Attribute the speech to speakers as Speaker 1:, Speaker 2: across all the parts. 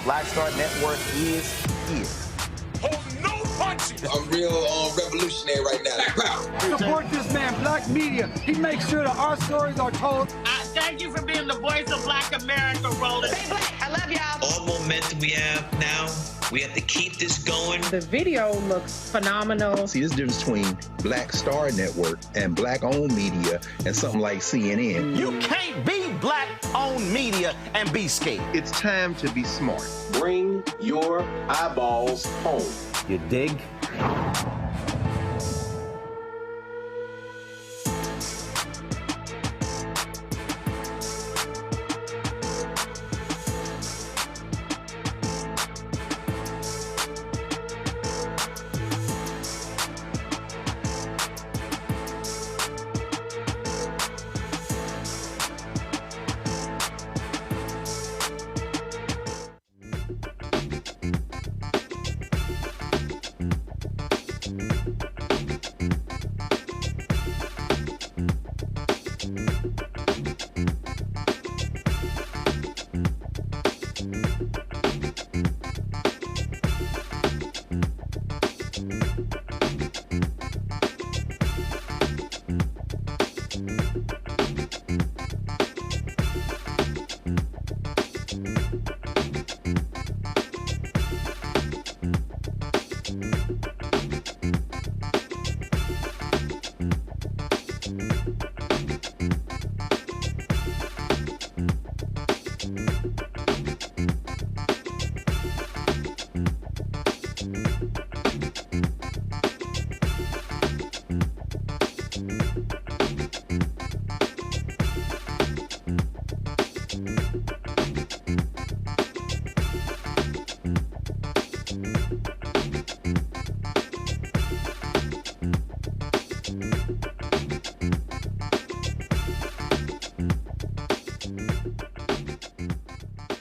Speaker 1: Black Star Network is here.
Speaker 2: Hold no punches!
Speaker 3: I'm real revolutionary right now.
Speaker 4: Support this man, Black Media. He makes sure that our stories are told.
Speaker 5: Thank you for being the voice of Black America, Roland.
Speaker 6: Stay black. I love y'all.
Speaker 7: All momentum we have now, we have to keep this going.
Speaker 8: The video looks phenomenal.
Speaker 9: See, there's a difference between Black Star Network and Black-owned media and something like CNN.
Speaker 1: You can't be Black-owned media and be scared.
Speaker 10: It's time to be smart.
Speaker 11: Bring your eyeballs home.
Speaker 1: You dig?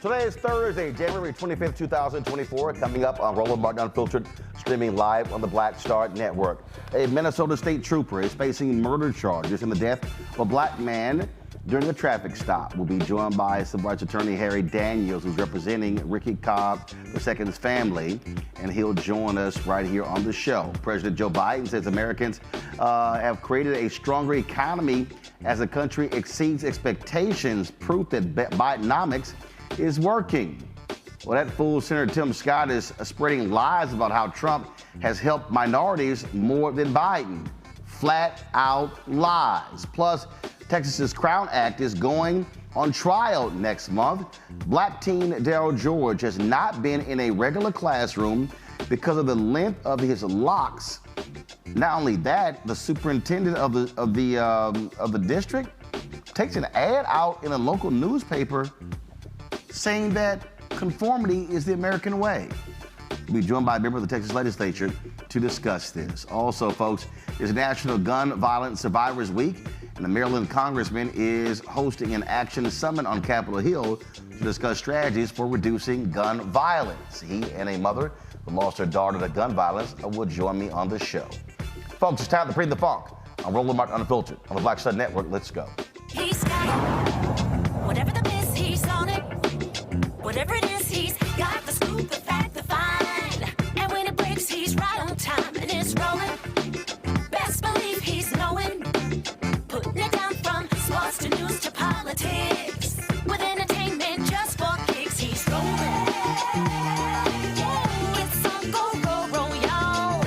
Speaker 1: Today is Thursday, January 25th, 2024. Coming up on Roland Martin Unfiltered, streaming live on the Black Star Network. A Minnesota state trooper is facing murder charges in the death of a black man during a traffic stop. We'll be joined by civil rights attorney Harry Daniels, who's representing Ricky Cobb II's family, and he'll join us right here on the show. President Joe Biden says Americans have created a stronger economy as the country exceeds expectations, proof that Bidenomics is working. Well, that fool Senator Tim Scott is spreading lies about how Trump has helped minorities more than Biden. Flat out lies. Plus, Texas's Crown Act is going on trial next month. Black teen Darryl George has not been in a regular classroom because of the length of his locks. Not only that, the superintendent of the district takes an ad out in a local newspaper saying that conformity is the American way. We'll be joined by a member of the Texas legislature to discuss this. Also, folks, it's National Gun Violence Survivors Week, and the Maryland Congressman is hosting an action summit on Capitol Hill to discuss strategies for reducing gun violence. He and a mother who lost her daughter to gun violence will join me on the show. Folks, it's time to bring the funk. I'm Roland Martin Unfiltered on the Black Stud Network. Let's go.
Speaker 6: He's got it. Whatever the miss, he's on it. Whatever it is, he's got the scoop, the fact, the find. And when it breaks, he's right on time and it's rolling. Best believe he's knowing. Putting it down from sports to news to politics. With entertainment just for kicks, he's rolling. It's on go, roll, roll, y'all.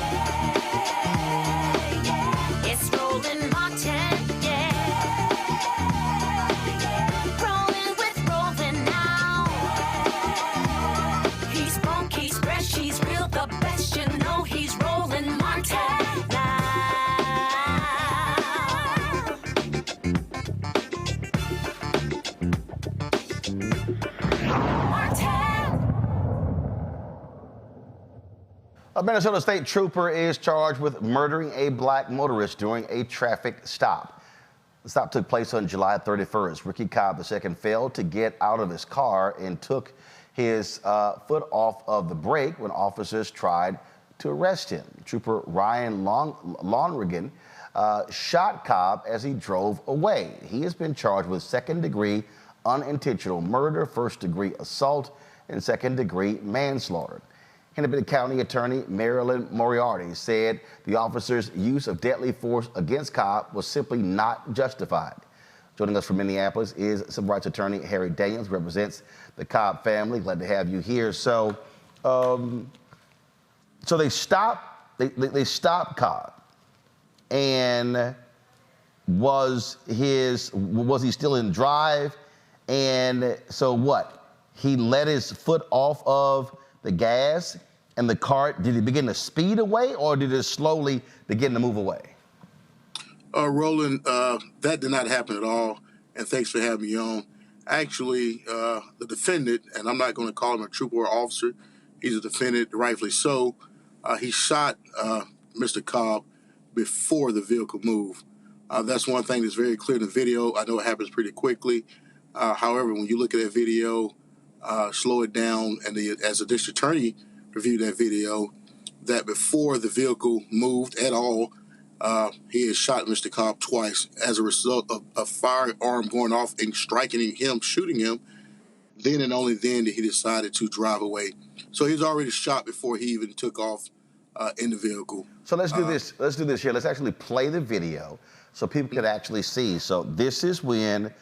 Speaker 6: It's Roland Martin, yeah. Rolling with Roland now. He's funk, he's fresh, he's real, the best, you know he's Roland Martin now.
Speaker 1: A Minnesota state trooper is charged with murdering a black motorist during a traffic stop. The stop took place on July 31st. Ricky Cobb II failed to get out of his car and took his foot off of the brake when officers tried to arrest him. Trooper Ryan Londregan shot Cobb as he drove away. He has been charged with second-degree unintentional murder, first-degree assault, and second-degree manslaughter. Hennepin County Attorney Maryland Congressman said the officer's use of deadly force against Cobb was simply not justified. Joining us from Minneapolis is civil rights attorney Harry Daniels, who represents the Cobb family. Glad to have you here. So they stopped Cobb, and was he still in drive? And so what? He let his foot off of the gas, and the car, did it begin to speed away, or did it slowly begin to move away?
Speaker 10: Roland, that did not happen at all, and thanks for having me on. Actually, the defendant, and I'm not going to call him a trooper or officer, he's a defendant, rightfully so, he shot Mr. Cobb before the vehicle moved. That's one thing that's very clear in the video. I know it happens pretty quickly. However, when you look at that video, slow it down, and as the district attorney reviewed that video, that before the vehicle moved at all, he had shot Mr. Cobb twice as a result of a firearm going off and striking him, shooting him. Then and only then did he decide to drive away. So he was already shot before he even took off in the vehicle. So let's do this. Let's do this here. Let's actually play the video so people can actually see. So this is when.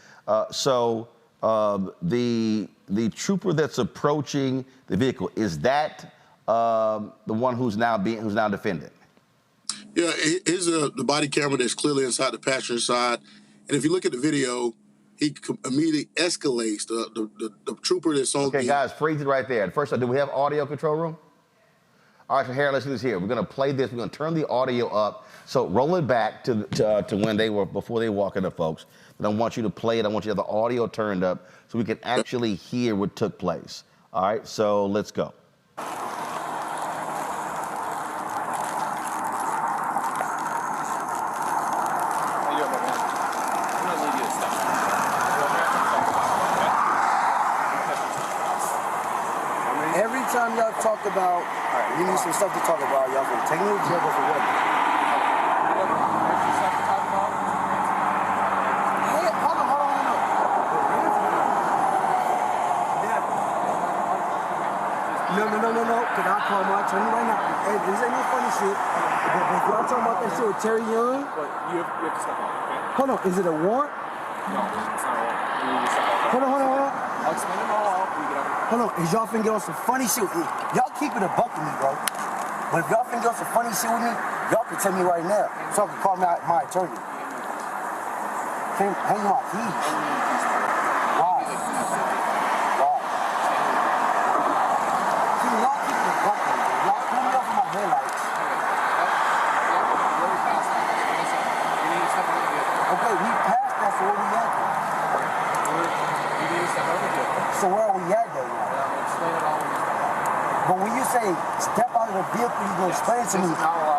Speaker 10: The trooper that's approaching the vehicle, is that the one who's now defended? Yeah, here's the body camera that's clearly inside the passenger side, and if you look at the video, he immediately escalates. The trooper that's on. Okay, guys, freeze it right there. First, do we have audio, control room? All right, so Harry, let's do this here. We're gonna play this. We're gonna turn the audio up. So roll it back to when they were before they walk in, folks. But I want you to play it. I want you to have the audio turned up so we can actually hear what took place. All right, so let's go.
Speaker 4: Every time y'all talk about, we need some stuff to talk about, y'all can take me to jail for what? No. Can I call my attorney right now? Hey, this ain't no funny shit. But if y'all talking about that shit with Terry Young. But you have to step off, okay? Hold on, is it a warrant? No, it's not a warrant. Hold on. I'll explain it all out. Hold on, is y'all finna get on some funny shit with me? Y'all keep it a buck with me, bro. But if y'all finna get on some funny shit with me, y'all can tell me right now so I can call my attorney. Can't hang my keys. So where are we at though? Explain it all when you step out. But when you say step out of the vehicle, you gonna explain to me,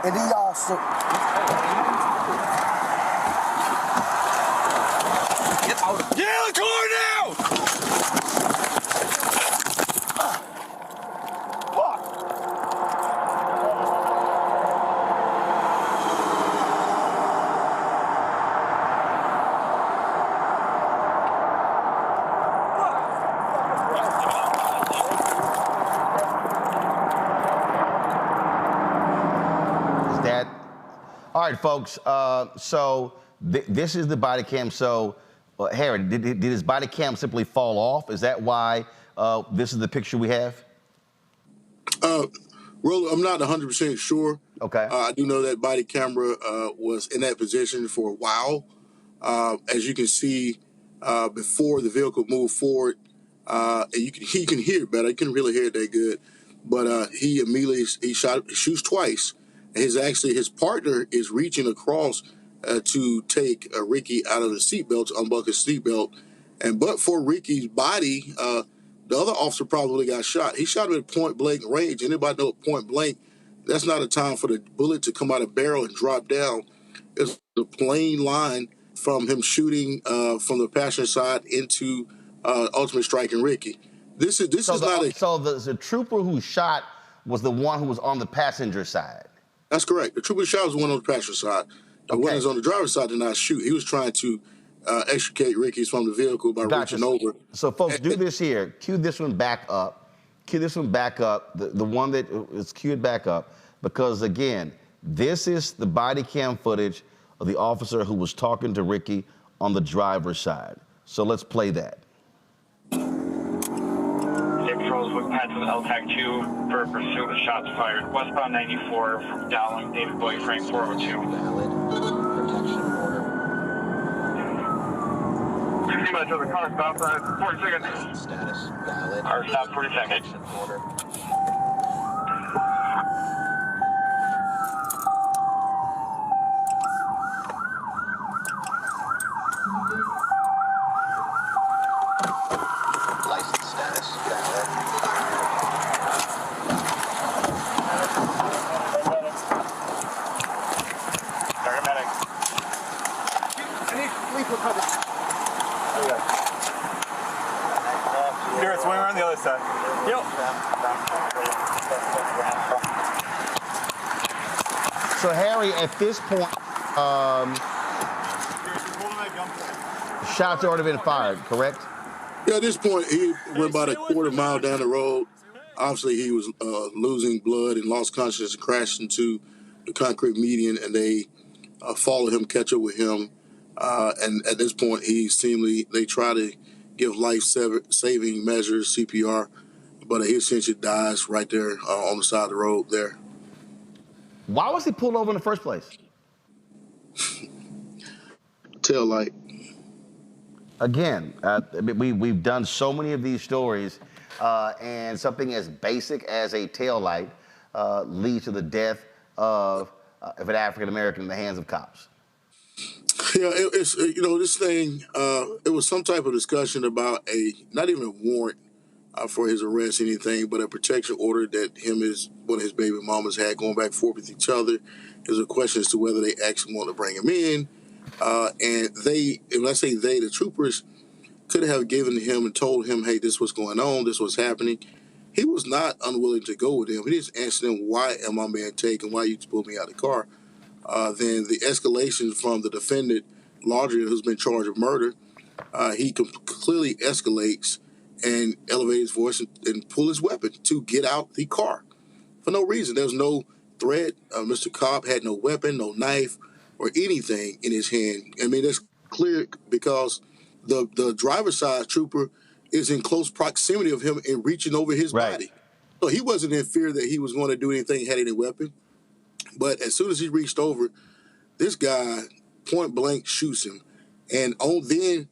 Speaker 4: and then y'all
Speaker 2: Get out of the car now!
Speaker 1: All right, folks. So this is the body cam. So, Harry, did his body cam simply fall off? Is that why this is the picture we have?
Speaker 10: Well, I'm not 100% sure.
Speaker 1: Okay.
Speaker 10: I do know that body camera was in that position for a while. As you can see, before the vehicle moved forward, and he can hear better. He couldn't really hear it that good, but he immediately shoots twice. His partner is reaching across to take Ricky out of the seatbelt, to unbuckle his seatbelt, but for Ricky's body, the other officer probably got shot. He shot him at point blank range. Anybody know point blank? That's not a time for the bullet to come out of barrel and drop down. It's the plain line from him shooting from the passenger side into ultimately striking Ricky. This is not a.
Speaker 1: So the trooper who shot was the one who was on the passenger side.
Speaker 10: That's correct. The trooper shot was the one on the passenger side. The one that's on the driver's side did not shoot. He was trying to extricate Ricky from the vehicle by reaching over.
Speaker 1: So, folks, do this here. Cue this one back up. Cue this one back up. The one that is cued back up. Because, again, this is the body cam footage of the officer who was talking to Ricky on the driver's side. So let's play that.
Speaker 12: Patrols with Pat to the LTAC 2 for pursuit of shots fired. Westbound 94 from Dowling, David Boy, Frank 402.
Speaker 13: Valid protection order.
Speaker 12: 60 minutes of the car stop, 40 seconds.
Speaker 13: Status valid.
Speaker 12: Car stop, 40 seconds.
Speaker 13: Order. License status valid.
Speaker 12: Paramedic.
Speaker 4: I need sleeper coverage.
Speaker 12: Here, swing around the other side. Yep.
Speaker 1: So, Harry, at this point, shots had already been fired, correct?
Speaker 10: Yeah, at this point, he went about a quarter mile down the road. Obviously, he was losing blood and lost consciousness and crashed into the concrete median, and they followed him, catch up with him. And at this point, they try to give life-saving measures, CPR, but he essentially dies right there on the side of the road there.
Speaker 1: Why was he pulled over in the first place?
Speaker 10: Tail light.
Speaker 1: Again, we've done so many of these stories, and something as basic as a tail light leads to the death of an African American in the hands of cops.
Speaker 10: Yeah, it's this thing. It was some type of discussion about not even a warrant for his arrest, anything, but a protection order that one of his baby mamas had going back and forth with each other. There's a question as to whether they actually want to bring him in, and when I say they, the troopers could have given him and told him, hey, this was going on, this was happening. He was not unwilling to go with them. He just asked them, why am I being taken? Why you pulled me out of the car? Then the escalation from the defendant, Londregan, who's been charged with murder, he clearly escalates and elevates his voice and pull his weapon to get out the car for no reason. There's no threat. Mr. Cobb had no weapon, no knife, or anything in his hand. I mean, that's clear because the driver's side trooper is in close proximity of him and reaching over his body. So he wasn't in fear that he was going to do anything, had any weapon. But as soon as he reached over, this guy point blank shoots him. And only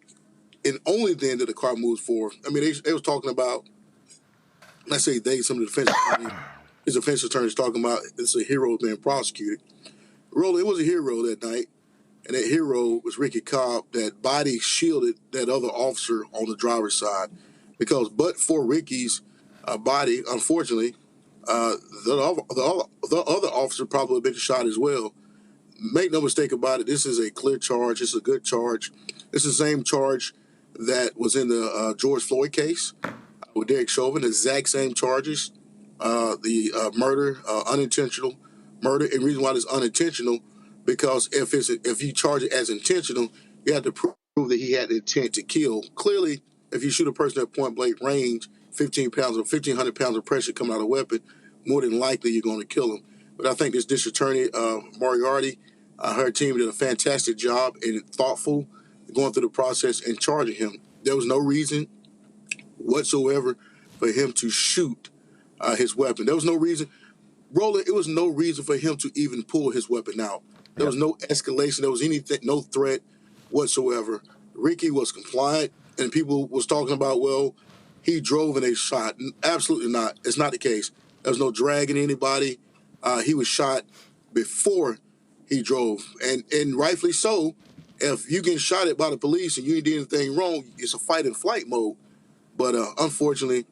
Speaker 10: then did the car move forward. I mean, they was talking about, let's say some of the defense attorney, his defense attorney is talking about it's a hero being prosecuted. It was a hero that night. And that hero was Ricky Cobb, that body shielded that other officer on the driver's side. But for Ricky's body, unfortunately, The other officer probably would have been shot as well. Make no mistake about it, this is a clear charge. This is a good charge. This is the same charge that was in the George Floyd case with Derek Chauvin, the exact same charges. The murder, unintentional murder. And the reason why it's unintentional, because if you charge it as intentional, you have to prove that he had the intent to kill. Clearly, if you shoot a person at point blank range, 1,500 pounds of pressure coming out of a weapon, more than likely you're going to kill him. But I think this district attorney, Moriarty, her team did a fantastic job and thoughtful going through the process and charging him. There was no reason whatsoever for him to shoot his weapon. There was no reason. Roland, it was no reason for him to even pull his weapon out. There was no escalation. There was anything, no threat whatsoever. Ricky was compliant, and people was talking about, well, he drove and they shot. Absolutely not. It's not the case. There was no dragging anybody. He was shot before he drove, and rightfully so. If you get shot at by the police and you ain't did anything wrong, it's a fight and flight mode. But unfortunately,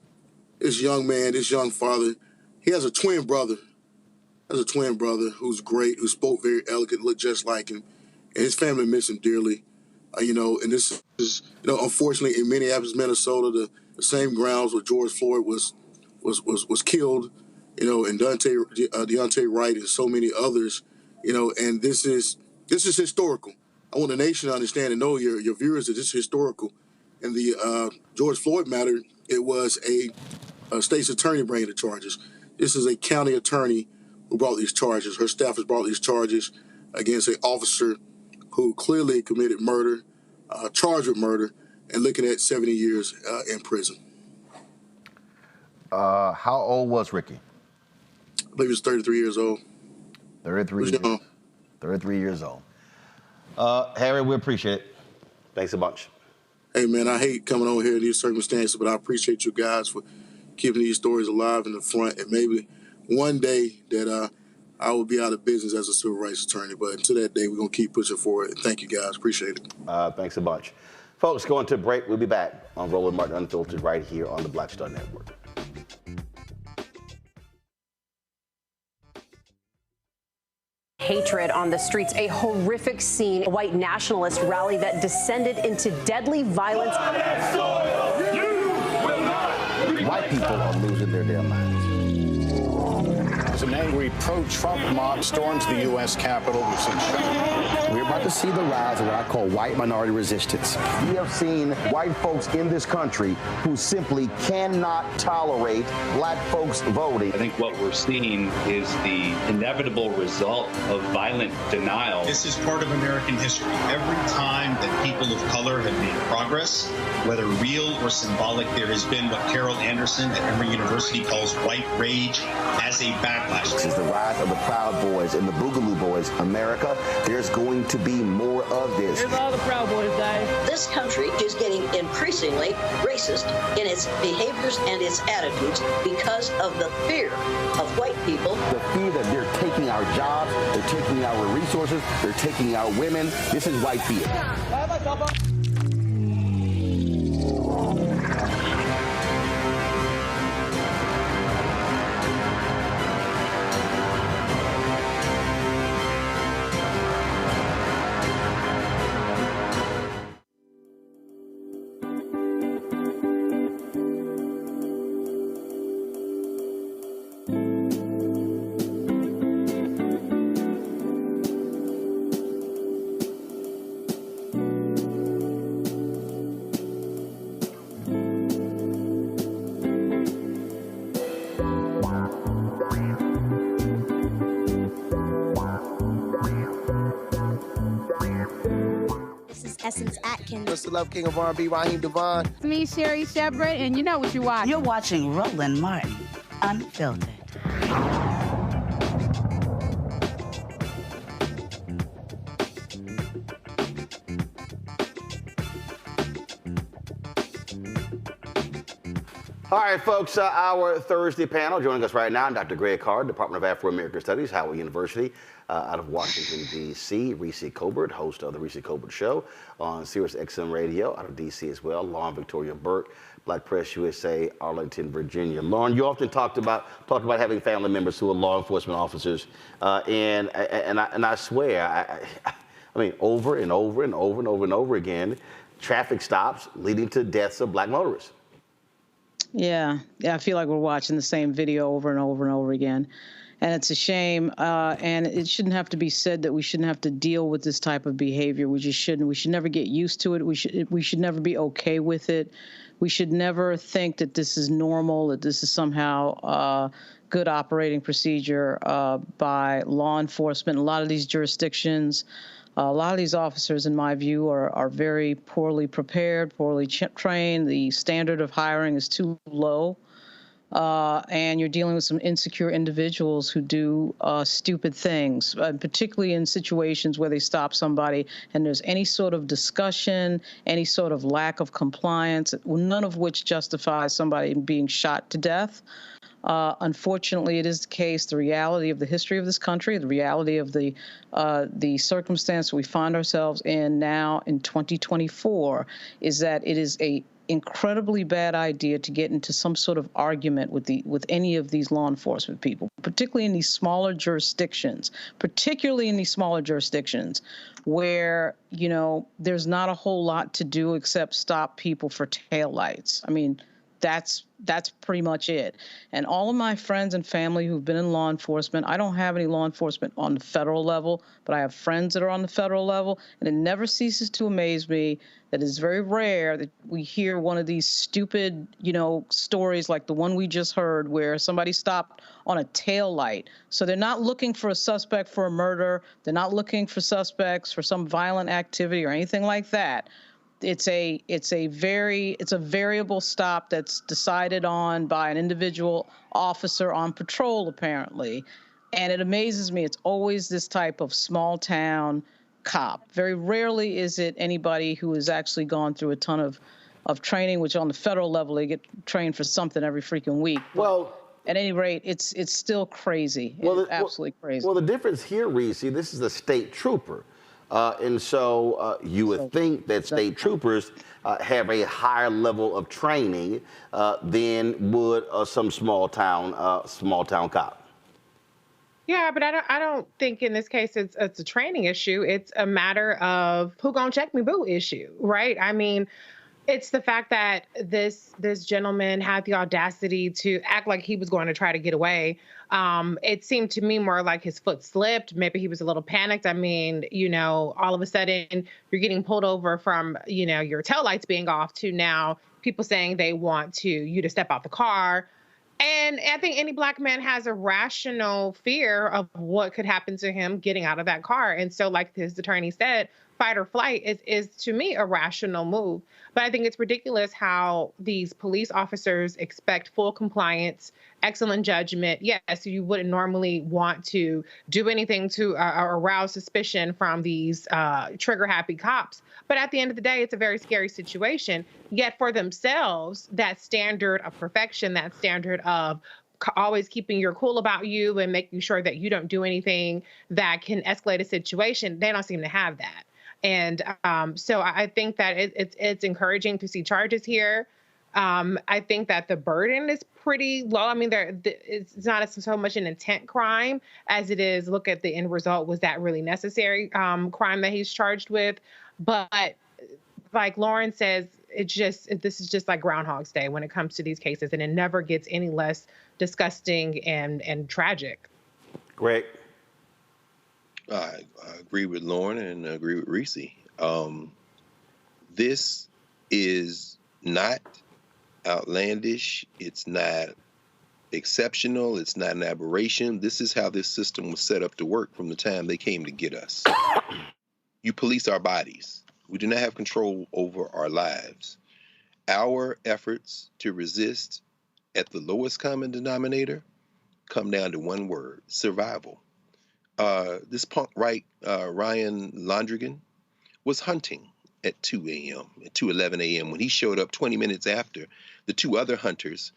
Speaker 10: this young man, this young father, he has a twin brother. Who's great, who spoke very elegant, looked just like him, and his family miss him dearly. And this is, unfortunately, in Minneapolis, Minnesota, the same grounds where George Floyd was killed, and Deontay Wright and so many others, and this is historical. I want the nation to understand and know your viewers that this is historical. In the George Floyd matter, it was a state's attorney bringing the charges. This is a county attorney who brought these charges. Her staff has brought these charges against an officer who clearly committed murder, charged with murder, and looking at 70 years in prison.
Speaker 1: How old was Ricky?
Speaker 10: I believe he was 33 years old.
Speaker 1: 33 years old. Harry, we appreciate it. Thanks a bunch.
Speaker 10: Hey, man, I hate coming over here in these circumstances, but I appreciate you guys for keeping these stories alive in the front. And maybe one day that I will be out of business as a civil rights attorney. But until that day, we're going to keep pushing forward. And thank you, guys. Appreciate it.
Speaker 1: Thanks a bunch. Folks, going to a break. We'll be back on Roland Martin Unfiltered right here on the Black Star Network.
Speaker 14: Hatred on the streets, a horrific scene, a white nationalist rally that descended into deadly violence.
Speaker 1: White people are losing their damn minds.
Speaker 15: As an angry pro-Trump mob storms the U.S. Capitol,
Speaker 1: we're about to see the rise of what I call white minority resistance. We have seen white folks in this country who simply cannot tolerate black folks voting.
Speaker 16: I think what we're seeing is the inevitable result of violent denial.
Speaker 17: This is part of American history. Every time that people of color have made progress, whether real or symbolic, there has been what Carol Anderson at Emory University calls white rage as a backlash.
Speaker 1: This is the rise of the Proud Boys and the Boogaloo Boys. America, there's going to be more of this.
Speaker 18: Here's all the Proud Boys, Dave.
Speaker 19: This country is getting increasingly racist in its behaviors and its attitudes because of the fear of white people.
Speaker 1: The fear that they're taking our jobs, they're taking our resources, they're taking our women. This is white fear.
Speaker 20: What's the love king of R&B, Raheem Devon?
Speaker 8: It's me, Sherry Shepard, and you know what you watch.
Speaker 21: You're watching Roland Martin Unfiltered.
Speaker 1: All right, folks, our Thursday panel joining us right now, Dr. Greg Carr, Department of Afro-American Studies, Howard University, out of Washington, D.C. Reese Colbert, host of the Reese Colbert Show on Sirius XM Radio, out of D.C. as well. Lauren Victoria Burke, Black Press USA, Arlington, Virginia. Lauren, you often talked about having family members who are law enforcement officers, and I swear, I mean, over and over and over and over and over again, traffic stops leading to deaths of black motorists.
Speaker 18: Yeah, I feel like we're watching the same video over and over and over again. And it's a shame. And it shouldn't have to be said that we shouldn't have to deal with this type of behavior. We just shouldn't. We should never get used to it. We should never be okay with it. We should never think that this is normal, that this is somehow good operating procedure by law enforcement. A lot of these jurisdictions, a lot of these officers, in my view, are very poorly prepared, poorly trained. The standard of hiring is too low. And you're dealing with some insecure individuals who do stupid things, particularly in situations where they stop somebody and there's any sort of discussion, any sort of lack of compliance, none of which justifies somebody being shot to death. Unfortunately, it is the case, the reality of the history of this country, the reality of the circumstance we find ourselves in now in 2024 is that it is a incredibly bad idea to get into some sort of argument with any of these law enforcement people, particularly in these smaller jurisdictions, where, you know, there's not a whole lot to do except stop people for taillights. I mean, that's pretty much it. And all of my friends and family who've been in law enforcement, I don't have any law enforcement on the federal level, but I have friends that are on the federal level, and it never ceases to amaze me that it's very rare that we hear one of these stupid, you know, stories like the one we just heard where somebody stopped on a tail light. So they're not looking for a suspect for a murder. They're not looking for suspects for some violent activity or anything like that. It's a variable stop that's decided on by an individual officer on patrol, apparently. And it amazes me. It's always this type of small town cop. Very rarely is it anybody who has actually gone through a ton of training, which on the federal level, they get trained for something every freaking week.
Speaker 1: Well,
Speaker 18: at any rate, it's still crazy. It's absolutely crazy.
Speaker 1: Well, the difference here, Reese, this is a state trooper. And so you would think that state troopers have a higher level of training than would some small town cop.
Speaker 22: Yeah, but I don't think in this case it's a training issue. It's a matter of who gonna check me boo issue, right? I mean, it's the fact that this gentleman had the audacity to act like he was going to try to get away. It seemed to me more like his foot slipped. Maybe he was a little panicked. I mean, you know, all of a sudden you're getting pulled over from, you know, your taillights being off to now people saying they want you to step out the car. And I think any black man has a rational fear of what could happen to him getting out of that car. And so, like his attorney said, fight or flight is to me a rational move. But I think it's ridiculous how these police officers expect full compliance, excellent judgment. Yes, you wouldn't normally want to do anything to arouse suspicion from these trigger-happy cops. But at the end of the day, it's a very scary situation. Yet for themselves, that standard of perfection, that standard of always keeping your cool about you and making sure that you don't do anything that can escalate a situation, they don't seem to have that. And so I think that it's encouraging to see charges here. I think that the burden is pretty low. I mean, it's not so much an intent crime as it is, look at the end result. Was that really necessary crime that he's charged with? But like Lauren says, this is just like Groundhog's Day when it comes to these cases, and it never gets any less disgusting and tragic.
Speaker 1: Great.
Speaker 11: I agree with Lauren and I agree with Reese. This is not outlandish. It's not exceptional. It's not an aberration. This is how this system was set up to work from the time they came to get us. You police our bodies. We do not have control over our lives. Our efforts to resist at the lowest common denominator come down to one word: survival. This punk Ryan Londregan was hunting at 2 a.m., at 2:11 a.m., when he showed up 20 minutes after the two other hunters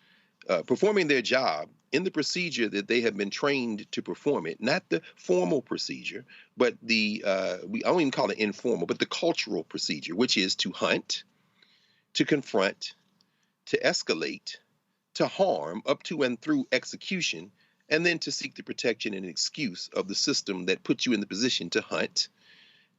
Speaker 11: performing their job in the procedure that they have been trained to perform it, not the formal procedure, but I don't even call it informal, but the cultural procedure, which is to hunt, to confront, to escalate, to harm up to and through execution, and then to seek the protection and excuse of the system that puts you in the position to hunt,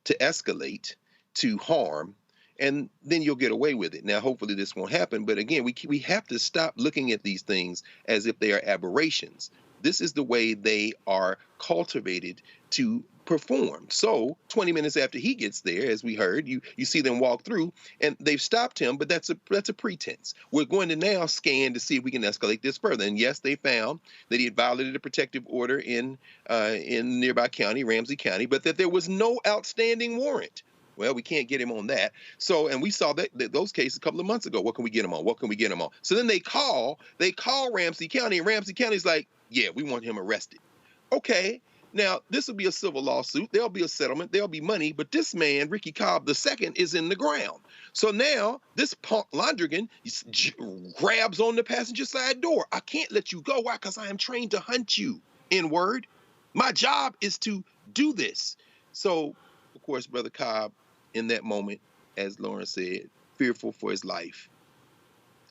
Speaker 11: to escalate, to harm, and then you'll get away with it. Now, hopefully this won't happen, but again, we have to stop looking at these things as if they are aberrations. This is the way they are cultivated to perform. So 20 minutes after he gets there, as we heard, you see them walk through, and they've stopped him, but that's a pretense. We're going to now scan to see if we can escalate this further. And yes, they found that he had violated a protective order in nearby county, Ramsey County, but that there was no outstanding warrant. Well, we can't get him on that. So, and we saw that those cases a couple of months ago. What can we get him on? What can we get him on? So then they call Ramsey County, and Ramsey County's like, yeah, we want him arrested. Okay. Now, this will be a civil lawsuit. There'll be a settlement. There'll be money. But this man, Ricky Cobb II, is in the ground. So now this punk Londregan grabs on the passenger side door. I can't let you go. Why? Because I am trained to hunt you, N-word. My job is to do this. So, of course, Brother Cobb, in that moment, as Lauren said, fearful for his life,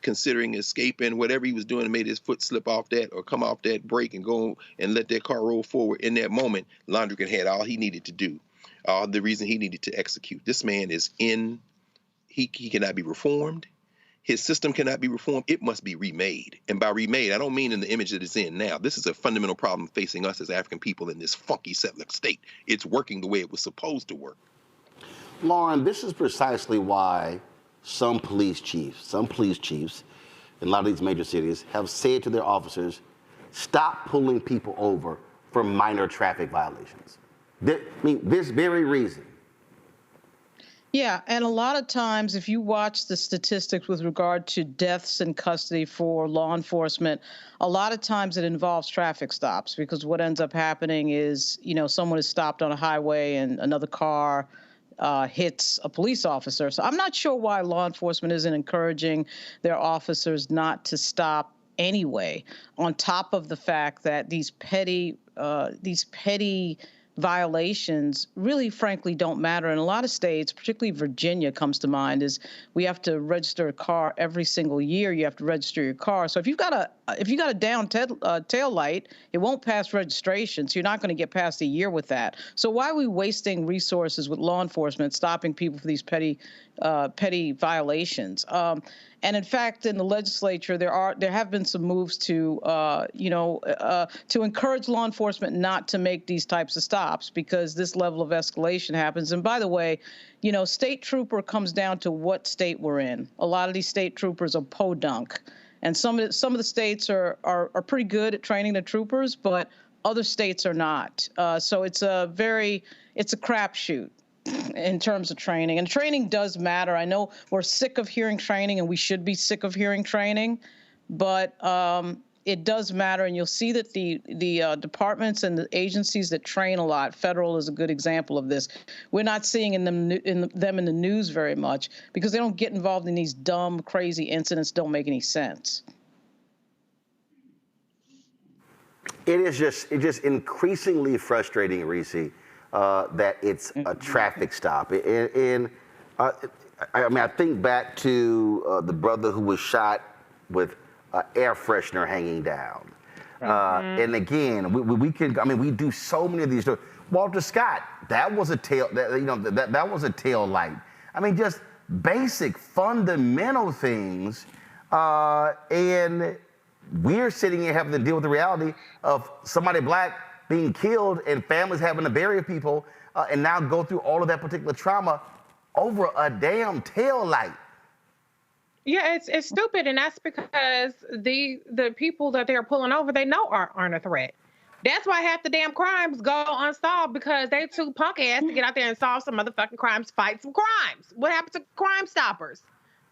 Speaker 11: considering escaping, whatever he was doing, made his foot slip off that or come off that brake and go and let that car roll forward. In that moment, Londregan had all he needed to do, the reason he needed to execute. This man is he cannot be reformed. His system cannot be reformed. It must be remade. And by remade, I don't mean in the image that it's in now. This is a fundamental problem facing us as African people in this funky settler state. It's working the way it was supposed to work.
Speaker 1: Lauren, this is precisely why some police chiefs in a lot of these major cities have said to their officers, stop pulling people over for minor traffic violations. This very reason.
Speaker 18: Yeah, and a lot of times, if you watch the statistics with regard to deaths in custody for law enforcement, a lot of times it involves traffic stops, because what ends up happening is, someone is stopped on a highway and another car hits a police officer. So I'm not sure why law enforcement isn't encouraging their officers not to stop anyway, on top of the fact that these petty violations really, frankly, don't matter. In a lot of states, particularly Virginia comes to mind, is we have to register a car every single year. You have to register your car. So if you've got a down tail light, it won't pass registration. So you're not going to get past a year with that. So why are we wasting resources with law enforcement stopping people for these petty violations? And in fact, in the legislature, there have been some moves to encourage law enforcement not to make these types of stops, because this level of escalation happens. And by the way, state trooper comes down to what state we're in. A lot of these state troopers are podunk, and some of the states are pretty good at training the troopers, but other states are not. So it's a crapshoot in terms of training. And training does matter. I know we're sick of hearing training, and we should be sick of hearing training, but it does matter. And you'll see that the departments and the agencies that train a lot, federal is a good example of this. We're not seeing them in the news very much, because they don't get involved in these dumb, crazy incidents. Don't make any sense.
Speaker 1: It's just increasingly frustrating, Reese, that it's a traffic stop. I think back to the brother who was shot with air freshener hanging down. And again, we do so many of these. Walter Scott, that was a tail light. I mean, just basic fundamental things, and we're sitting here having to deal with the reality of somebody black being killed and families having to bury people, and now go through all of that particular trauma over a damn tail light.
Speaker 22: Yeah, it's stupid, and that's because the people that they're pulling over, they know aren't a threat. That's why half the damn crimes go unsolved, because they're too punk ass to get out there and solve some motherfucking crimes, fight some crimes. What happened to Crime Stoppers?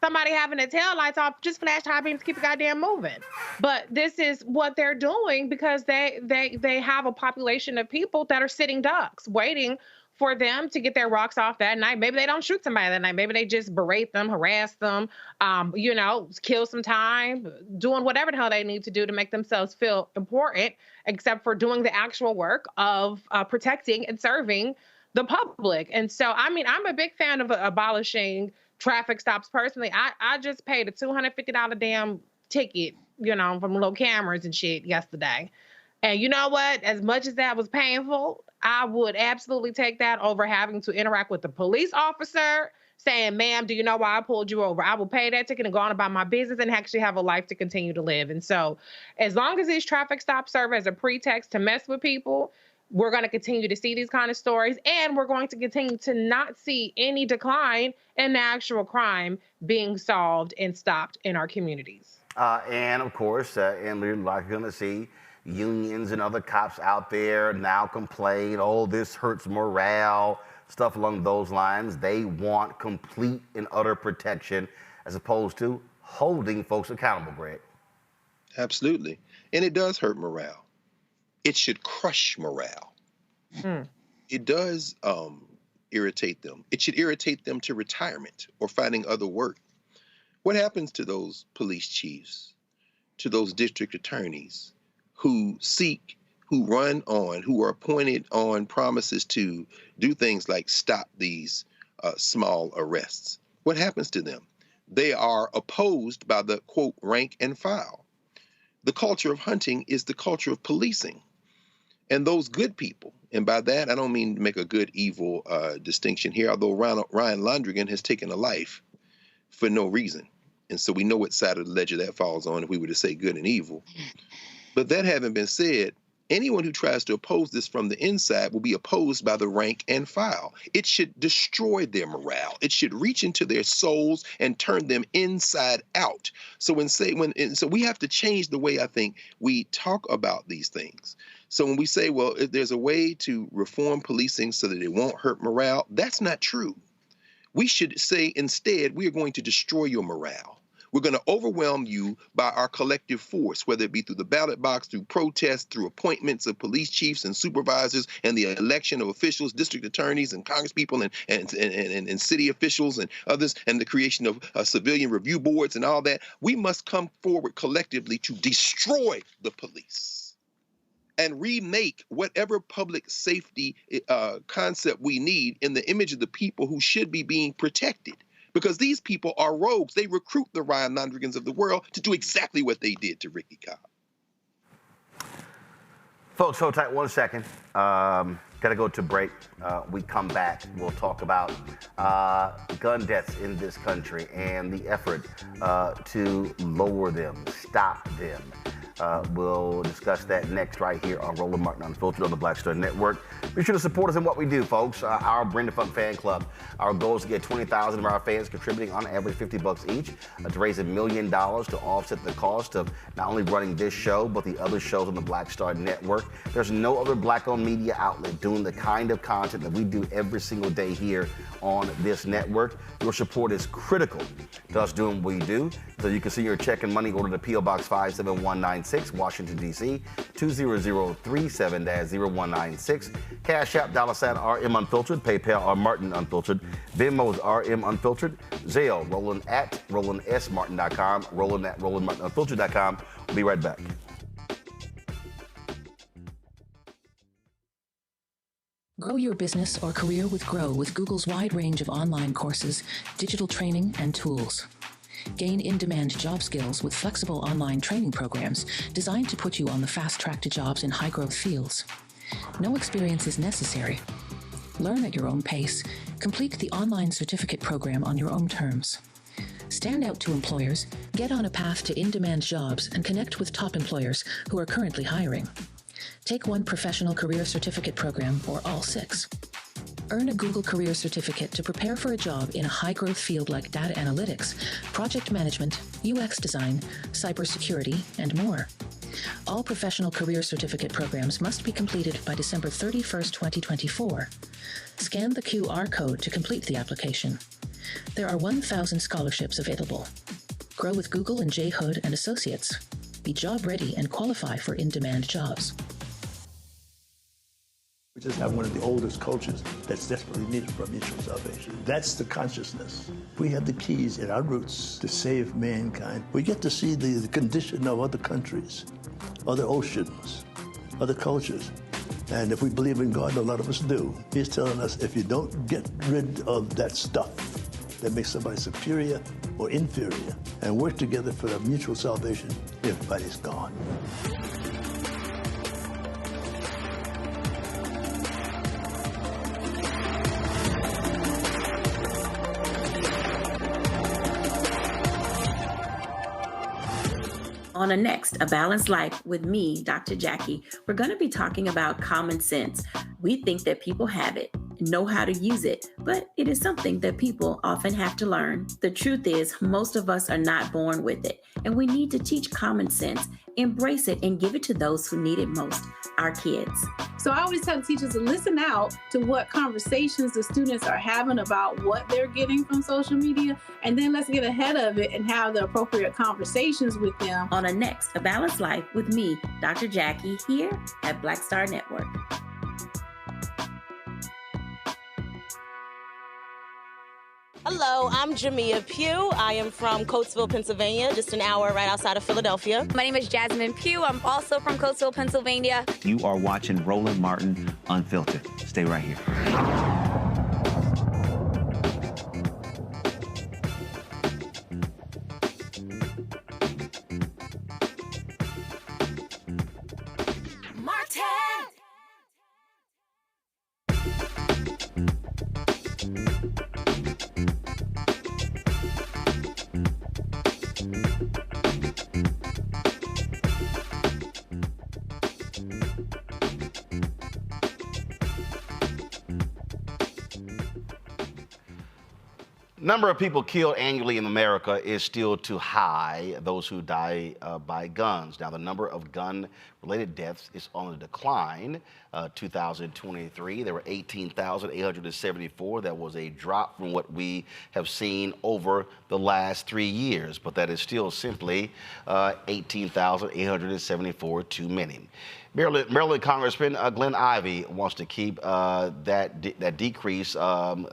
Speaker 22: Somebody having their tail lights off, just flash high beams, keep the goddamn moving. But this is what they're doing because they have a population of people that are sitting ducks, waiting for them to get their rocks off that night. Maybe they don't shoot somebody that night. Maybe they just berate them, harass them, kill some time, doing whatever the hell they need to do to make themselves feel important, except for doing the actual work of protecting and serving the public. And so, I mean, I'm a big fan of abolishing traffic stops personally. I just paid a $250 damn ticket, from little cameras and shit yesterday. And you know what? As much as that was painful, I would absolutely take that over having to interact with the police officer saying, ma'am, do you know why I pulled you over? I will pay that ticket and go on about my business and actually have a life to continue to live. And so as long as these traffic stops serve as a pretext to mess with people, we're going to continue to see these kind of stories, and we're going to continue to not see any decline in the actual crime being solved and stopped in our communities.
Speaker 1: And of course, and we're likely going to see unions and other cops out there now complain, oh, this hurts morale, stuff along those lines. They want complete and utter protection as opposed to holding folks accountable, Greg.
Speaker 11: Absolutely. And it does hurt morale. It should crush morale. It does irritate them. It should irritate them to retirement or finding other work. What happens to those police chiefs, to those district attorneys who are appointed on promises to do things like stop these small arrests? What happens to them? They are opposed by the, quote, rank and file. The culture of hunting is the culture of policing. And those good people, and by that I don't mean to make a good-evil distinction here, although Ryan Londregan has taken a life for no reason. And so we know what side of the ledger that falls on if we were to say good and evil. But that having been said, anyone who tries to oppose this from the inside will be opposed by the rank and file. It should destroy their morale. It should reach into their souls and turn them inside out. So we have to change the way I think we talk about these things. So when we say, well, if there's a way to reform policing so that it won't hurt morale, that's not true. We should say instead, we are going to destroy your morale. We're going to overwhelm you by our collective force, whether it be through the ballot box, through protests, through appointments of police chiefs and supervisors, and the election of officials, district attorneys and congresspeople and city officials and others, and the creation of civilian review boards and all that. We must come forward collectively to destroy the police and remake whatever public safety concept we need in the image of the people who should be being protected. Because these people are rogues. They recruit the Ryan Londregans of the world to do exactly what they did to Ricky Cobb.
Speaker 1: Folks, hold tight 1 second. Got to go to break. We come back. We'll talk about gun deaths in this country and the effort to lower them, stop them. We'll discuss that next right here on Roland Martin Unfiltered on the Black Star Network. Be sure to support us in what we do, folks. Our Brenda Funk Fan Club. Our goal is to get 20,000 of our fans contributing on average $50 each to raise $1 million to offset the cost of not only running this show, but the other shows on the Black Star Network. There's no other Black-owned media outlet doing the kind of content that we do every single day here on this network. Your support is critical to us doing what we do. So you can see your check and money order to P.O. Box 57196, Washington, D.C., 20037-0196. Cash App, $RM Unfiltered, PayPal, R Martin Unfiltered, Venmo is RM Unfiltered, Zelle, Roland at RolandSMartin.com, Roland at RolandMartinUnfiltered.com. We'll be right back.
Speaker 3: Grow your business or career with Grow with Google's wide range of online courses, digital training, and tools. Gain in-demand job skills with flexible online training programs designed to put you on the fast track to jobs in high-growth fields. No experience is necessary. Learn at your own pace. Complete the online certificate program on your own terms. Stand out to employers, get on a path to in-demand jobs, and connect with top employers who are currently hiring. Take one professional career certificate program or all 6. Earn a Google Career Certificate to prepare for a job in a high-growth field like data analytics, project management, UX design, cybersecurity, and more. All professional career certificate programs must be completed by December 31st, 2024. Scan the QR code to complete the application. There are 1,000 scholarships available. Grow with Google and J. Hood and Associates. Be job ready and qualify for in-demand jobs.
Speaker 5: We just have one of the oldest cultures that's desperately needed for mutual salvation. That's the consciousness. We have the keys in our roots to save mankind. We get to see the condition of other countries, other oceans, other cultures. And if we believe in God, a lot of us do, He's telling us if you don't get rid of that stuff that makes somebody superior or inferior and work together for the mutual salvation, everybody's gone.
Speaker 7: On the next, A Balanced Life with me, Dr. Jackie, we're going to be talking about common sense. We think that people have it, know how to use it, but it is something that people often have to learn. The truth is, most of us are not born with it, and we need to teach common sense, embrace it, and give it to those who need it most, our kids.
Speaker 8: So I always tell teachers to listen out to what conversations the students are having about what they're getting from social media, and then let's get ahead of it and have the appropriate conversations with them.
Speaker 7: On the next, A Balanced Life with me, Dr. Jackie, here at Black Star Network.
Speaker 23: Hello, I'm Jamia Pugh. I am from Coatesville, Pennsylvania, just an hour right outside of Philadelphia.
Speaker 24: My name is Jasmine Pugh. I'm also from Coatesville, Pennsylvania.
Speaker 25: You are watching Roland Martin Unfiltered. Stay right here.
Speaker 1: Number of people killed annually in America is still too high, those who die by guns. Now, the number of gun-related deaths is on the decline. 2023, there were 18,874. That was a drop from what we have seen over the last 3 years, but that is still simply 18,874 too many. Maryland Congressman Glenn Ivey wants to keep that decrease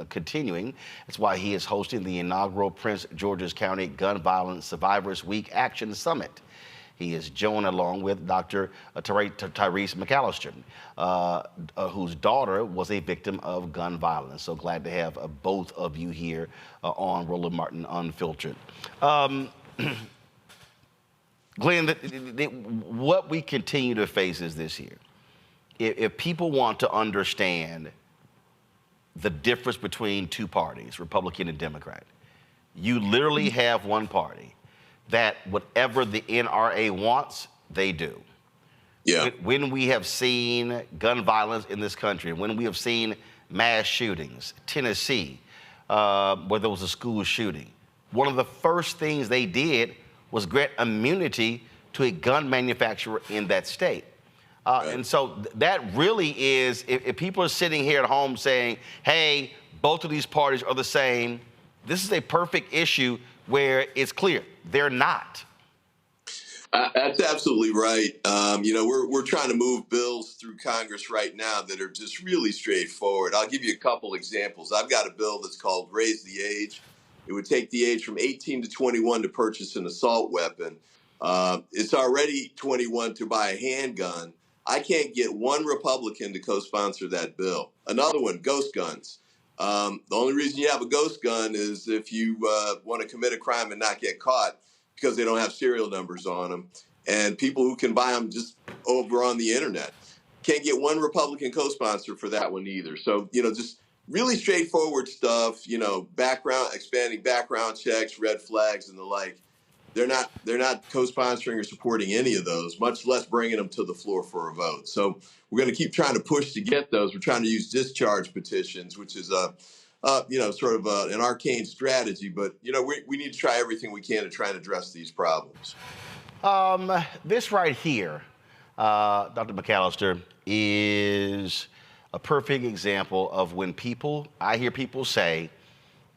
Speaker 1: continuing. That's why he is hosting the inaugural Prince George's County Gun Violence Survivors Week Action Summit. He is joined along with Dr. Tyrese McAllister, whose daughter was a victim of gun violence. So glad to have both of you here on Roland Martin Unfiltered. Glenn, what we continue to face is this here. If people want to understand the difference between two parties, Republican and Democrat, you literally have one party that whatever the NRA wants, they do. Yeah. When we have seen gun violence in this country, when we have seen mass shootings, Tennessee, where there was a school shooting, one of the first things they did was grant immunity to a gun manufacturer in that state. And so that really is, if people are sitting here at home saying, hey, both of these parties are the same, this is a perfect issue where it's clear they're not.
Speaker 26: That's absolutely right. We're trying to move bills through Congress right now that are just really straightforward. I'll give you a couple examples. I've got a bill that's called Raise the Age. It would take the age from 18 to 21 to purchase an assault weapon. It's already 21 to buy a handgun. I can't get one Republican to co-sponsor that bill. Another one, ghost guns. The only reason you have a ghost gun is if you want to commit a crime and not get caught because they don't have serial numbers on them. And people who can buy them just over on the internet. Can't get one Republican co-sponsor for that one either. So, just really straightforward stuff, expanding background checks, red flags, and the like. They're not co-sponsoring or supporting any of those, much less bringing them to the floor for a vote. So we're going to keep trying to push to get those. We're trying to use discharge petitions, which is sort of an arcane strategy. But we need to try everything we can to try and address these problems.
Speaker 1: This right here, Dr. McAllister, is a perfect example of when I hear people say,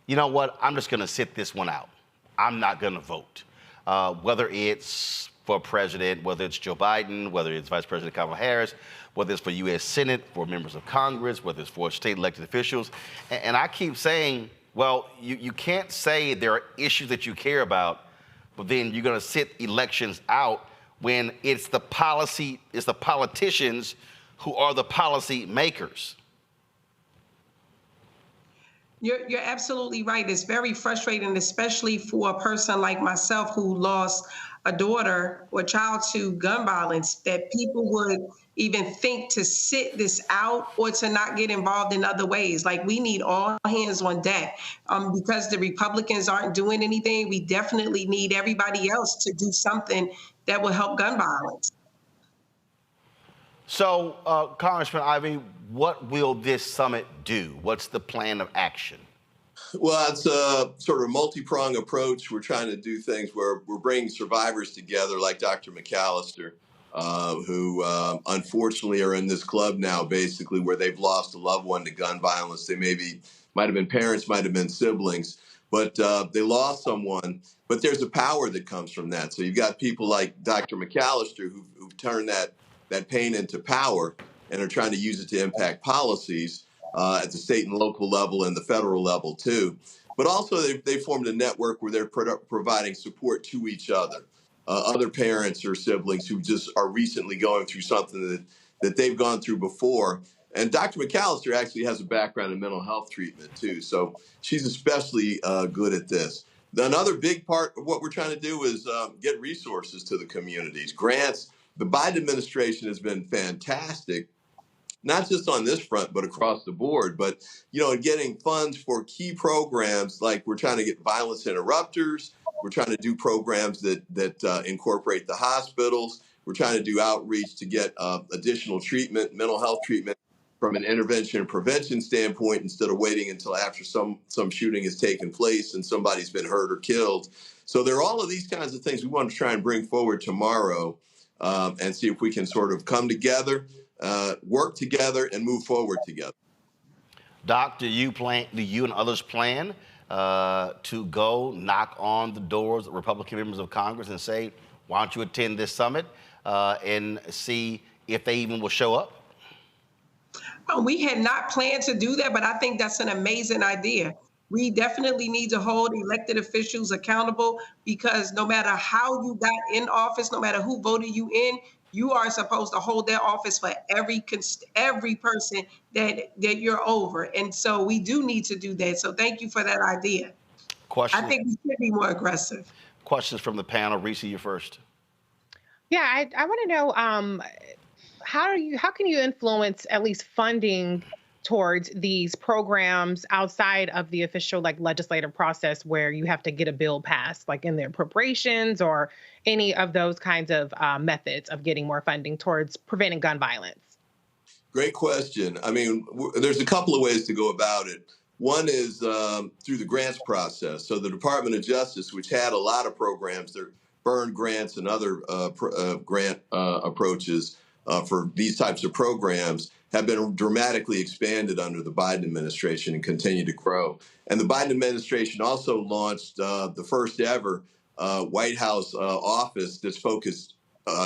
Speaker 1: you know what, I'm just going to sit this one out. I'm not going to vote. Whether it's for president, whether it's Joe Biden, whether it's Vice President Kamala Harris, whether it's for U.S. Senate, for members of Congress, whether it's for state elected officials. And I keep saying, well, you can't say there are issues that you care about, but then you're going to sit elections out when it's the politicians who are the policy makers.
Speaker 2: You're absolutely right. It's very frustrating, especially for a person like myself who lost a daughter or child to gun violence, that people would even think to sit this out or to not get involved in other ways. Like, we need all hands on deck. Because the Republicans aren't doing anything, we definitely need everybody else to do something that will help gun violence.
Speaker 1: So, Congressman Ivey, what will this summit do? What's the plan of action?
Speaker 26: Well, it's a sort of multi-pronged approach. We're trying to do things where we're bringing survivors together, like Dr. McAllister, who unfortunately are in this club now, basically, where they've lost a loved one to gun violence. They might have been parents, might have been siblings, but they lost someone. But there's a power that comes from that. So you've got people like Dr. McAllister who've turned that pain into power and are trying to use it to impact policies at the state and local level and the federal level too. But also they formed a network where they're providing support to each other, other parents or siblings who just are recently going through something that they've gone through before. And Dr. McAllister actually has a background in mental health treatment too, so she's especially good at this. Another big part of what we're trying to do is get resources to the communities, grants. The Biden administration has been fantastic, not just on this front, but across the board. But, getting funds for key programs, like we're trying to get violence interrupters. We're trying to do programs that incorporate the hospitals. We're trying to do outreach to get additional treatment, mental health treatment from an intervention and prevention standpoint, instead of waiting until after some shooting has taken place and somebody's been hurt or killed. So there are all of these kinds of things we want to try and bring forward tomorrow. And see if we can sort of come together, work together, and move forward together.
Speaker 1: Doc, do you and others plan to go knock on the doors of Republican members of Congress and say, why don't you attend this summit and see if they even will show up?
Speaker 2: We had not planned to do that, but I think that's an amazing idea. We definitely need to hold elected officials accountable, because no matter how you got in office, no matter who voted you in, you are supposed to hold their office for every person that you're over. And so we do need to do that. So thank you for that idea. I think we should be more aggressive.
Speaker 1: Questions from the panel. Reese, you first.
Speaker 22: Yeah, I want to know how can you influence at least funding towards these programs outside of the official legislative process, where you have to get a bill passed, like in the appropriations or any of those kinds of methods of getting more funding towards preventing gun violence?
Speaker 26: Great question. I mean, there's a couple of ways to go about it. One is through the grants process. So the Department of Justice, which had a lot of programs, their burn grants and other grant approaches for these types of programs, have been dramatically expanded under the Biden administration and continue to grow. And the Biden administration also launched the first ever White House office that's focused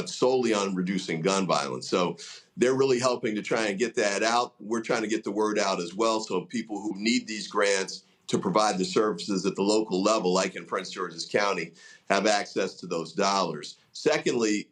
Speaker 26: solely on reducing gun violence. So they're really helping to try and get that out. We're trying to get the word out as well, so people who need these grants to provide the services at the local level, like in Prince George's County, have access to those dollars. Secondly,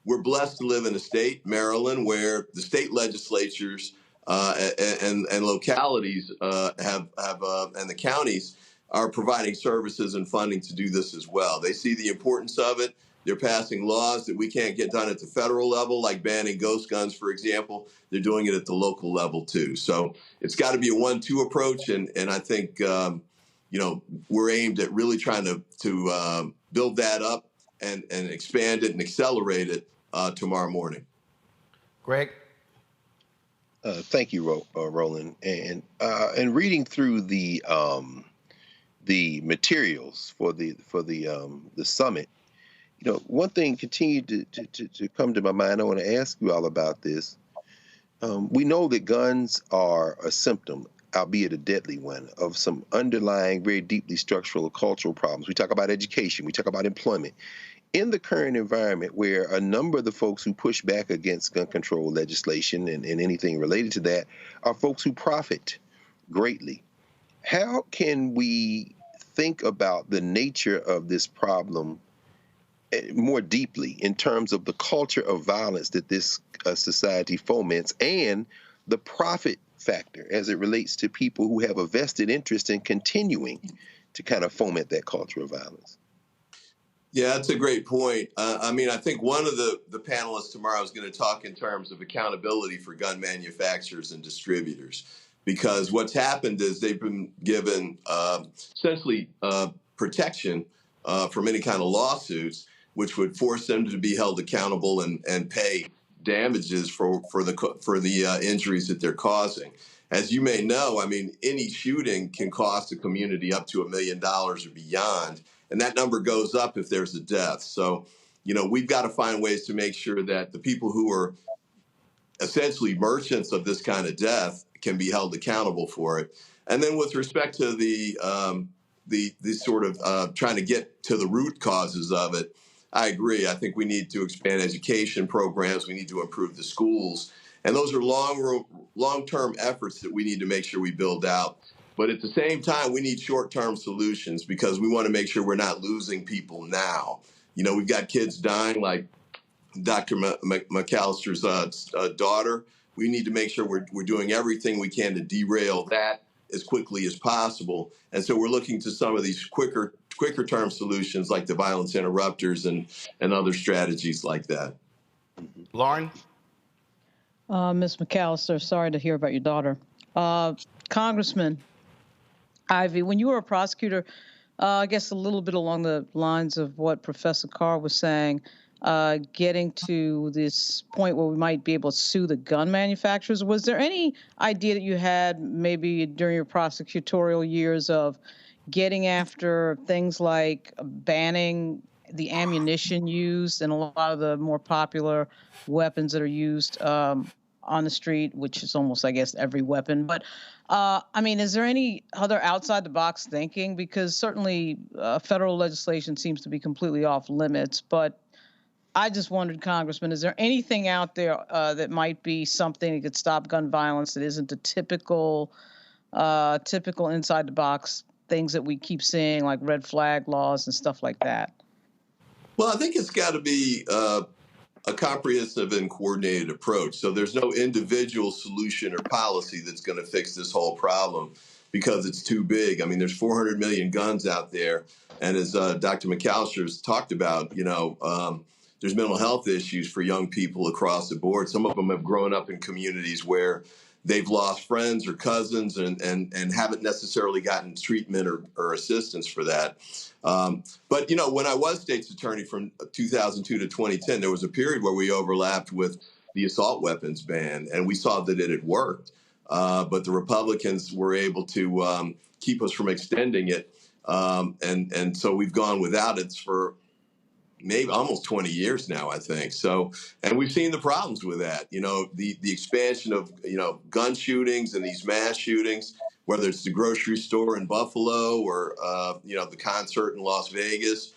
Speaker 26: we're blessed to live in a state, Maryland, where the state legislatures and localities and the counties are providing services and funding to do this as well. They see the importance of it. They're passing laws that we can't get done at the federal level, like banning ghost guns, for example. They're doing it at the local level, too. So it's got to be a 1-2 approach. And I think, we're aimed at really trying to build that up and expand it and accelerate it tomorrow morning.
Speaker 1: Greg?
Speaker 11: Thank you, Roland. And reading through the materials for the summit, one thing continued to come to my mind. I want to ask you all about this. We know that guns are a symptom, albeit a deadly one, of some underlying, very deeply structural cultural problems. We talk about education. We talk about employment. in the current environment where a number of the folks who push back against gun control legislation and anything related to that are folks who profit greatly, how can we think about the nature of this problem more deeply in terms of the culture of violence that this society foments and the profit factor as it relates to people who have a vested interest in continuing to kind of foment that culture of violence?
Speaker 26: Yeah, that's a great point. I mean, I think one of the panelists tomorrow is going to talk in terms of accountability for gun manufacturers and distributors, because what's happened is they've been given essentially protection from any kind of lawsuits, which would force them to be held accountable and pay damages for the injuries that they're causing. As you may know, I mean, any shooting can cost a community up to $1 million or beyond. And that number goes up if there's a death. So, you know, we've got to find ways to make sure that the people who are essentially merchants of this kind of death can be held accountable for it. And then with respect to the sort of trying to get to the root causes of it, I agree. I think we need to expand education programs. We need to improve the schools. And those are long-term efforts that we need to make sure we build out. But at the same time, we need short-term solutions because we want to make sure we're not losing people now. You know, we've got kids dying like Dr. McAllister's daughter. We need to make sure we're doing everything we can to derail that as quickly as possible. And so we're looking to some of these quicker term solutions like the violence interrupters and other strategies like that.
Speaker 1: Lauren?
Speaker 18: Ms. McAllister, sorry to hear about your daughter. Congressman Ivey, when you were a prosecutor, I guess a little bit along the lines of what Professor Carr was saying, getting to this point where we might be able to sue the gun manufacturers, was there any idea that you had maybe during your prosecutorial years of getting after things like banning the ammunition used in a lot of the more popular weapons that are used on the street, which is almost, I guess, every weapon. But I mean, is there any other outside the box thinking? Because certainly federal legislation seems to be completely off limits. But I just wondered, Congressman, is there anything out there that might be something that could stop gun violence that isn't the typical inside the box things that we keep seeing, like red flag laws and stuff like that?
Speaker 26: Well, I think it's got to be a comprehensive and coordinated approach. So there's no individual solution or policy that's going to fix this whole problem because it's too big. I mean, there's 400 million guns out there. And as Dr. McAllister's talked about, you know, there's mental health issues for young people across the board. Some of them have grown up in communities where they've lost friends or cousins and haven't necessarily gotten treatment or assistance for that. But, you know, when I was state's attorney from 2002 to 2010, there was a period where we overlapped with the assault weapons ban, and we saw that it had worked. But the Republicans were able to keep us from extending it. And so we've gone without it for maybe almost 20 years now, I think. So, and we've seen the problems with that. You know, the expansion of, you know, gun shootings and these mass shootings, whether it's the grocery store in Buffalo or, you know, the concert in Las Vegas.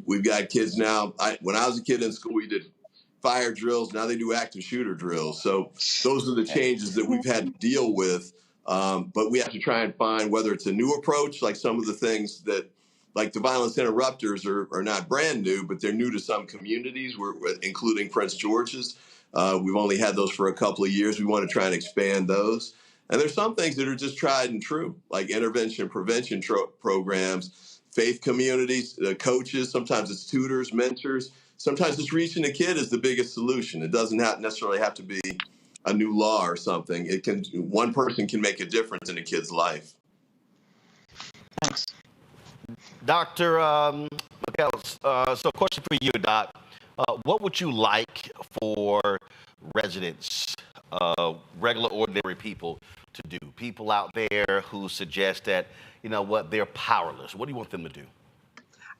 Speaker 26: We've got kids now. When I was a kid in school, we did fire drills. Now they do active shooter drills. So those are the changes that we've had to deal with. But we have to try and find whether it's a new approach, like some of the things that, like the violence interrupters are not brand new, but they're new to some communities, including Prince George's. We've only had those for a couple of years. We want to try and expand those. And there's some things that are just tried and true, like intervention prevention programs, faith communities, coaches. Sometimes it's tutors, mentors. Sometimes it's reaching a kid is the biggest solution. It doesn't necessarily have to be a new law or something. One person can make a difference in a kid's life.
Speaker 18: Thanks.
Speaker 1: Dr. McAllister, so question for you, Doc. What would you like for residents, regular, ordinary people to do? People out there who suggest that, you know what, they're powerless. What do you want them to do?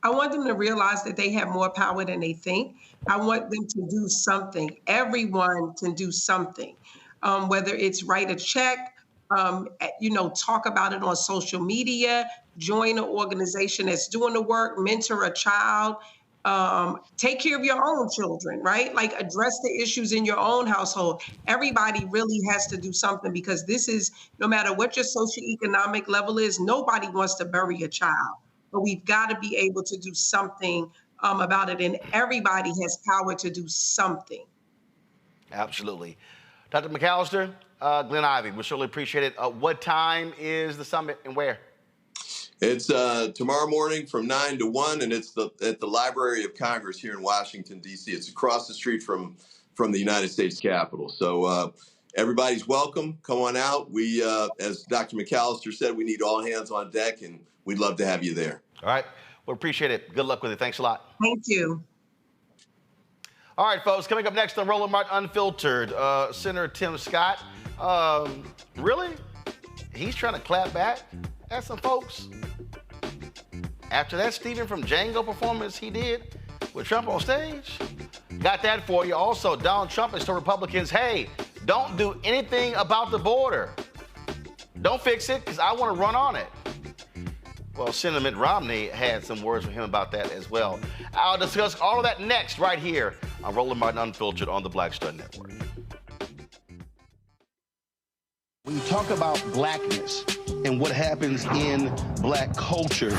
Speaker 2: I want them to realize that they have more power than they think. I want them to do something. Everyone can do something, whether it's write a check, you know, talk about it on social media, join an organization that's doing the work, mentor a child, Take care of your own children, right? Like address the issues in your own household. Everybody really has to do something because this is, no matter what your socioeconomic level is, nobody wants to bury a child. But we've got to be able to do something about it. And everybody has power to do something.
Speaker 1: Absolutely. Dr. McAllister, Glenn Ivey, we surely appreciate it. What time is the summit and where?
Speaker 26: It's tomorrow morning from 9 to 1, and it's at the Library of Congress here in Washington, D.C. It's across the street from the United States Capitol. So everybody's welcome. Come on out. We, as Dr. McAllister said, we need all hands on deck, and we'd love to have you there.
Speaker 1: All right. Well, appreciate it. Good luck with it. Thanks a lot.
Speaker 2: Thank you.
Speaker 1: All right, folks. Coming up next on Roland Martin Unfiltered, Senator Tim Scott. Really? He's trying to clap back at some folks. After that Stephen from Django performance he did with Trump on stage. Got that for you. Also, Donald Trump has told Republicans, hey, don't do anything about the border. Don't fix it because I want to run on it. Well, Senator Mitt Romney had some words from him about that as well. I'll discuss all of that next right here on Roland Martin Unfiltered on the Black Star Network. When you talk about blackness and what happens in black culture,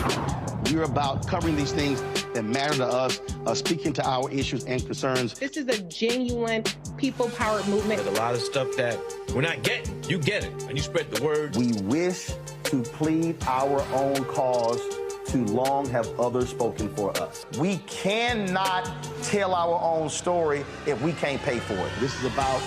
Speaker 1: we're about covering these things that matter to us, speaking to our issues and concerns.
Speaker 4: This is a genuine people-powered movement.
Speaker 6: There's a lot of stuff that we're not getting. You get it, and you spread the word.
Speaker 1: We wish to plead our own cause. Too long have others spoken for us. We cannot tell our own story if we can't pay for it. This is about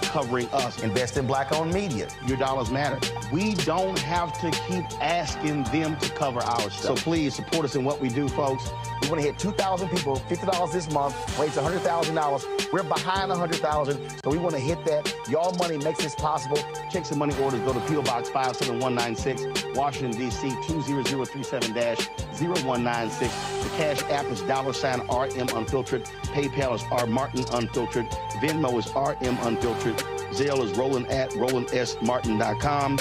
Speaker 1: covering us. Invest in black-owned media. Your dollars matter. We don't have to keep asking them to cover our stuff. So please support us in what we do, folks. We want to hit 2,000 people, $50 this month, raise $100,000. We're behind $100,000, so we want to hit that. Y'all money makes this possible. Check some money orders. Go to P.O. Box 57196, Washington, D.C. 20037-0196. The Cash App is $RM Unfiltered. PayPal is R Martin Unfiltered. Venmo is RM Unfiltered. Zelle is Roland at RolandSMartin.com.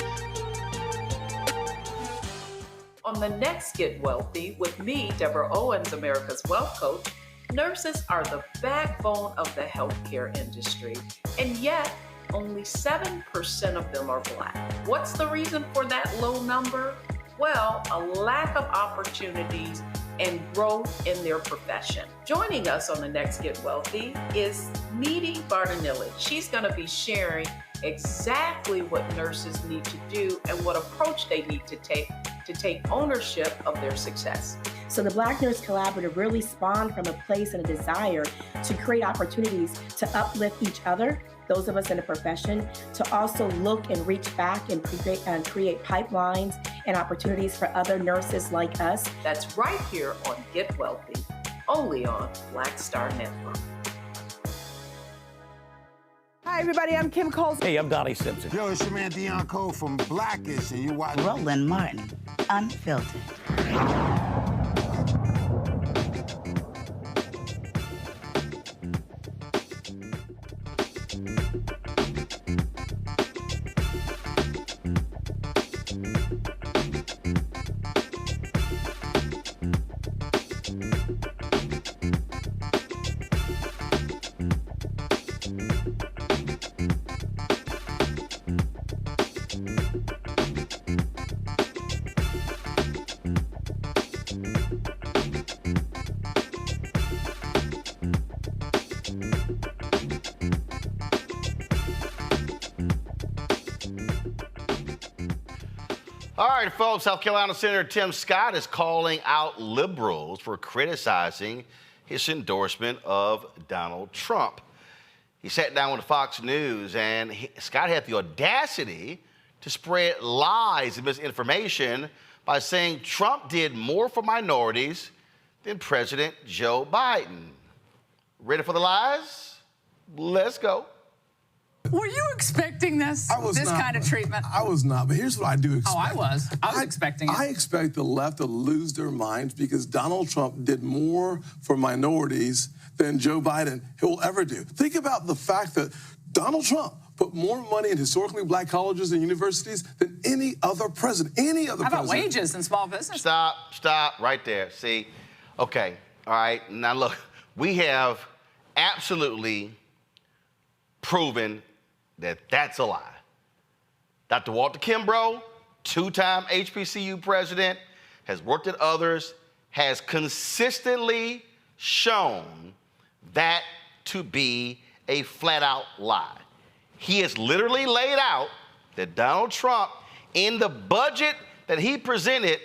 Speaker 9: On the next Get Wealthy with me, Deborah Owens, America's Wealth Coach, nurses are the backbone of the healthcare industry, and yet only 7% of them are Black. What's the reason for that low number? Well, a lack of opportunities and growth in their profession. Joining us on the next Get Wealthy is Needy Bartonelli. She's going to be sharing exactly what nurses need to do and what approach they need to take ownership of their success.
Speaker 7: So the Black Nurse Collaborative really spawned from a place and a desire to create opportunities to uplift each other, those of us in the profession, to also look and reach back and create pipelines and opportunities for other nurses like us.
Speaker 9: That's right here on Get Wealthy, only on Black Star Network.
Speaker 10: Hi, everybody. I'm Kim Coles.
Speaker 12: Hey, I'm Donnie Simpson.
Speaker 13: Yo, it's your man Dion Cole from Blackish, and you watch
Speaker 21: Roland Martin Unfiltered.
Speaker 1: All right, folks, South Carolina Senator Tim Scott is calling out liberals for criticizing his endorsement of Donald Trump. He sat down with Fox News, and Scott had the audacity to spread lies and misinformation by saying Trump did more for minorities than President Joe Biden. Ready for the lies? Let's go.
Speaker 27: Were you expecting this? This kind of treatment?
Speaker 28: I was not, but here's what I do expect.
Speaker 27: Oh, I was. I was expecting it.
Speaker 28: I expect the left to lose their minds because Donald Trump did more for minorities than Joe Biden will ever do. Think about the fact that Donald Trump put more money in historically Black colleges and universities than any other president.
Speaker 27: How about wages and small business?
Speaker 1: Stop right there. See, okay. All right, now look, we have absolutely proven that that's a lie. Dr. Walter Kimbrough, two-time HBCU president, has worked at others, has consistently shown that to be a flat-out lie. He has literally laid out that Donald Trump, in the budget that he presented,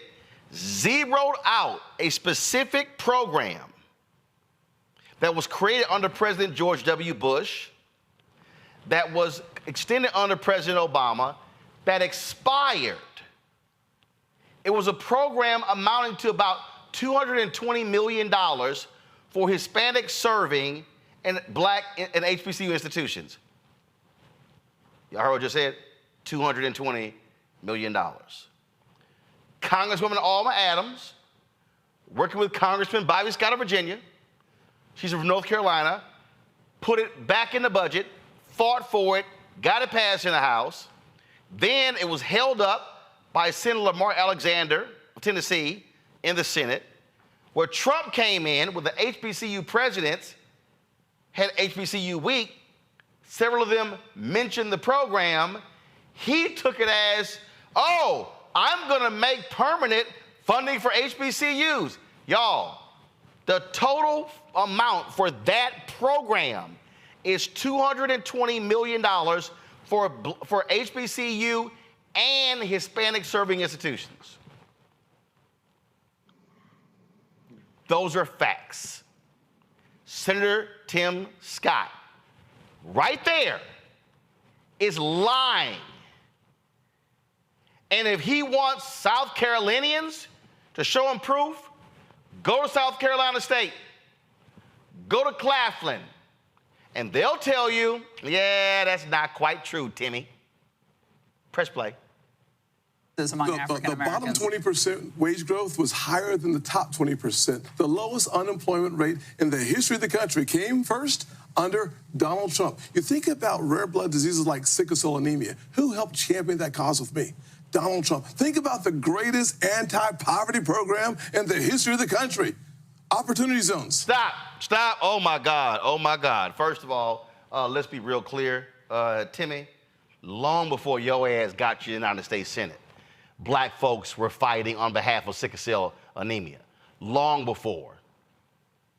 Speaker 1: zeroed out a specific program that was created under President George W. Bush, that was extended under President Obama, that expired. It was a program amounting to about $220 million for Hispanic serving in Black and HBCU institutions. Y'all heard what I just said? $220 million. Congresswoman Alma Adams, working with Congressman Bobby Scott of Virginia, she's from North Carolina, put it back in the budget, fought for it, got it passed in the House. Then it was held up by Senator Lamar Alexander of Tennessee in the Senate, where Trump came in with the HBCU presidents, had HBCU week. Several of them mentioned the program. He took it as, oh, I'm going to make permanent funding for HBCUs. Y'all, the total amount for that program is $220 million for HBCU and Hispanic serving institutions. Those are facts. Senator Tim Scott, right there, is lying. And if he wants South Carolinians to show him proof, go to South Carolina State, go to Claflin, and they'll tell you, yeah, that's not quite true, Timmy. Press play.
Speaker 28: The bottom 20% wage growth was higher than the top 20%. The lowest unemployment rate in the history of the country came first under Donald Trump. You think about rare blood diseases like sickle cell anemia. Who helped champion that cause with me? Donald Trump. Think about the greatest anti-poverty program in the history of the country. Opportunity zones.
Speaker 1: Stop. Oh, my God. First of all, let's be real clear. Timmy, long before your ass got you in the United States Senate, Black folks were fighting on behalf of sickle cell anemia. Long before.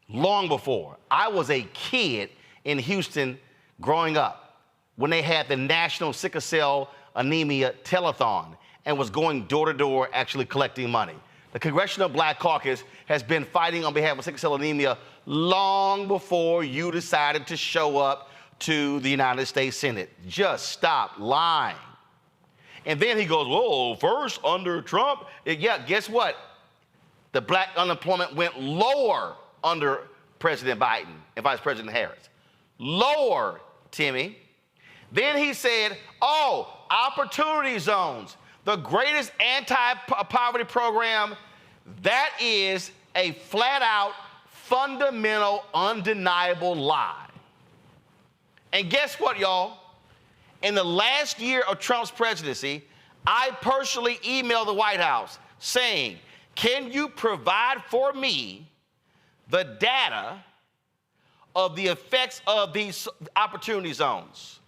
Speaker 1: I was a kid in Houston growing up when they had the National Sickle Cell Anemia Telethon and was going door to door actually collecting money. The Congressional Black Caucus has been fighting on behalf of sickle cell anemia long before you decided to show up to the United States Senate. Just stop lying. And then he goes, whoa, first under Trump. Yeah, guess what? The Black unemployment went lower under President Biden and Vice President Harris. Lower, Timmy. Then he said, oh, opportunity zones, the greatest anti-poverty program. That is a flat-out, fundamental, undeniable lie. And guess what, y'all? In the last year of Trump's presidency, I personally emailed the White House saying, can you provide for me the data of the effects of these opportunity zones?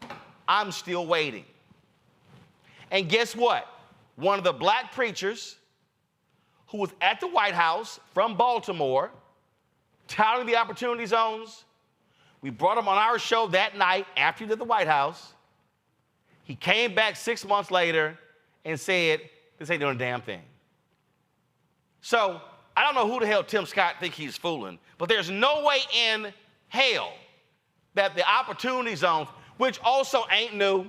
Speaker 1: I'm still waiting. And guess what? One of the Black preachers who was at the White House from Baltimore touting the opportunity zones, we brought him on our show that night after he did the White House. He came back 6 months later and said, this ain't doing a damn thing. So I don't know who the hell Tim Scott think he's fooling, but there's no way in hell that the opportunity zones, which also ain't new.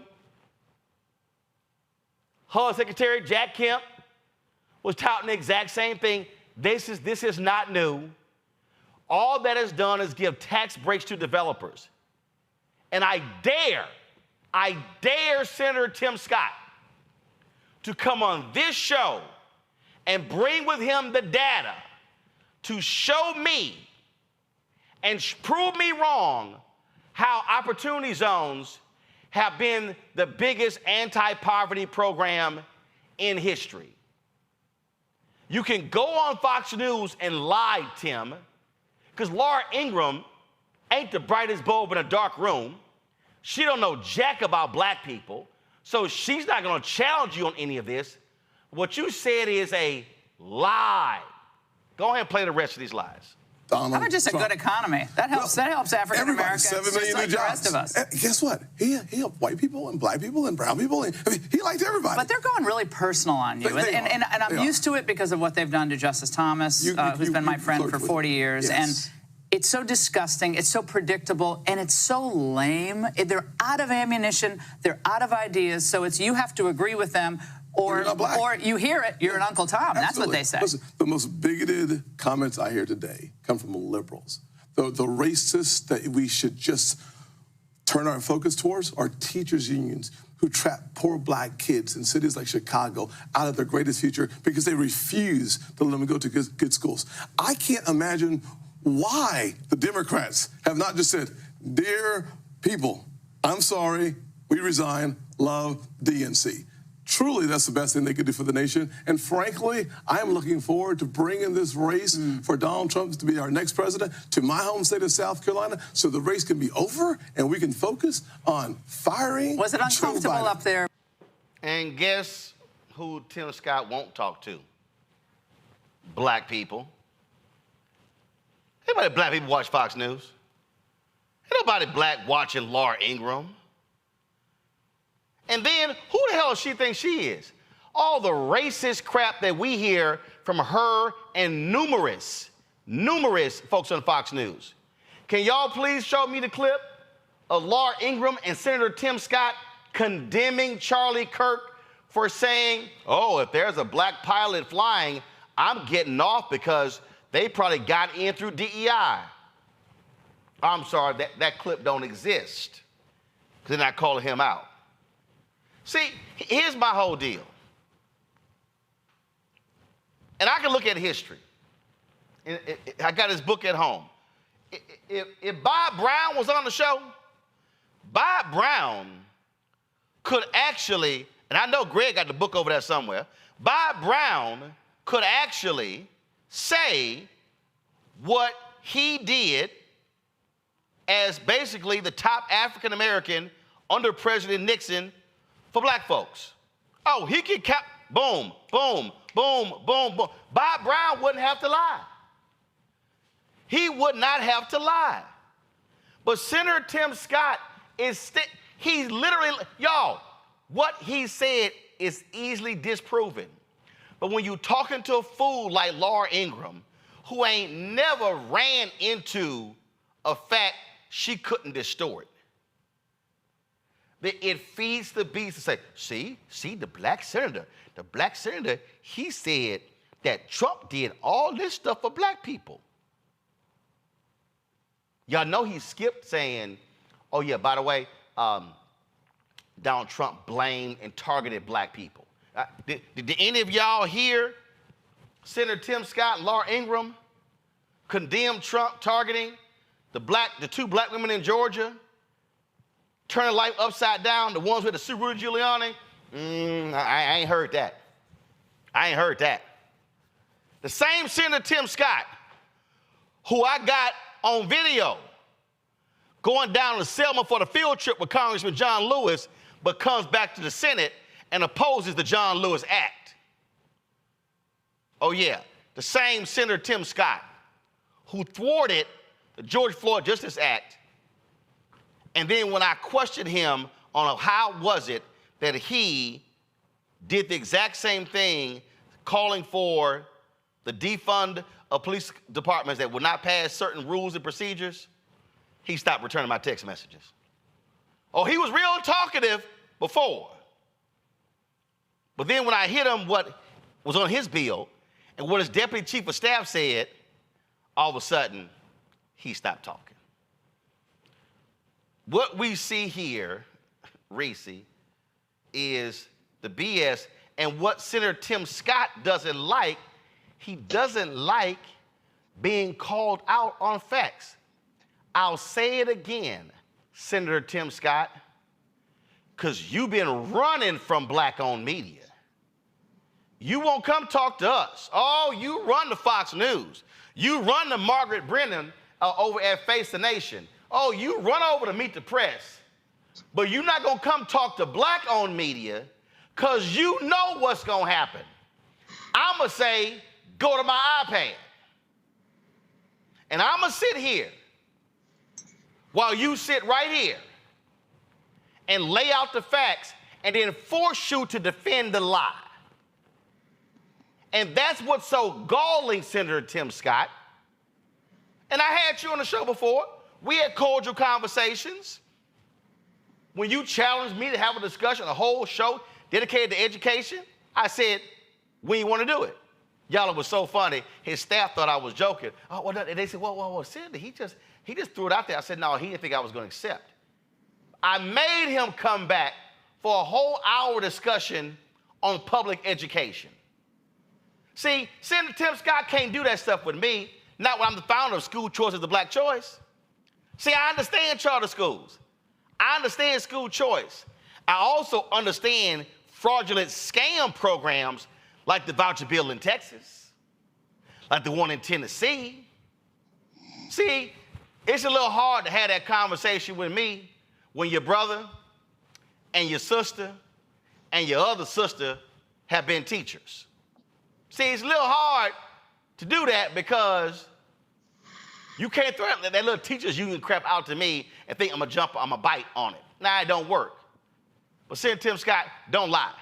Speaker 1: HUD Secretary Jack Kemp was touting the exact same thing. This is not new. All that is done is give tax breaks to developers. And I dare Senator Tim Scott to come on this show and bring with him the data to show me and prove me wrong how opportunity zones have been the biggest anti-poverty program in history. You can go on Fox News and lie, Tim, Because Laura Ingraham ain't the brightest bulb in a dark room. She don't know jack about black people, so she's not gonna challenge you on any of this. What you said is a lie. Go ahead and play the rest of these lies.
Speaker 27: How about just a good economy? That helps. That helps African Americans,
Speaker 28: 7 million
Speaker 27: like
Speaker 28: new
Speaker 27: the rest
Speaker 28: jobs.
Speaker 27: of us.
Speaker 28: And guess what? He helped white people and black people and brown people. And, I mean, he liked everybody.
Speaker 27: But they're going really personal on you, and I'm used to it because of what they've done to Justice Thomas, who's been my friend for 40 years, and it's so disgusting, it's so predictable, and it's so lame. They're out of ammunition, they're out of ideas, so it's you have to agree with them. Or you hear it, you're an Uncle Tom. That's what they say.
Speaker 28: Listen, the most bigoted comments I hear today come from liberals. The racists that we should just turn our focus towards are teachers' unions who trap poor black kids in cities like Chicago out of their greatest future because they refuse to let them go to good schools. I can't imagine why the Democrats have not just said, dear people, I'm sorry, we resign, love DNC. Truly, that's the best thing they could do for the nation. And frankly, I'm looking forward to bringing this race for Donald Trump to be our next president to my home state of South Carolina so the race can be over and we can focus on firing
Speaker 27: Was it uncomfortable up there?
Speaker 1: And guess who Tim Scott won't talk to? Black people. Ain't nobody black people watch Fox News. Ain't nobody black watching Laura Ingraham. And then, who the hell does she think she is? All the racist crap that we hear from her and numerous folks on Fox News. Can y'all please show me the clip of Laura Ingraham and Senator Tim Scott condemning Charlie Kirk for saying, oh, if there's a black pilot flying, I'm getting off because they probably got in through DEI. I'm sorry, that clip don't exist. They're not calling him out. See, here's my whole deal. And I can look at history. I got his book at home. If Bob Brown was on the show, Bob Brown could actually, and I know Greg got the book over there somewhere, Bob Brown could actually say what he did as basically the top African American under President Nixon for black folks. Oh, he could boom, boom, boom, boom, boom. Bob Brown wouldn't have to lie. He would not have to lie. But Senator Tim Scott he's literally, y'all, what he said is easily disproven. But when you're talking to a fool like Laura Ingraham, who ain't never ran into a fact she couldn't distort, it feeds the beast to say, see, the black senator, he said that Trump did all this stuff for black people. Y'all know he skipped saying, oh yeah, by the way, Donald Trump blamed and targeted black people. Did any of y'all hear Senator Tim Scott and Laura Ingraham condemn Trump targeting the two black women in Georgia? Turning life upside down, the ones with the Subaru Giuliani? I ain't heard that. I ain't heard that. The same Senator Tim Scott, who I got on video going down to Selma for the field trip with Congressman John Lewis, but comes back to the Senate and opposes the John Lewis Act. Oh yeah, the same Senator Tim Scott, who thwarted the George Floyd Justice Act. And then when I questioned him on how was it that he did the exact same thing, calling for the defund of police departments that would not pass certain rules and procedures, he stopped returning my text messages. Oh, he was real talkative before. But then when I hit him what was on his bill and what his deputy chief of staff said, all of a sudden, he stopped talking. What we see here, Reese, is the BS. And what Senator Tim Scott doesn't like, he doesn't like being called out on facts. I'll say it again, Senator Tim Scott, because you've been running from black-owned media. You won't come talk to us. Oh, you run to Fox News. You run to Margaret Brennan over at Face the Nation. Oh, you run over to meet the press, but you're not going to come talk to black-owned media because you know what's going to happen. I'm going to say, go to my iPad. And I'm going to sit here while you sit right here and lay out the facts and then force you to defend the lie. And that's what's so galling, Senator Tim Scott. And I had you on the show before. We had cordial conversations. When you challenged me to have a discussion, a whole show dedicated to education, I said, when you want to do it? Y'all, it was so funny. His staff thought I was joking. Oh, well, they said, well, Senator, he just threw it out there. I said, no, he didn't think I was going to accept. I made him come back for a whole hour discussion on public education. See, Senator Tim Scott can't do that stuff with me, not when I'm the founder of School Choice is the Black Choice. See, I understand charter schools. I understand school choice. I also understand fraudulent scam programs like the voucher bill in Texas, like the one in Tennessee. See, it's a little hard to have that conversation with me when your brother and your sister and your other sister have been teachers. See, it's a little hard to do that because you can't throw that little teacher's union crap out to me and think I'm gonna bite on it. Nah, it don't work. But Senator Tim Scott, don't lie.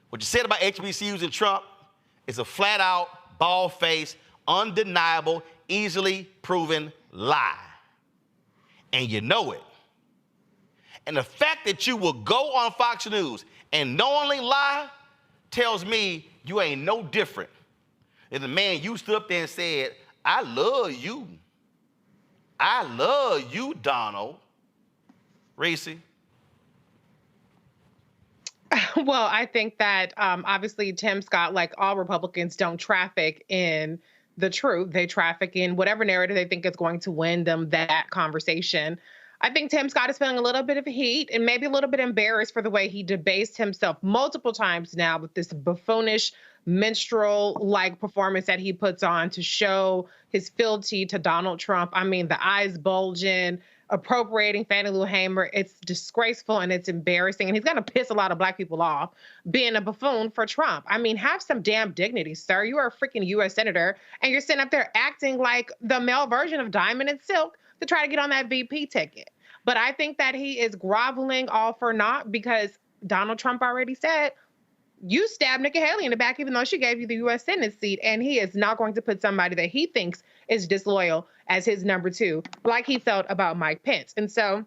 Speaker 1: What you said about HBCUs and Trump is a flat-out, bald-faced, undeniable, easily proven lie. And you know it. And the fact that you will go on Fox News and knowingly lie tells me you ain't no different than the man you stood up there and said, I love you. I love you, Donald. Reese?
Speaker 22: Well, I think that obviously Tim Scott, like all Republicans, don't traffic in the truth. They traffic in whatever narrative they think is going to win them that conversation. I think Tim Scott is feeling a little bit of heat and maybe a little bit embarrassed for the way he debased himself multiple times now with this buffoonish minstrel-like performance that he puts on to show his fealty to Donald Trump. I mean, the eyes bulging, appropriating Fannie Lou Hamer. It's disgraceful and it's embarrassing. And he's going to piss a lot of black people off being a buffoon for Trump. I mean, have some damn dignity, sir. You are a freaking U.S. senator and you're sitting up there acting like the male version of Diamond and Silk to try to get on that VP ticket. But I think that he is groveling all for naught because Donald Trump already said, you stabbed Nikki Haley in the back even though she gave you the U.S. Senate seat, and he is not going to put somebody that he thinks is disloyal as his number two, like he felt about Mike Pence. And so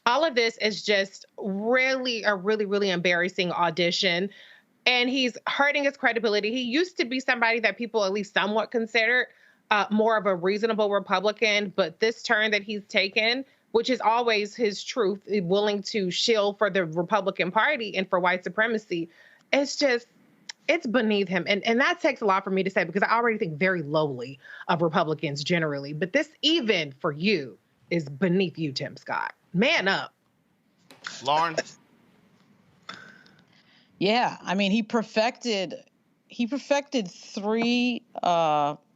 Speaker 22: all of this is just really a really embarrassing audition, and he's hurting his credibility. He used to be somebody that people at least somewhat considered more of a reasonable Republican, but this turn that he's taken, which is always his truth, willing to shill for the Republican Party and for white supremacy, it's beneath him. And that takes a lot for me to say because I already think very lowly of Republicans generally. But this, even for you, is beneath you, Tim Scott. Man up.
Speaker 1: Lauren?
Speaker 18: Yeah, I mean, he perfected 3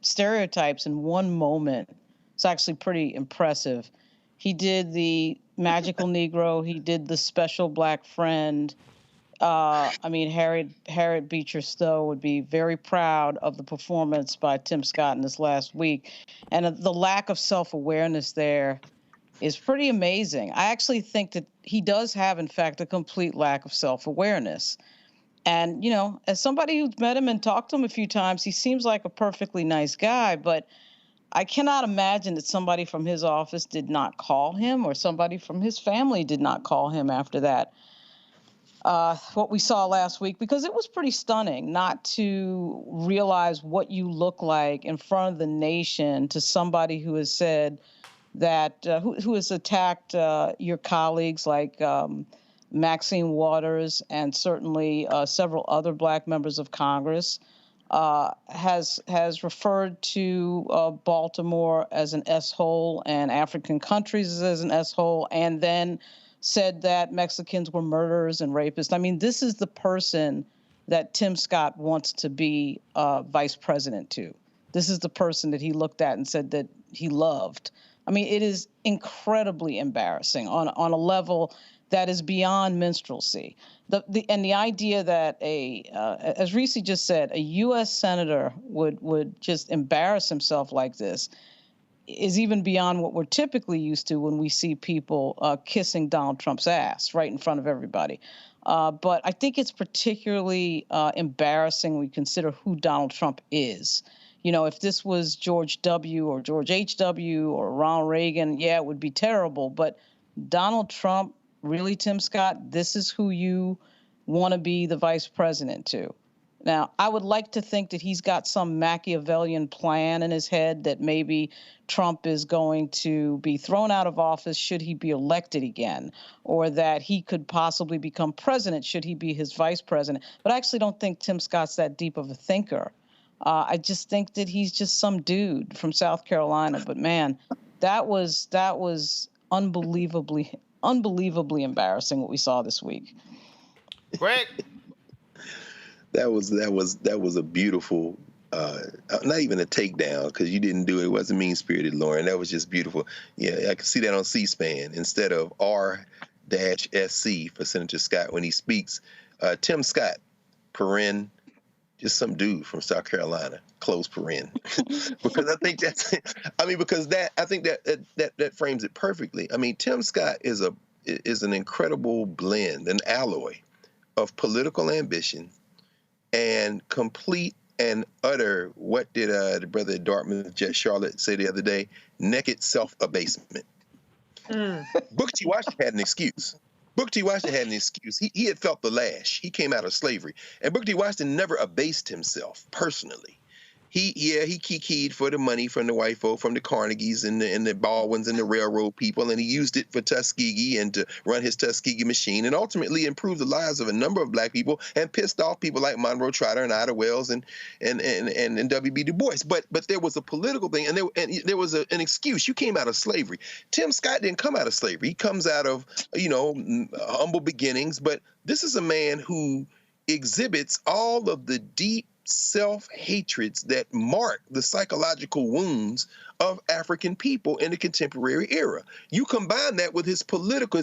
Speaker 18: stereotypes in one moment. It's actually pretty impressive. He did the magical Negro. He did the special black friend. I mean, Harriet Beecher Stowe would be very proud of the performance by Tim Scott in this last week. And the lack of self-awareness there is pretty amazing. I actually think that he does have, in fact, a complete lack of self-awareness. And, you know, as somebody who's met him and talked to him a few times, he seems like a perfectly nice guy, but I cannot imagine that somebody from his office did not call him or somebody from his family did not call him after that. What we saw last week, because it was pretty stunning not to realize what you look like in front of the nation to somebody who has said that, who has attacked your colleagues like Maxine Waters and certainly several other black members of Congress, has referred to Baltimore as an S-hole and African countries as an S-hole, and then said that Mexicans were murderers and rapists. I mean, this is the person that Tim Scott wants to be vice president to. This is the person that he looked at and said that he loved. I mean, it is incredibly embarrassing on a level that is beyond minstrelsy. And the idea that as Reese just said, a U.S. senator would just embarrass himself like this is even beyond what we're typically used to when we see people kissing Donald Trump's ass right in front of everybody. But I think it's particularly embarrassing when we consider who Donald Trump is. You know, if this was George W. or George H.W. or Ronald Reagan, yeah, it would be terrible. But Donald Trump, really, Tim Scott, this is who you want to be the vice president to. Now, I would like to think that he's got some Machiavellian plan in his head that maybe Trump is going to be thrown out of office should he be elected again, or that he could possibly become president should he be his vice president. But I actually don't think Tim Scott's that deep of a thinker. I just think that he's just some dude from South Carolina. But man, that was unbelievably embarrassing what we saw this week.
Speaker 1: Greg.
Speaker 11: That was a beautiful, not even a takedown, because you didn't do it. It wasn't mean-spirited, Lauren. That was just beautiful. Yeah, I can see that on C-SPAN instead of R-SC for Senator Scott when he speaks. Tim Scott, paren, just some dude from South Carolina, close paren. Because I think that frames it perfectly. I mean, Tim Scott is an incredible blend, an alloy of political ambition and complete and utter, what did the brother at Dartmouth, Jet Charlotte, say the other day? Naked self-abasement. Booker T. Washington had an excuse. Booker T. Washington had an excuse. He had felt the lash. He came out of slavery. And Booker T. Washington never abased himself personally. He kikied for the money from the white folk, from the Carnegies and the Baldwins and the railroad people, and he used it for Tuskegee and to run his Tuskegee machine, and ultimately improved the lives of a number of black people and pissed off people like Monroe Trotter and Ida Wells and W.B. Du Bois. But there was a political thing, and there was an excuse. You came out of slavery. Tim Scott didn't come out of slavery. He comes out of humble beginnings, but this is a man who exhibits all of the deep self-hatreds that mark the psychological wounds of African people in the contemporary era. You combine that with his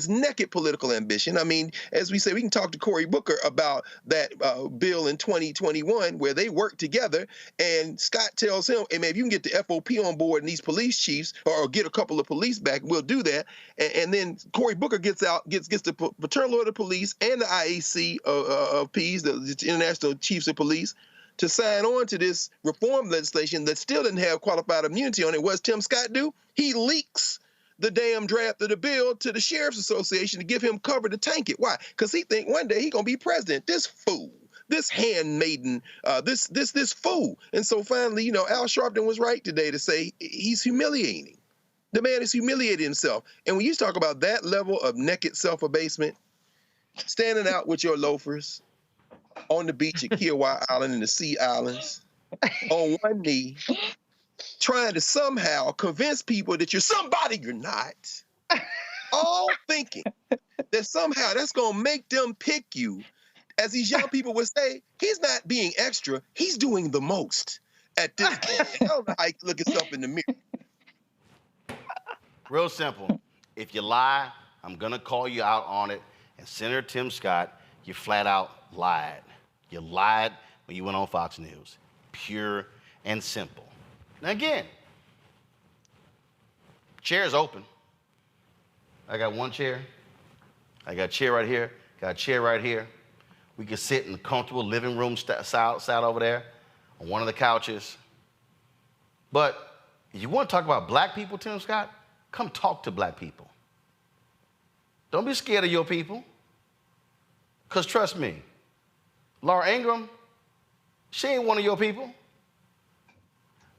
Speaker 11: naked political ambition. I mean, as we say, we can talk to Cory Booker about that bill in 2021 where they worked together, and Scott tells him, hey man, if you can get the FOP on board and these police chiefs, or get a couple of police back, we'll do that. And then Cory Booker gets the Paternal Order Police and the IAC of Ps, the International Chiefs of Police, to sign on to this reform legislation that still didn't have qualified immunity on it. What does Tim Scott do? He leaks the damn draft of the bill to the Sheriff's Association to give him cover to tank it. Why? Because he think one day he gonna be president. This fool, this handmaiden, this fool. And so finally, Al Sharpton was right today to say he's humiliating. The man is humiliating himself. And when you talk about that level of naked self-abasement, standing out with your loafers on the beach at Kiowa Island and the Sea Islands, on one knee, trying to somehow convince people that you're somebody you're not, all thinking that somehow that's going to make them pick you. As these young people would say, he's not being extra, he's doing the most at this point. I don't know how you look yourself in the mirror.
Speaker 1: Real simple. If you lie, I'm going to call you out on it. And Senator Tim Scott, you flat out lied. You lied when you went on Fox News. Pure and simple. Now again, chair's open. I got one chair. I got a chair right here. Got a chair right here. We can sit in the comfortable living room side over there on one of the couches. But if you want to talk about black people, Tim Scott, come talk to black people. Don't be scared of your people. Because trust me, Laura Ingraham, she ain't one of your people.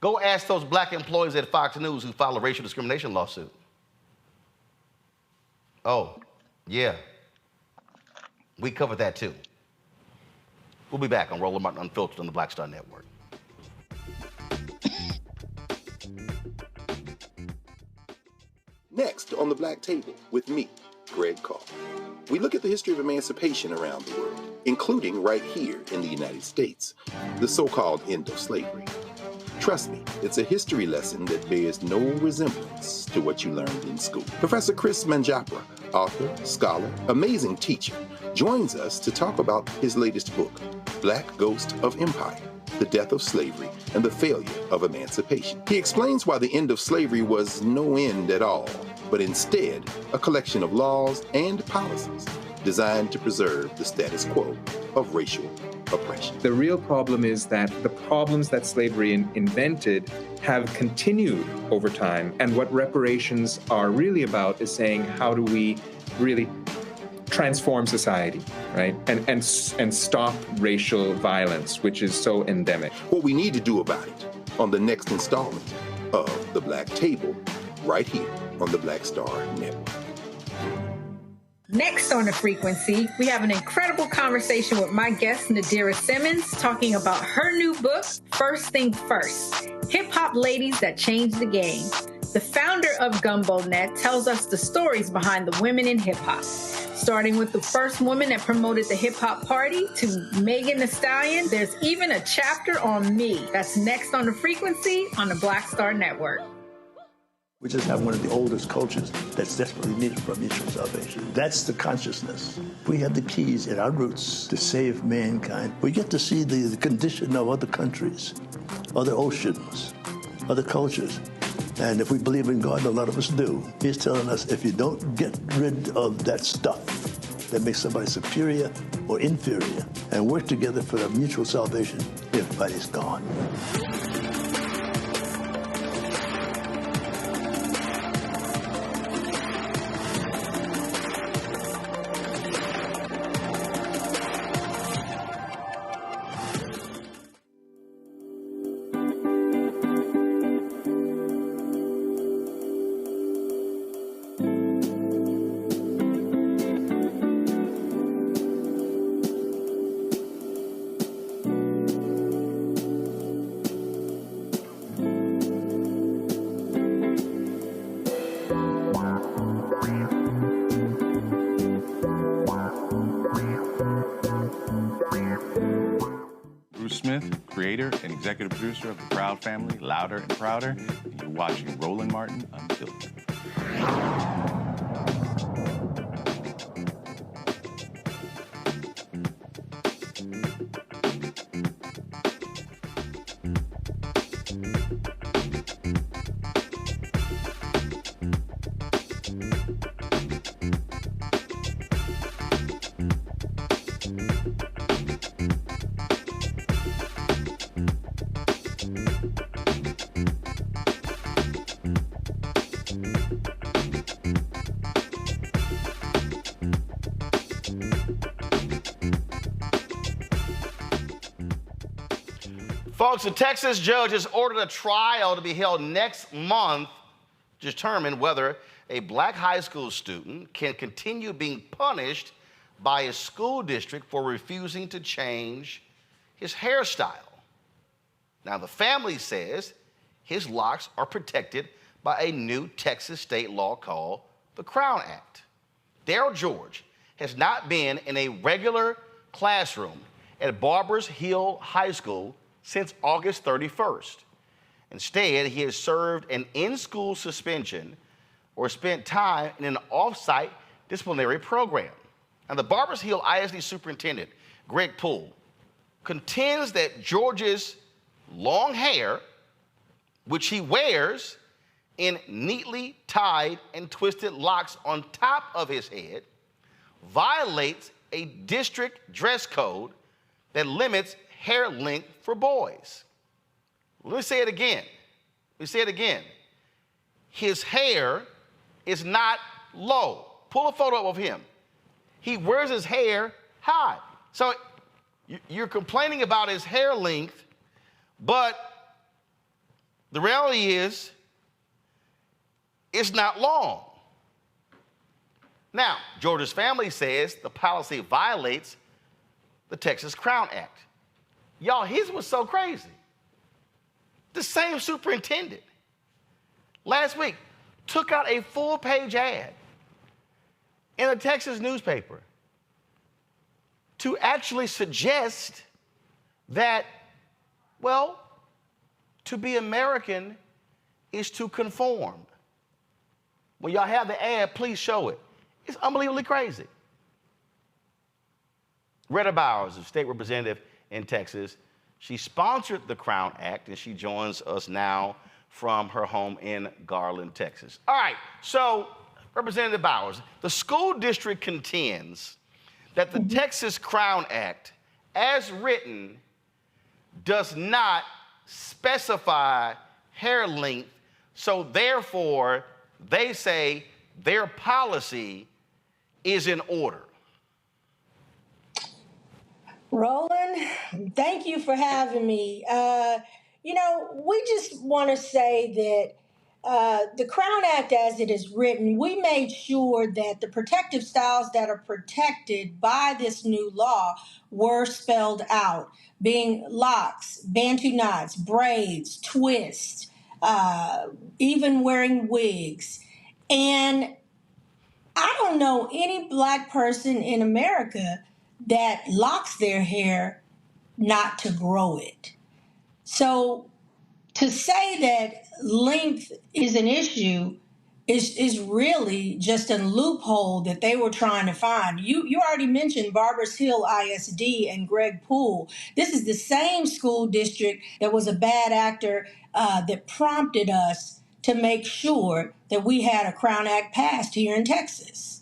Speaker 1: Go ask those black employees at Fox News who filed a racial discrimination lawsuit. Oh, yeah. We covered that too. We'll be back on Roland Martin Unfiltered on the Black Star Network.
Speaker 3: Next on the Black Table with me, Greg Cobb. We look at the history of emancipation around the world, including right here in the United States, the so-called end of slavery. Trust me, it's a history lesson that bears no resemblance to what you learned in school. Professor Chris Manjapra, author, scholar, amazing teacher, joins us to talk about his latest book, Black Ghost of Empire: The Death of Slavery and the Failure of Emancipation. He explains why the end of slavery was no end at all, but instead a collection of laws and policies designed to preserve the status quo of racial oppression.
Speaker 5: The real problem is that the problems that slavery invented have continued over time. And what reparations are really about is saying, how do we really transform society, right? And stop racial violence, which is so endemic.
Speaker 3: What we need to do about it on the next installment of The Black Table, right here on the Black Star Network.
Speaker 12: Next on The Frequency, we have an incredible conversation with my guest, Nadira Simmons, talking about her new book, First Thing First, Hip-Hop Ladies That Changed the Game. The founder of GumboNet tells us the stories behind the women in hip-hop, starting with the first woman that promoted the hip-hop party to Megan Thee Stallion. There's even a chapter on me. That's next on The Frequency on the Black Star Network.
Speaker 14: We just have one of the oldest cultures that's desperately needed for mutual salvation. That's the consciousness. We have the keys in our roots to save mankind. We get to see the condition of other countries, other oceans, other cultures. And if we believe in God, a lot of us do, He's telling us if you don't get rid of that stuff that makes somebody superior or inferior and work together for the mutual salvation, everybody's gone.
Speaker 25: Executive producer of The Proud Family, Louder and Prouder, and you're watching Roland Martin Unfiltered.
Speaker 1: Folks, a Texas judge has ordered a trial to be held next month to determine whether a black high school student can continue being punished by his school district for refusing to change his hairstyle. Now, the family says his locks are protected by a new Texas state law called the Crown Act. Daryl George has not been in a regular classroom at Barbers Hill High School since August 31st. Instead, he has served an in-school suspension or spent time in an off-site disciplinary program. And the Barbers Hill ISD superintendent, Greg Poole, contends that George's long hair, which he wears in neatly tied and twisted locks on top of his head, violates a district dress code that limits hair length for boys. Let me say it again. His hair is not low. Pull a photo up of him. He wears his hair high. So you're complaining about his hair length, but the reality is it's not long. Now, George's family says the policy violates the Texas Crown Act. Y'all, his was so crazy. The same superintendent last week took out a full-page ad in a Texas newspaper to actually suggest that, well, To be American is to conform. When y'all have the ad, please show it. It's unbelievably crazy. Retta Bowers, a state representative in Texas, she sponsored the Crown Act, and she joins us now from her home in Garland, Texas. All right, so Representative Bowers, the school district contends that the Texas Crown Act, as written, does not specify hair length, so therefore, they say their policy is in order.
Speaker 8: Roland, thank you for having me. We just want to say that the Crown Act, as it is written, we made sure that the protective styles that are protected by this new law were spelled out, being locks, bantu knots, braids, twists, even wearing wigs. And I don't know any Black person in America that locks their hair not to grow it. So to say that length is an issue is really just a loophole that they were trying to find. You already mentioned Barbers Hill ISD and Greg Poole. This is the same school district that was a bad actor that prompted us to make sure that we had a Crown Act passed here in Texas.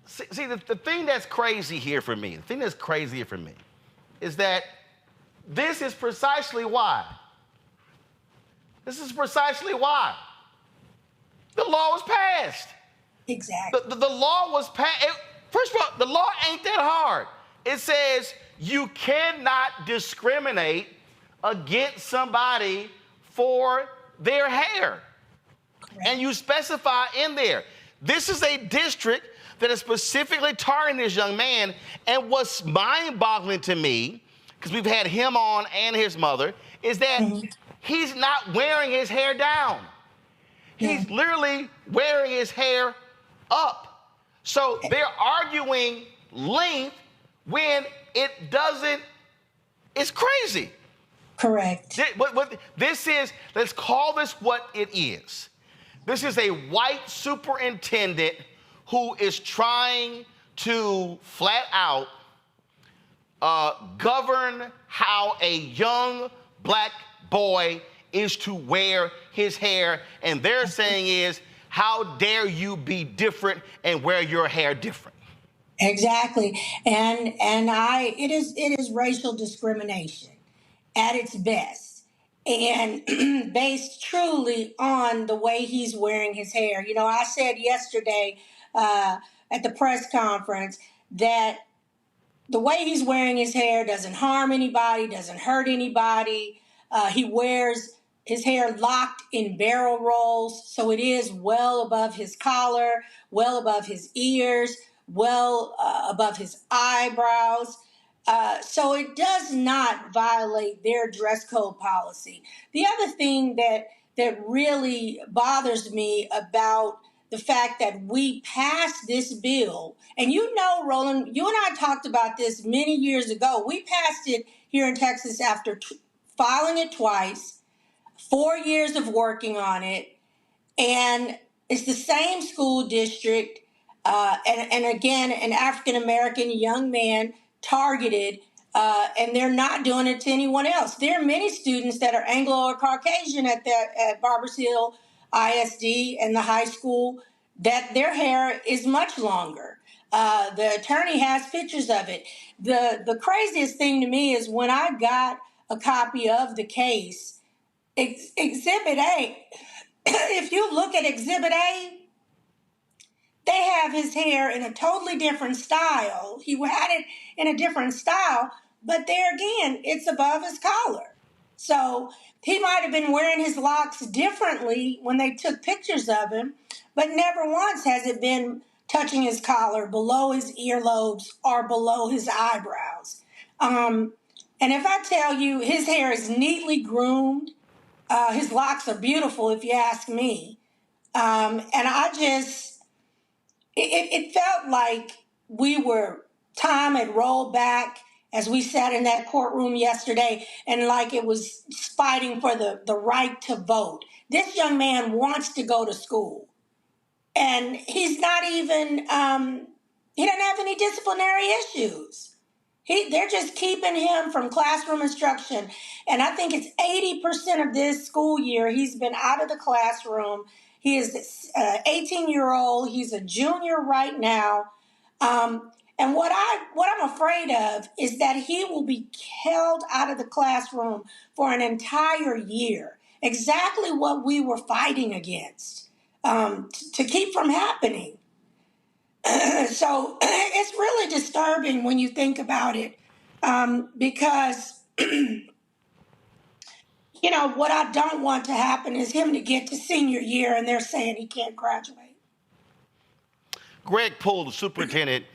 Speaker 1: See, the thing that's crazy here for me, is that this is precisely why. The law was passed.
Speaker 8: Exactly.
Speaker 1: The law was passed. First of all, the law ain't that hard. It says you cannot discriminate against somebody for their hair. Correct. And you specify in there, this is a district that is specifically targeting this young man. And what's mind-boggling to me, because we've had him on and his mother, is that he's not wearing his hair down. He's literally wearing his hair up. So they're arguing length when it doesn't, it's crazy.
Speaker 8: Correct.
Speaker 1: What this is, let's call this what it is. This is a white superintendent who is trying to flat out govern how a young Black boy is to wear his hair. And they're saying is, how dare you be different and wear your hair different?
Speaker 8: Exactly. And it is racial discrimination at its best, and based truly on the way he's wearing his hair. I said yesterday at the press conference that the way he's wearing his hair doesn't harm anybody, doesn't hurt anybody. He wears his hair locked in barrel rolls, so it is well above his collar, well above his ears, well above his eyebrows. So it does not violate their dress code policy. The other thing that really bothers me about the fact that we passed this bill, and Roland, you and I talked about this many years ago. We passed it here in Texas after filing it twice, 4 years of working on it, and it's the same school district, and again, an African-American young man targeted, and they're not doing it to anyone else. There are many students that are Anglo or Caucasian at Barbers Hill ISD and the high school that their hair is much longer. The attorney has pictures of it. The craziest thing to me is when I got a copy of the case, Exhibit A, if you look at Exhibit A, they have his hair in a totally different style. He had it in a different style, but there again, it's above his collar. So he might have been wearing his locks differently when they took pictures of him, but never once has it been touching his collar, below his earlobes, or below his eyebrows. And if I tell you his hair is neatly groomed, his locks are beautiful if you ask me. And it felt like time had rolled back as we sat in that courtroom yesterday, and like it was fighting for the right to vote. This young man wants to go to school, and he's not even, he doesn't have any disciplinary issues. They're just keeping him from classroom instruction. And I think it's 80% of this school year he's been out of the classroom. He is an 18-year-old. He's a junior right now. And what I'm afraid of is that he will be held out of the classroom for an entire year. Exactly what we were fighting against, to keep from happening. So it's really disturbing when you think about it, because, what I don't want to happen is him to get to senior year and they're saying he can't graduate.
Speaker 1: Greg Poole, the superintendent,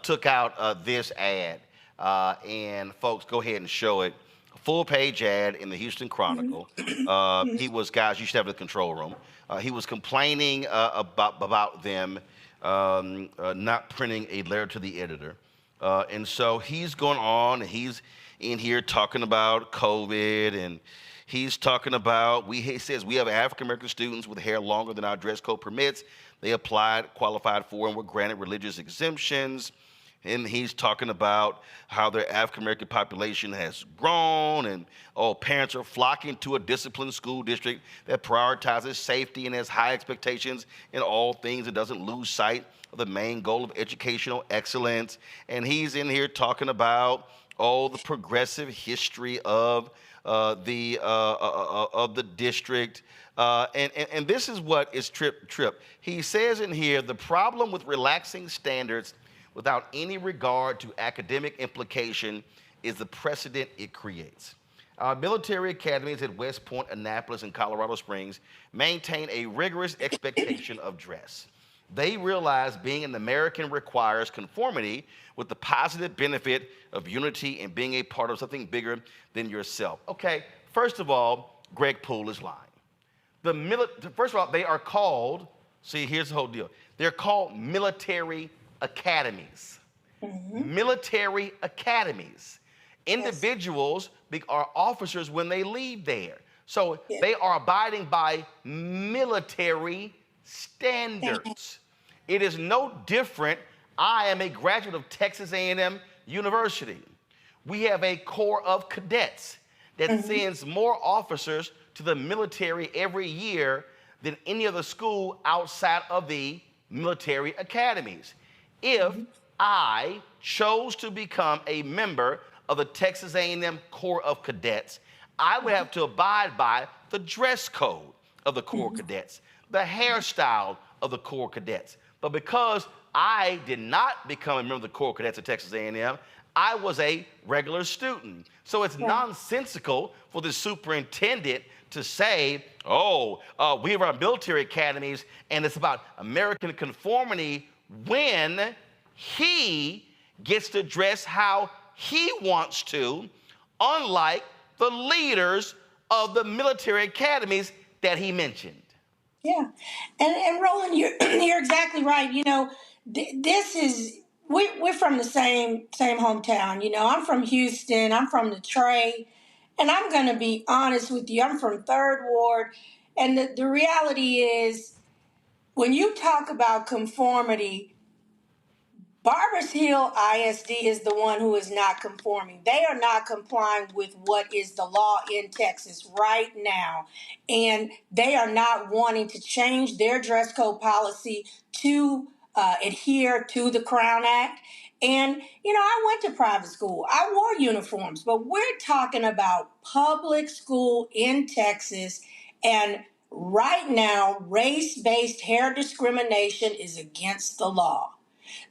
Speaker 1: took out this ad, and folks, go ahead and show it. A full-page ad in the Houston Chronicle. He was, guys, you should have the control room. He was complaining about them not printing a letter to the editor. And so he's going on, and he's in here talking about COVID, and he's talking about, he says, we have African-American students with hair longer than our dress code permits. They applied, qualified for, and were granted religious exemptions. And he's talking about how their African-American population has grown, and parents are flocking to a disciplined school district that prioritizes safety and has high expectations in all things and doesn't lose sight of the main goal of educational excellence. And he's in here talking about the progressive history of the district. And this is what is trip. He says in here, the problem with relaxing standards without any regard to academic implication is the precedent it creates. Our military academies at West Point, Annapolis, and Colorado Springs maintain a rigorous expectation of dress. They realize being an American requires conformity with the positive benefit of unity and being a part of something bigger than yourself. Okay, first of all, Greg Poole is lying. First of all, they are called, here's the whole deal. They're called military academies. Military academies. Individuals are officers when they leave there. So they are abiding by military standards. It is no different. I am a graduate of Texas A&M University. We have a Corps of Cadets that sends more officers to the military every year than any other school outside of the military academies. If I chose to become a member of the Texas A&M Corps of Cadets, I would have to abide by the dress code of the Corps of Cadets, the hairstyle of the Corps of Cadets. But because I did not become a member of the Corps of Cadets at Texas A&M, I was a regular student. So it's nonsensical for the superintendent to say, we have our military academies and it's about American conformity, when he gets to dress how he wants to, unlike the leaders of the military academies that he mentioned.
Speaker 8: Yeah, and Roland, you're exactly right. This is, we're from the same hometown. I'm from Houston. I'm from the Trey, and I'm going to be honest with you. I'm from 3rd Ward, and the reality is, when you talk about conformity, Barbers Hill ISD is the one who is not conforming. They are not complying with what is the law in Texas right now. And they are not wanting to change their dress code policy to adhere to the Crown Act. And, I went to private school. I wore uniforms, but we're talking about public school in Texas. And right now, race-based hair discrimination is against the law.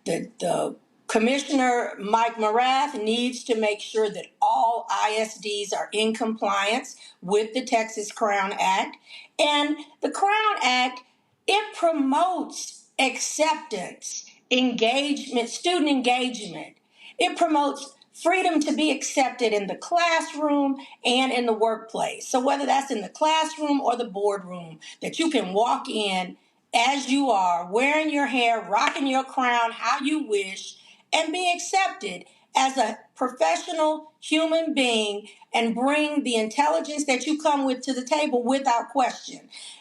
Speaker 8: The Commissioner, Mike Morath, needs to make sure that all ISDs are in compliance with the Texas Crown Act. And the Crown Act, it promotes acceptance, engagement, student engagement. It promotes freedom to be accepted in the classroom and in the workplace. So whether that's in the classroom or the boardroom, that you can walk in as you are, wearing your hair, rocking your crown how you wish, and be accepted as a professional human being and bring the intelligence that you come with to the table without question.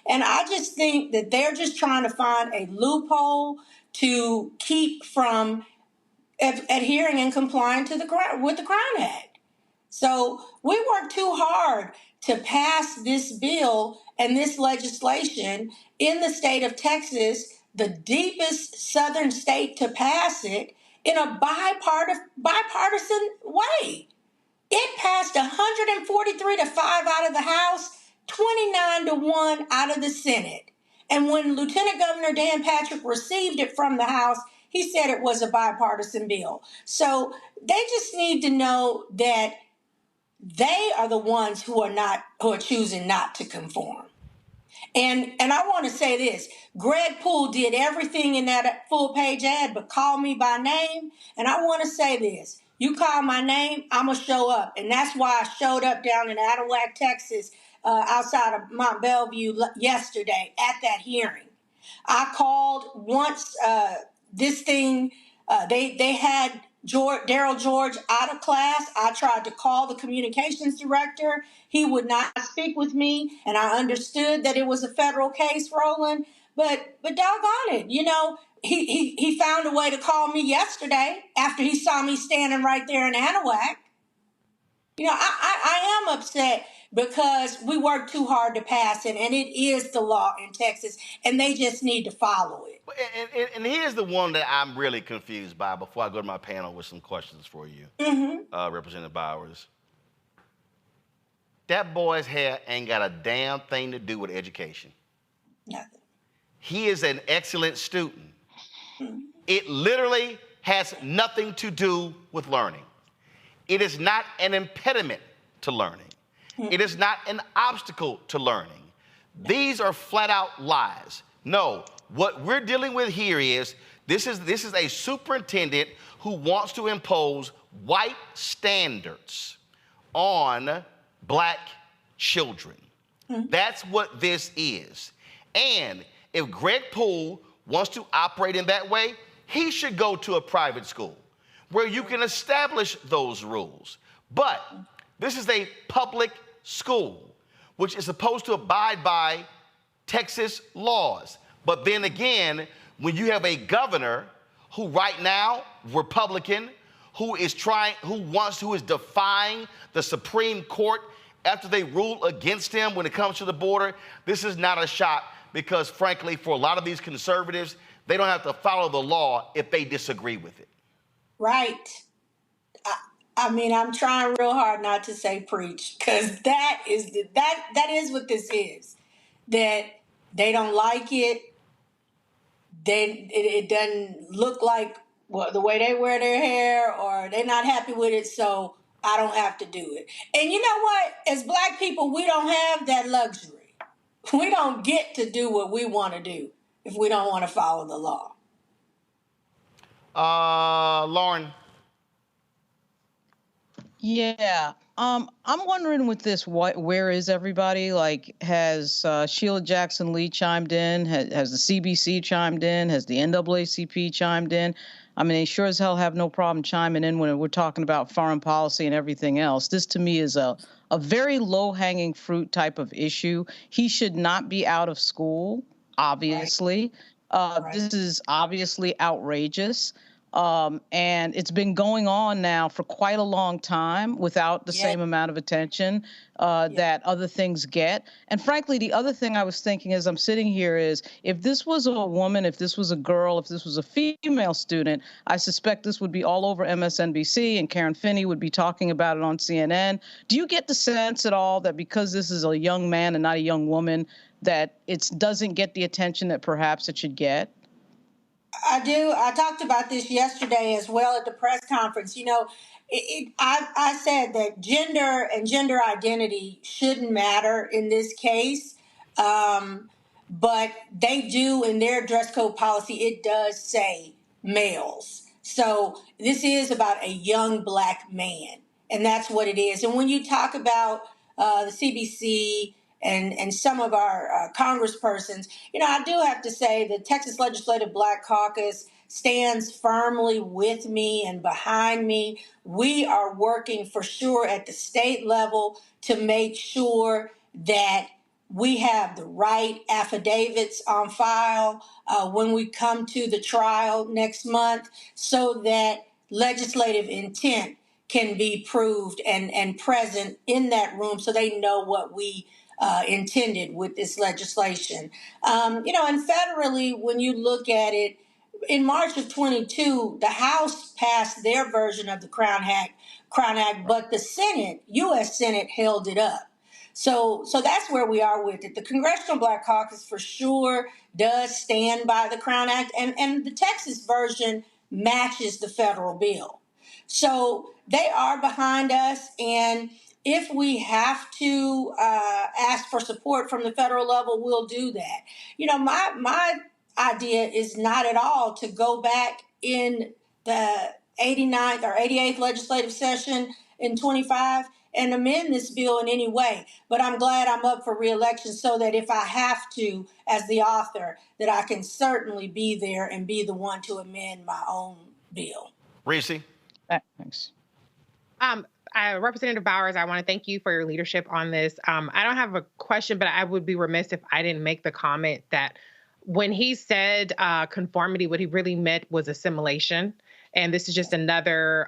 Speaker 8: And I just think that they're just trying to find a loophole to keep from adhering and complying to with the Crown Act. So we worked too hard to pass this bill and this legislation in the state of Texas, the deepest southern state to pass it, in a bipartisan way. It passed 143 to 5 out of the House, 29 to 1 out of the Senate. And when Lieutenant Governor Dan Patrick received it from the House, he said it was a bipartisan bill. So they just need to know that they are the ones who are choosing not to conform. And I want to say this. Greg Poole did everything in that full page ad but called me by name. And I want to say this. You call my name, I'm going to show up. And that's why I showed up down in Anahuac, Texas, outside of Mont Bellevue yesterday at that hearing. I called once this thing, they had Daryl George out of class. I tried to call the communications director. He would not speak with me, and I understood that it was a federal case, Roland. But doggone it, he found a way to call me yesterday after he saw me standing right there in Anahuac. I am upset because we worked too hard to pass it, and it is the law in Texas, and they just need to follow it.
Speaker 1: And here's the one that I'm really confused by before I go to my panel with some questions for you, Representative Bowers. That boy's hair ain't got a damn thing to do with education.
Speaker 8: Nothing.
Speaker 1: He is an excellent student. It literally has nothing to do with learning. It is not an impediment to learning. It is not an obstacle to learning. These are flat out lies. No, what we're dealing with here is this is a superintendent who wants to impose white standards on black children. That's what this is. And if Greg Poole wants to operate in that way, he should go to a private school where you can establish those rules. But this is a public school, which is supposed to abide by Texas laws. But then again, when you have a governor who right now, Republican, who is defying the Supreme Court after they ruled against him when it comes to the border, this is not a shock because, frankly, for a lot of these conservatives, they don't have to follow the law if they disagree with it.
Speaker 8: Right. I mean, I'm trying real hard not to say preach, because that is what this is. That they don't like it. It doesn't look like the way they wear their hair, or they're not happy with it, so I don't have to do it. And you know what? As black people, we don't have that luxury. We don't get to do what we want to do if we don't want to follow the law.
Speaker 1: Lauren.
Speaker 18: Yeah. I'm wondering with this, where is everybody? Like, has Sheila Jackson Lee chimed in? Has the CBC chimed in? Has the NAACP chimed in? I mean, they sure as hell have no problem chiming in when we're talking about foreign policy and everything else. This, to me, is a very low-hanging fruit type of issue. He should not be out of school, obviously. Right. This is obviously outrageous. And it's been going on now for quite a long time without the same amount of attention that other things get. And frankly, the other thing I was thinking as I'm sitting here is, if this was a woman, if this was a girl, if this was a female student, I suspect this would be all over MSNBC and Karen Finney would be talking about it on CNN. Do you get the sense at all that because this is a young man and not a young woman, that it doesn't get the attention that perhaps it should get?
Speaker 8: I do. I talked about this yesterday as well at the press conference. I said that gender and gender identity shouldn't matter in this case, but they do in their dress code policy. It does say males. So this is about a young black man, and that's what it is. And when you talk about the CBC and some of our congresspersons, I do have to say the Texas Legislative Black Caucus stands firmly with me and behind me. We are working for sure at the state level to make sure that we have the right affidavits on file when we come to the trial next month, so that legislative intent can be proved and present in that room, so they know what we intended with this legislation. And federally, when you look at it, in March of 22, the House passed their version of the Crown Act, but the Senate, U.S. Senate, held it up. So that's where we are with it. The Congressional Black Caucus for sure does stand by the Crown Act, and the Texas version matches the federal bill. So they are behind us, and if we have to ask for support from the federal level, we'll do that. My idea is not at all to go back in the 89th or 88th legislative session in 25 and amend this bill in any way. But I'm glad I'm up for re-election, so that if I have to, as the author, that I can certainly be there and be the one to amend my own bill.
Speaker 1: Reese?
Speaker 18: Thanks.
Speaker 22: Representative Bowers, I want to thank you for your leadership on this. I don't have a question, but I would be remiss if I didn't make the comment that when he said conformity, what he really meant was assimilation. And this is just another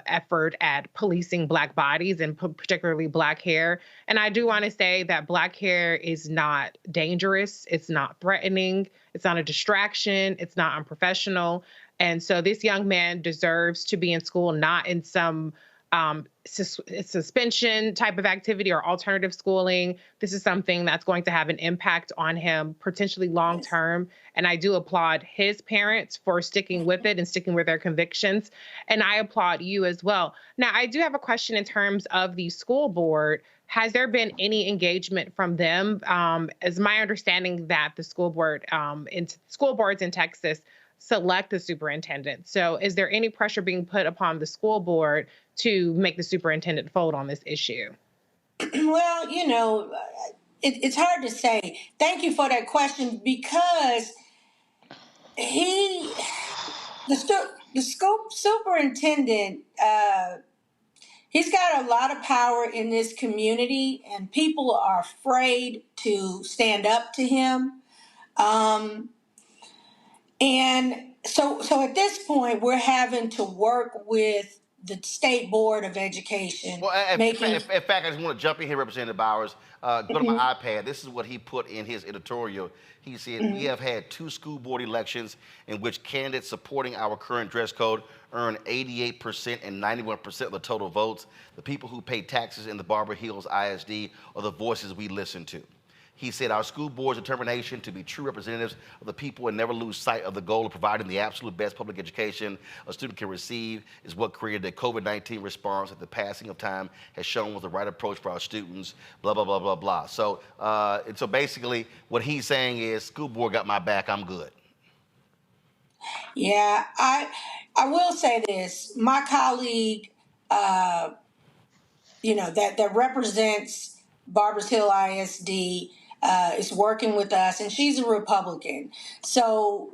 Speaker 22: effort at policing Black bodies and particularly Black hair. And I do want to say that Black hair is not dangerous. It's not threatening. It's not a distraction. It's not unprofessional. And so this young man deserves to be in school, not in some suspension type of activity or alternative schooling. This is something that's going to have an impact on him, potentially long term. And I do applaud his parents for sticking with it and sticking with their convictions. And I applaud you as well. Now, I do have a question in terms of the school board. Has there been any engagement from them? As my understanding that the school board school boards in Texas select the superintendent. So is there any pressure being put upon the school board to make the superintendent fold on this issue?
Speaker 8: Well, it's hard to say. Thank you for that question, because the school superintendent, he's got a lot of power in this community, and people are afraid to stand up to him. And so at this point, we're having to work with the State Board of Education.
Speaker 1: Well, in fact, I just want to jump in here, Representative Bowers. Go to my iPad. This is what he put in his editorial. He said, we have had 2 school board elections in which candidates supporting our current dress code earned 88% and 91% of the total votes. The people who pay taxes in the Barber Hills ISD are the voices we listen to. He said our school board's determination to be true representatives of the people and never lose sight of the goal of providing the absolute best public education a student can receive is what created the COVID-19 response that the passing of time has shown was the right approach for our students, blah, blah, blah, blah, blah. So, and so basically what he's saying is school board got my back, I'm good.
Speaker 8: Yeah, I will say this. My colleague, that represents Barbers Hill ISD, is working with us, and she's a Republican. So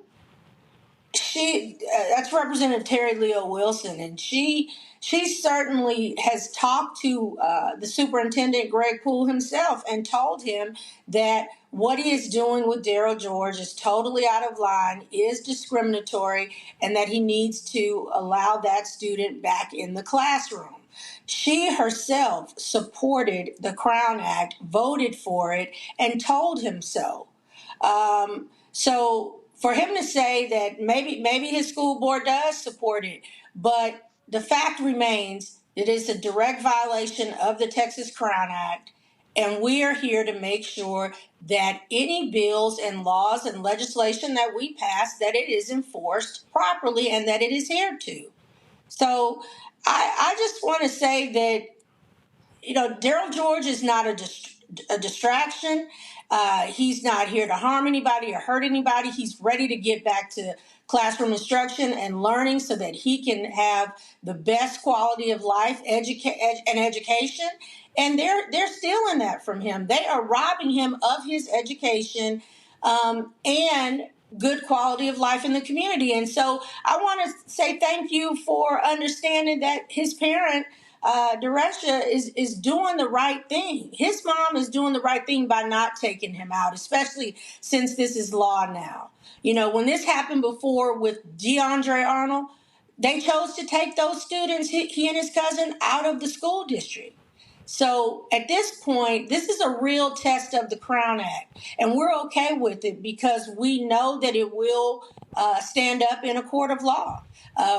Speaker 8: that's Representative Terry Leo Wilson, and she certainly has talked to the superintendent, Greg Poole, himself, and told him that what he is doing with Daryl George is totally out of line, is discriminatory, and that he needs to allow that student back in the classroom. She herself supported the Crown Act, voted for it, and told him so. So for him to say that maybe his school board does support it, but the fact remains that it's a direct violation of the Texas Crown Act, and we are here to make sure that any bills and laws and legislation that we pass, that it is enforced properly and that it is adhered to. So I just want to say that, Daryl George is not a distraction. He's not here to harm anybody or hurt anybody. He's ready to get back to classroom instruction and learning so that he can have the best quality of life and education. And they're stealing that from him. They are robbing him of his education and good quality of life in the community. And so I want to say thank you for understanding that his parent, Derecha, is doing the right thing. His mom is doing the right thing by not taking him out, especially since this is law now. You know, when this happened before with DeAndre Arnold, they chose to take those students, he and his cousin, out of the school district. So at this point, this is a real test of the Crown Act, and we're okay with it because we know that it will stand up in a court of law.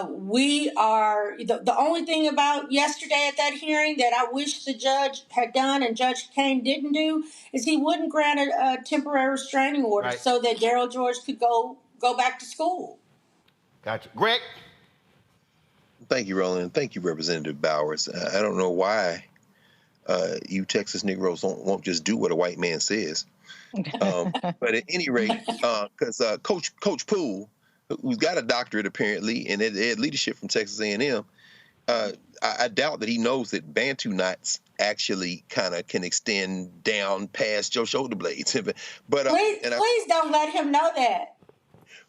Speaker 8: We are the only thing about yesterday at that hearing that I wish the judge had done and Judge Kane didn't do is he wouldn't grant a temporary restraining order so that Daryl George could go back to school.
Speaker 1: Gotcha. Greg?
Speaker 11: Thank you, Roland. Thank you, Representative Bowers. I don't know why you Texas Negroes won't just do what a white man says. But at any rate, because Coach Poole, who's got a doctorate apparently and had leadership from Texas A&M, I doubt that he knows that Bantu knots actually kind of can extend down past your shoulder blades. But
Speaker 8: please don't let him know that.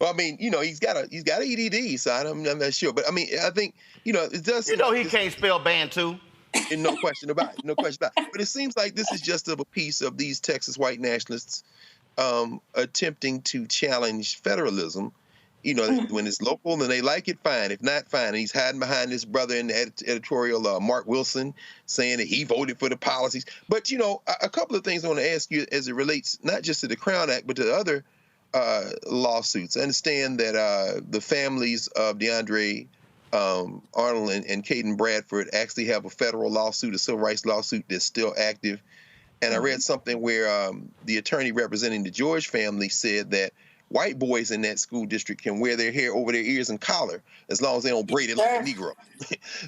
Speaker 11: Well, I mean, you know, he's got a EDD, so I'm not sure. But I mean, I think, you know, it does.
Speaker 1: You know, he can't spell Bantu.
Speaker 11: And no question about it. No question about it. But it seems like this is just a piece of these Texas white nationalists attempting to challenge federalism. You know, when it's local and they like it, fine. If not, fine. And he's hiding behind his brother in the editorial, Mark Wilson, saying that he voted for the policies. But, you know, a couple of things I want to ask you as it relates not just to the Crown Act, but to the other lawsuits. I understand that the families of DeAndre Arnold and Caden Bradford actually have a federal lawsuit, a civil rights lawsuit that's still active. And I read something where the attorney representing the George family said that white boys in that school district can wear their hair over their ears and collar as long as they don't braid it like a Negro.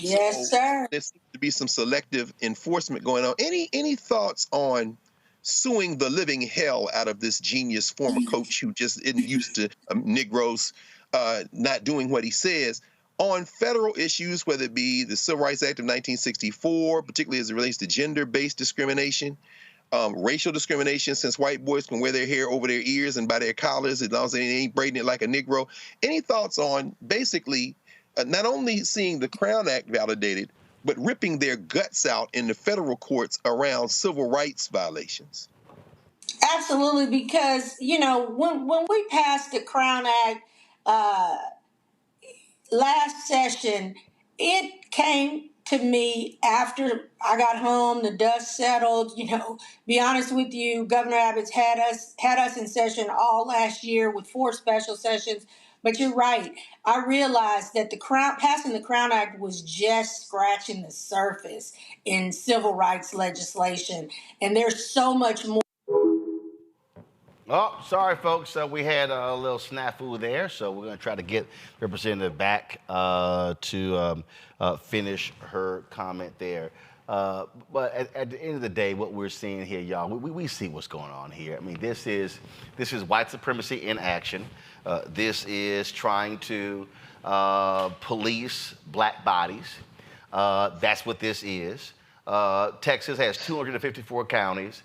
Speaker 8: Yes, sir.
Speaker 11: There seems to be some selective enforcement going on. Any thoughts on suing the living hell out of this genius former coach who just isn't used to Negroes not doing what he says on federal issues, whether it be the Civil Rights Act of 1964, particularly as it relates to gender-based discrimination, racial discrimination, since white boys can wear their hair over their ears and by their collars as long as they ain't braiding it like a Negro? Any thoughts on basically not only seeing the Crown Act validated, but ripping their guts out in the federal courts around civil rights violations?
Speaker 8: Absolutely, because, you know, when we passed the Crown Act last session, it came to me after I got home, the dust settled. You know, be honest with you, Governor Abbott's had us in session all last year with 4 special sessions. But you're right. I realized that passing the Crown Act was just scratching the surface in civil rights legislation, and there's so much more.
Speaker 1: Oh, sorry, folks. We had a little snafu there, so we're going to try to get Representative back to finish her comment there. But at the end of the day, what we're seeing here, y'all, we see what's going on here. I mean, this is white supremacy in action. This is trying to police black bodies. That's what this is. Texas has 254 counties.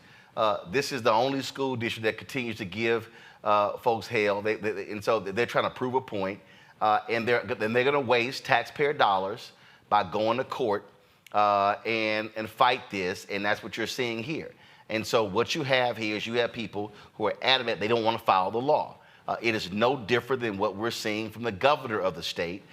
Speaker 1: This is the only school district that continues to give folks hell. And so they're trying to prove a point. And they're going to waste taxpayer dollars by going to court and fight this. And that's what you're seeing here. And so what you have here is you have people who are adamant they don't want to follow the law. It is no different than what we're seeing from the governor of the state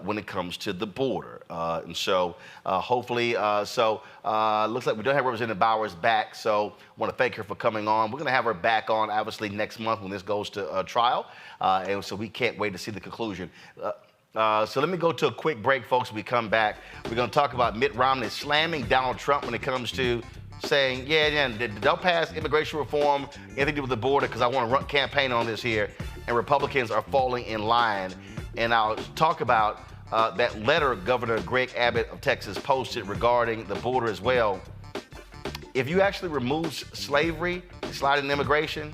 Speaker 1: when it comes to the border. And so hopefully, looks like we don't have Representative Bowers back. So I want to thank her for coming on. We're going to have her back on, obviously, next month when this goes to trial. And so we can't wait to see the conclusion. So let me go to a quick break, folks. When we come back, we're going to talk about Mitt Romney slamming Donald Trump when it comes to saying, don't pass immigration reform, anything to do with the border, because I want to run campaign on this here. And Republicans are falling in line. And I'll talk about that letter Governor Greg Abbott of Texas posted regarding the border as well. If you actually remove slavery, sliding immigration,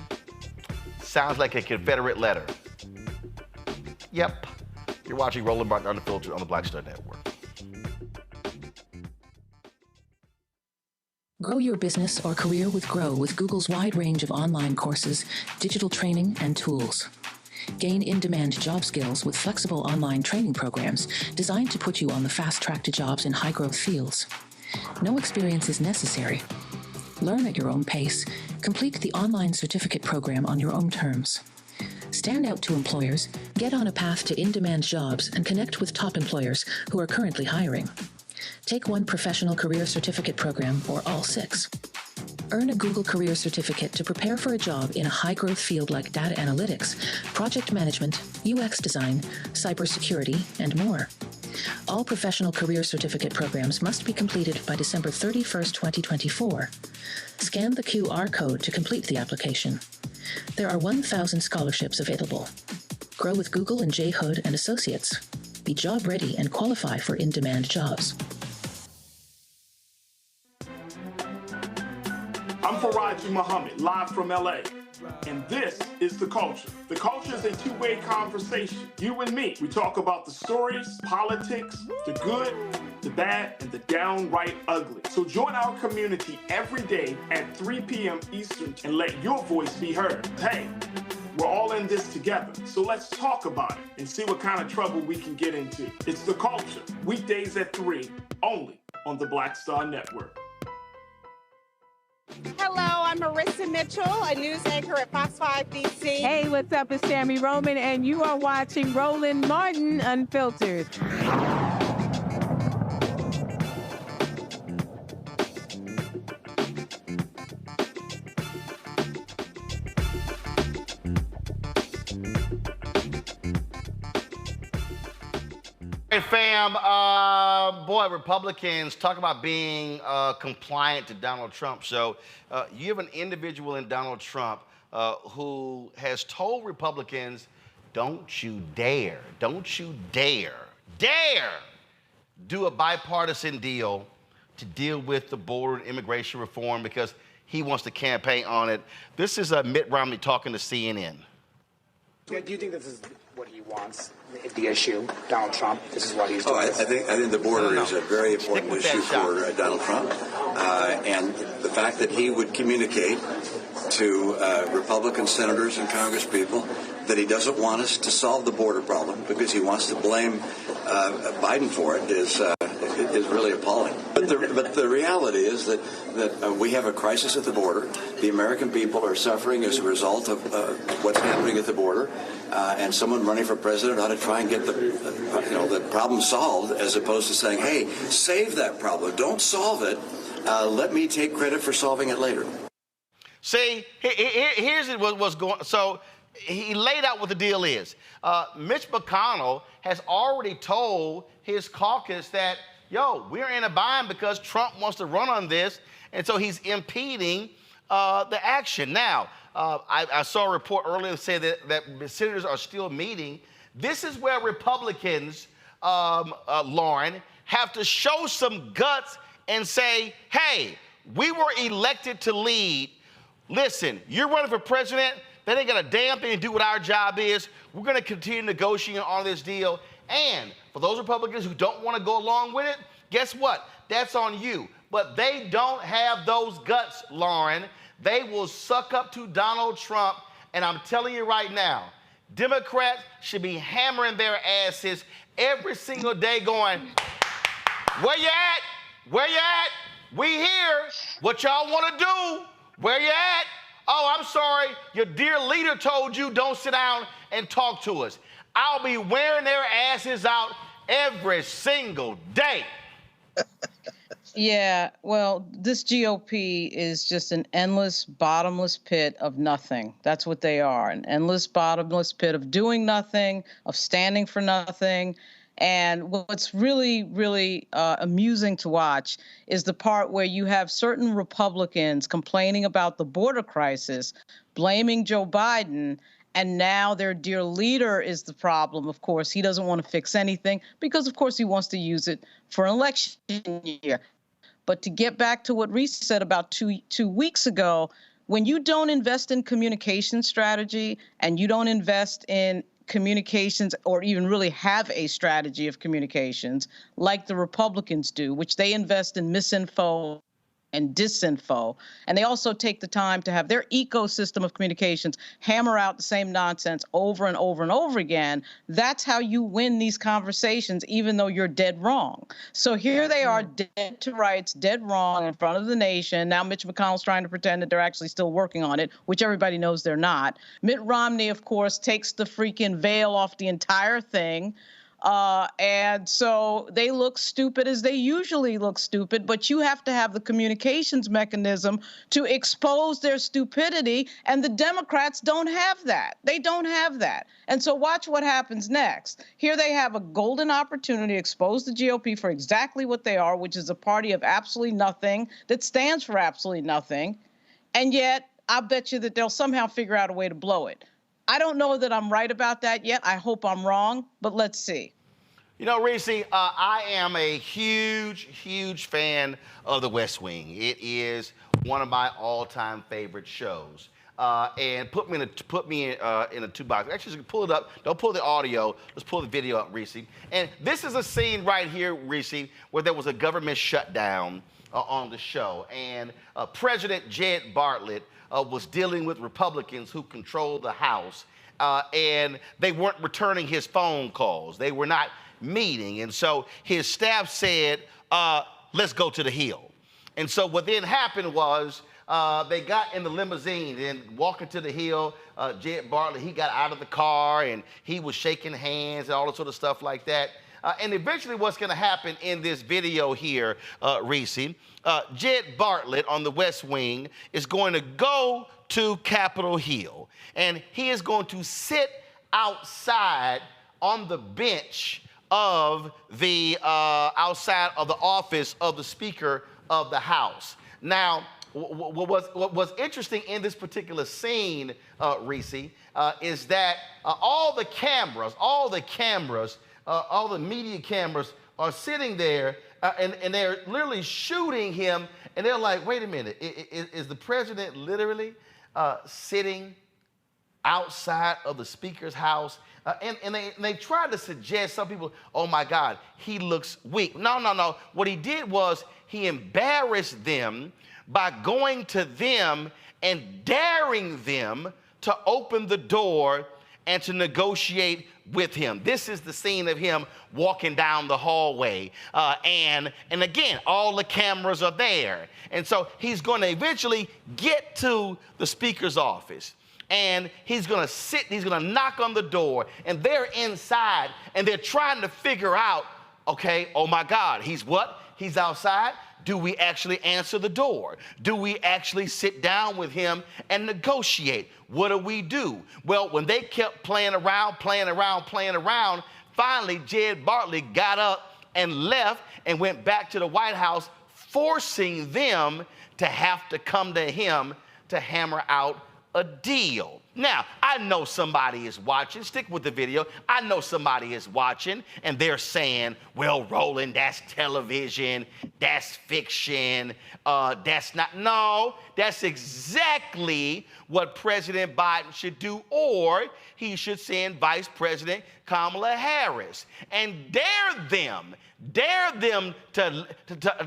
Speaker 1: sounds like a Confederate letter. Yep. You're watching Roland Martin Unfiltered on the Black Star Network.
Speaker 15: Grow your business or career with Grow with Google's wide range of online courses, digital training, and tools. Gain in-demand job skills with flexible online training programs designed to put you on the fast track to jobs in high-growth fields. No experience is necessary. Learn at your own pace. Complete the online certificate program on your own terms. Stand out to employers, get on a path to in-demand jobs, and connect with top employers who are currently hiring. Take one professional career certificate program or all 6. Earn a Google Career Certificate to prepare for a job in a high-growth field like data analytics, project management, UX design, cybersecurity, and more. All professional career certificate programs must be completed by December 31st, 2024. Scan the QR code to complete the application. There are 1,000 scholarships available. Grow with Google and J. Hood and Associates. Be job ready and qualify for in-demand jobs.
Speaker 16: I'm Faraji Muhammad, live from LA. And this is The Culture. The Culture is a two-way conversation. You and me. We talk about the stories, politics, the good, the bad, and the downright ugly. So join our community every day at 3 p.m. Eastern and let your voice be heard. Hey, we're all in this together. So let's talk about it and see what kind of trouble we can get into. It's The Culture, weekdays at 3, only on the Black Star Network.
Speaker 10: Hello, I'm Marissa Mitchell, a news anchor at Fox 5 DC.
Speaker 17: Hey, what's up? It's Sammy Roman, and you are watching Roland Martin Unfiltered.
Speaker 1: Hey fam, boy, Republicans talk about being compliant to Donald Trump. So you have an individual in Donald Trump who has told Republicans, don't you dare do a bipartisan deal to deal with the border and immigration reform because he wants to campaign on it. This is Mitt Romney talking to CNN.
Speaker 19: Do you think this is what he wants? The issue, Donald Trump, this is what he's doing.
Speaker 20: I think the border is a very important issue for Donald Trump, and the fact that he would communicate to Republican senators and Congresspeople that he doesn't want us to solve the border problem because he wants to blame Biden for it is really appalling. But the reality is that we have a crisis at the border. The American people are suffering as a result of what's happening at the border. And someone running for president ought to try and get the problem solved, as opposed to saying, "Hey, save that problem. Don't solve it. Let me take credit for solving it later."
Speaker 1: See, here's what's going. So he laid out what the deal is. Mitch McConnell has already told his caucus that, yo, we're in a bind because Trump wants to run on this, and so he's impeding the action. Now, I saw a report earlier that said that senators are still meeting. This is where Republicans, Lauren, have to show some guts and say, hey, we were elected to lead. Listen, you're running for president. That ain't got a damn thing to do with our job is. We're going to continue negotiating on this deal. And for those Republicans who don't want to go along with it, guess what? That's on you. But they don't have those guts, Lauren. They will suck up to Donald Trump. And I'm telling you right now, Democrats should be hammering their asses every single day going, where you at? Where you at? We here. What y'all want to do? Where you at? Oh, I'm sorry. Your dear leader told you don't sit down and talk to us. I'll be wearing their asses out every single day.
Speaker 18: Yeah, well, this GOP is just an endless, bottomless pit of nothing. That's what they are, an endless, bottomless pit of doing nothing, of standing for nothing. And what's really, really amusing to watch is the part where you have certain Republicans complaining about the border crisis, blaming Joe Biden, and now their dear leader is the problem. Of course, he doesn't want to fix anything because, of course, he wants to use it for an election year. But to get back to what Reese said about two weeks ago, when you don't invest in communication strategy and you don't invest in communications or even really have a strategy of communications like the Republicans do, which they invest in misinfo and disinfo. And they also take the time to have their ecosystem of communications hammer out the same nonsense over and over and over again. That's how you win these conversations, even though you're dead wrong. So here they are, dead to rights, dead wrong in front of the nation. Now Mitch McConnell's trying to pretend that they're actually still working on it, which everybody knows they're not. Mitt Romney, of course, takes the freaking veil off the entire thing. And so they look stupid as they usually look stupid, but you have to have the communications mechanism to expose their stupidity, and the Democrats don't have that. They don't have that. And so watch what happens next. Here they have a golden opportunity to expose the GOP for exactly what they are, which is a party of absolutely nothing that stands for absolutely nothing. And yet, I'll bet you that they'll somehow figure out a way to blow it. I don't know that I'm right about that yet. I hope I'm wrong, but let's see.
Speaker 1: You know, Reese, I am a huge fan of The West Wing. It is one of my all-time favorite shows. And put me in a two box. Actually, just pull it up. Don't pull the audio. Let's pull the video up, Reese. And this is a scene right here, Reese, where there was a government shutdown on the show. And President Jed Bartlett was dealing with Republicans who control the House, and they weren't returning his phone calls. They were not meeting, and so his staff said, let's go to the Hill. And so what then happened was they got in the limousine and walking to the Hill. Jed Bartlett, he got out of the car and he was shaking hands and all that sort of stuff like that. And eventually what's going to happen in this video here, Reese, Jed Bartlett on the West Wing is going to go to Capitol Hill, and he is going to sit outside on the bench of the outside of the office of the Speaker of the House. Now, what was interesting in this particular scene, Reese, is that all the media cameras are sitting there, and they're literally shooting him, and they're like, wait a minute, is the president literally sitting outside of the Speaker's house? And they tried to suggest, some people, oh my God, he looks weak. No. What he did was he embarrassed them by going to them and daring them to open the door and to negotiate with him. This is the scene of him walking down the hallway. And again, all the cameras are there. And so he's going to eventually get to the Speaker's office. And he's going to knock on the door, and they're inside, and they're trying to figure out, okay, oh my God, he's what? He's outside? Do we actually answer the door? Do we actually sit down with him and negotiate? What do we do? Well, when they kept playing around, finally Jed Bartlett got up and left and went back to the White House, forcing them to have to come to him to hammer out a deal. Now, I know somebody is watching. Stick with the video. I know somebody is watching, and they're saying, well, Roland, that's television, that's fiction, that's not. No, that's exactly what President Biden should do, or he should send Vice President Kamala Harris and dare them to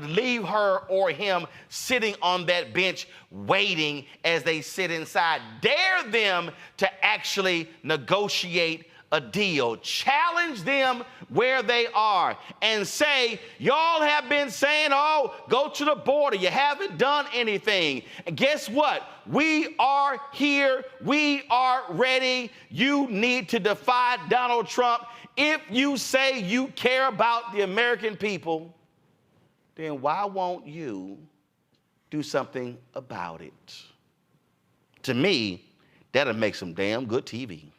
Speaker 1: leave her or him sitting on that bench waiting as they sit inside. Dare them to actually negotiate a deal. Challenge them where they are and say, y'all have been saying, oh, go to the border. You haven't done anything. And guess what? We are here. We are ready. You need to defy Donald Trump. If you say you care about the American people, then why won't you do something about it? To me, that'll make some damn good TV.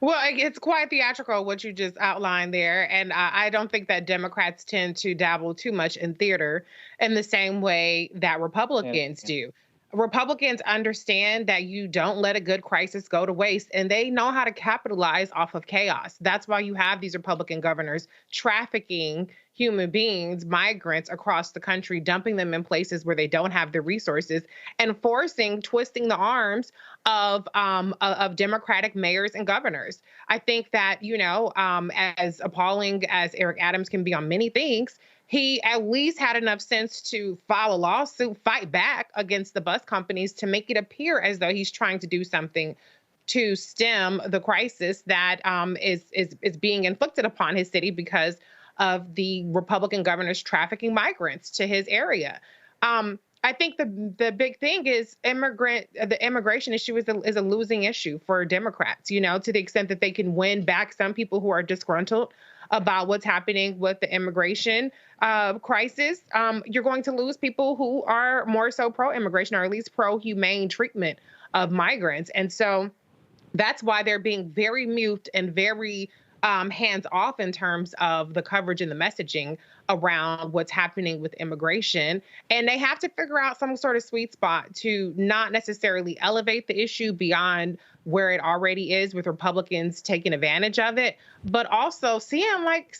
Speaker 22: Well, it's quite theatrical what you just outlined there. And I don't think that Democrats tend to dabble too much in theater in the same way that Republicans do. Republicans understand that you don't let a good crisis go to waste, and they know how to capitalize off of chaos. That's why you have these Republican governors trafficking human beings, migrants across the country, dumping them in places where they don't have the resources, and twisting the arms of Democratic mayors and governors. I think that, as appalling as Eric Adams can be on many things, he at least had enough sense to file a lawsuit, fight back against the bus companies to make it appear as though he's trying to do something to stem the crisis that is being inflicted upon his city because of the Republican governors trafficking migrants to his area. I think the big thing is the immigration issue is a losing issue for Democrats, you know, to the extent that they can win back some people who are disgruntled about what's happening with the immigration crisis. You're going to lose people who are more so pro-immigration or at least pro-humane treatment of migrants. And so that's why they're being very mute and very hands-off in terms of the coverage and the messaging around what's happening with immigration. And they have to figure out some sort of sweet spot to not necessarily elevate the issue beyond where it already is with Republicans taking advantage of it, but also seeming like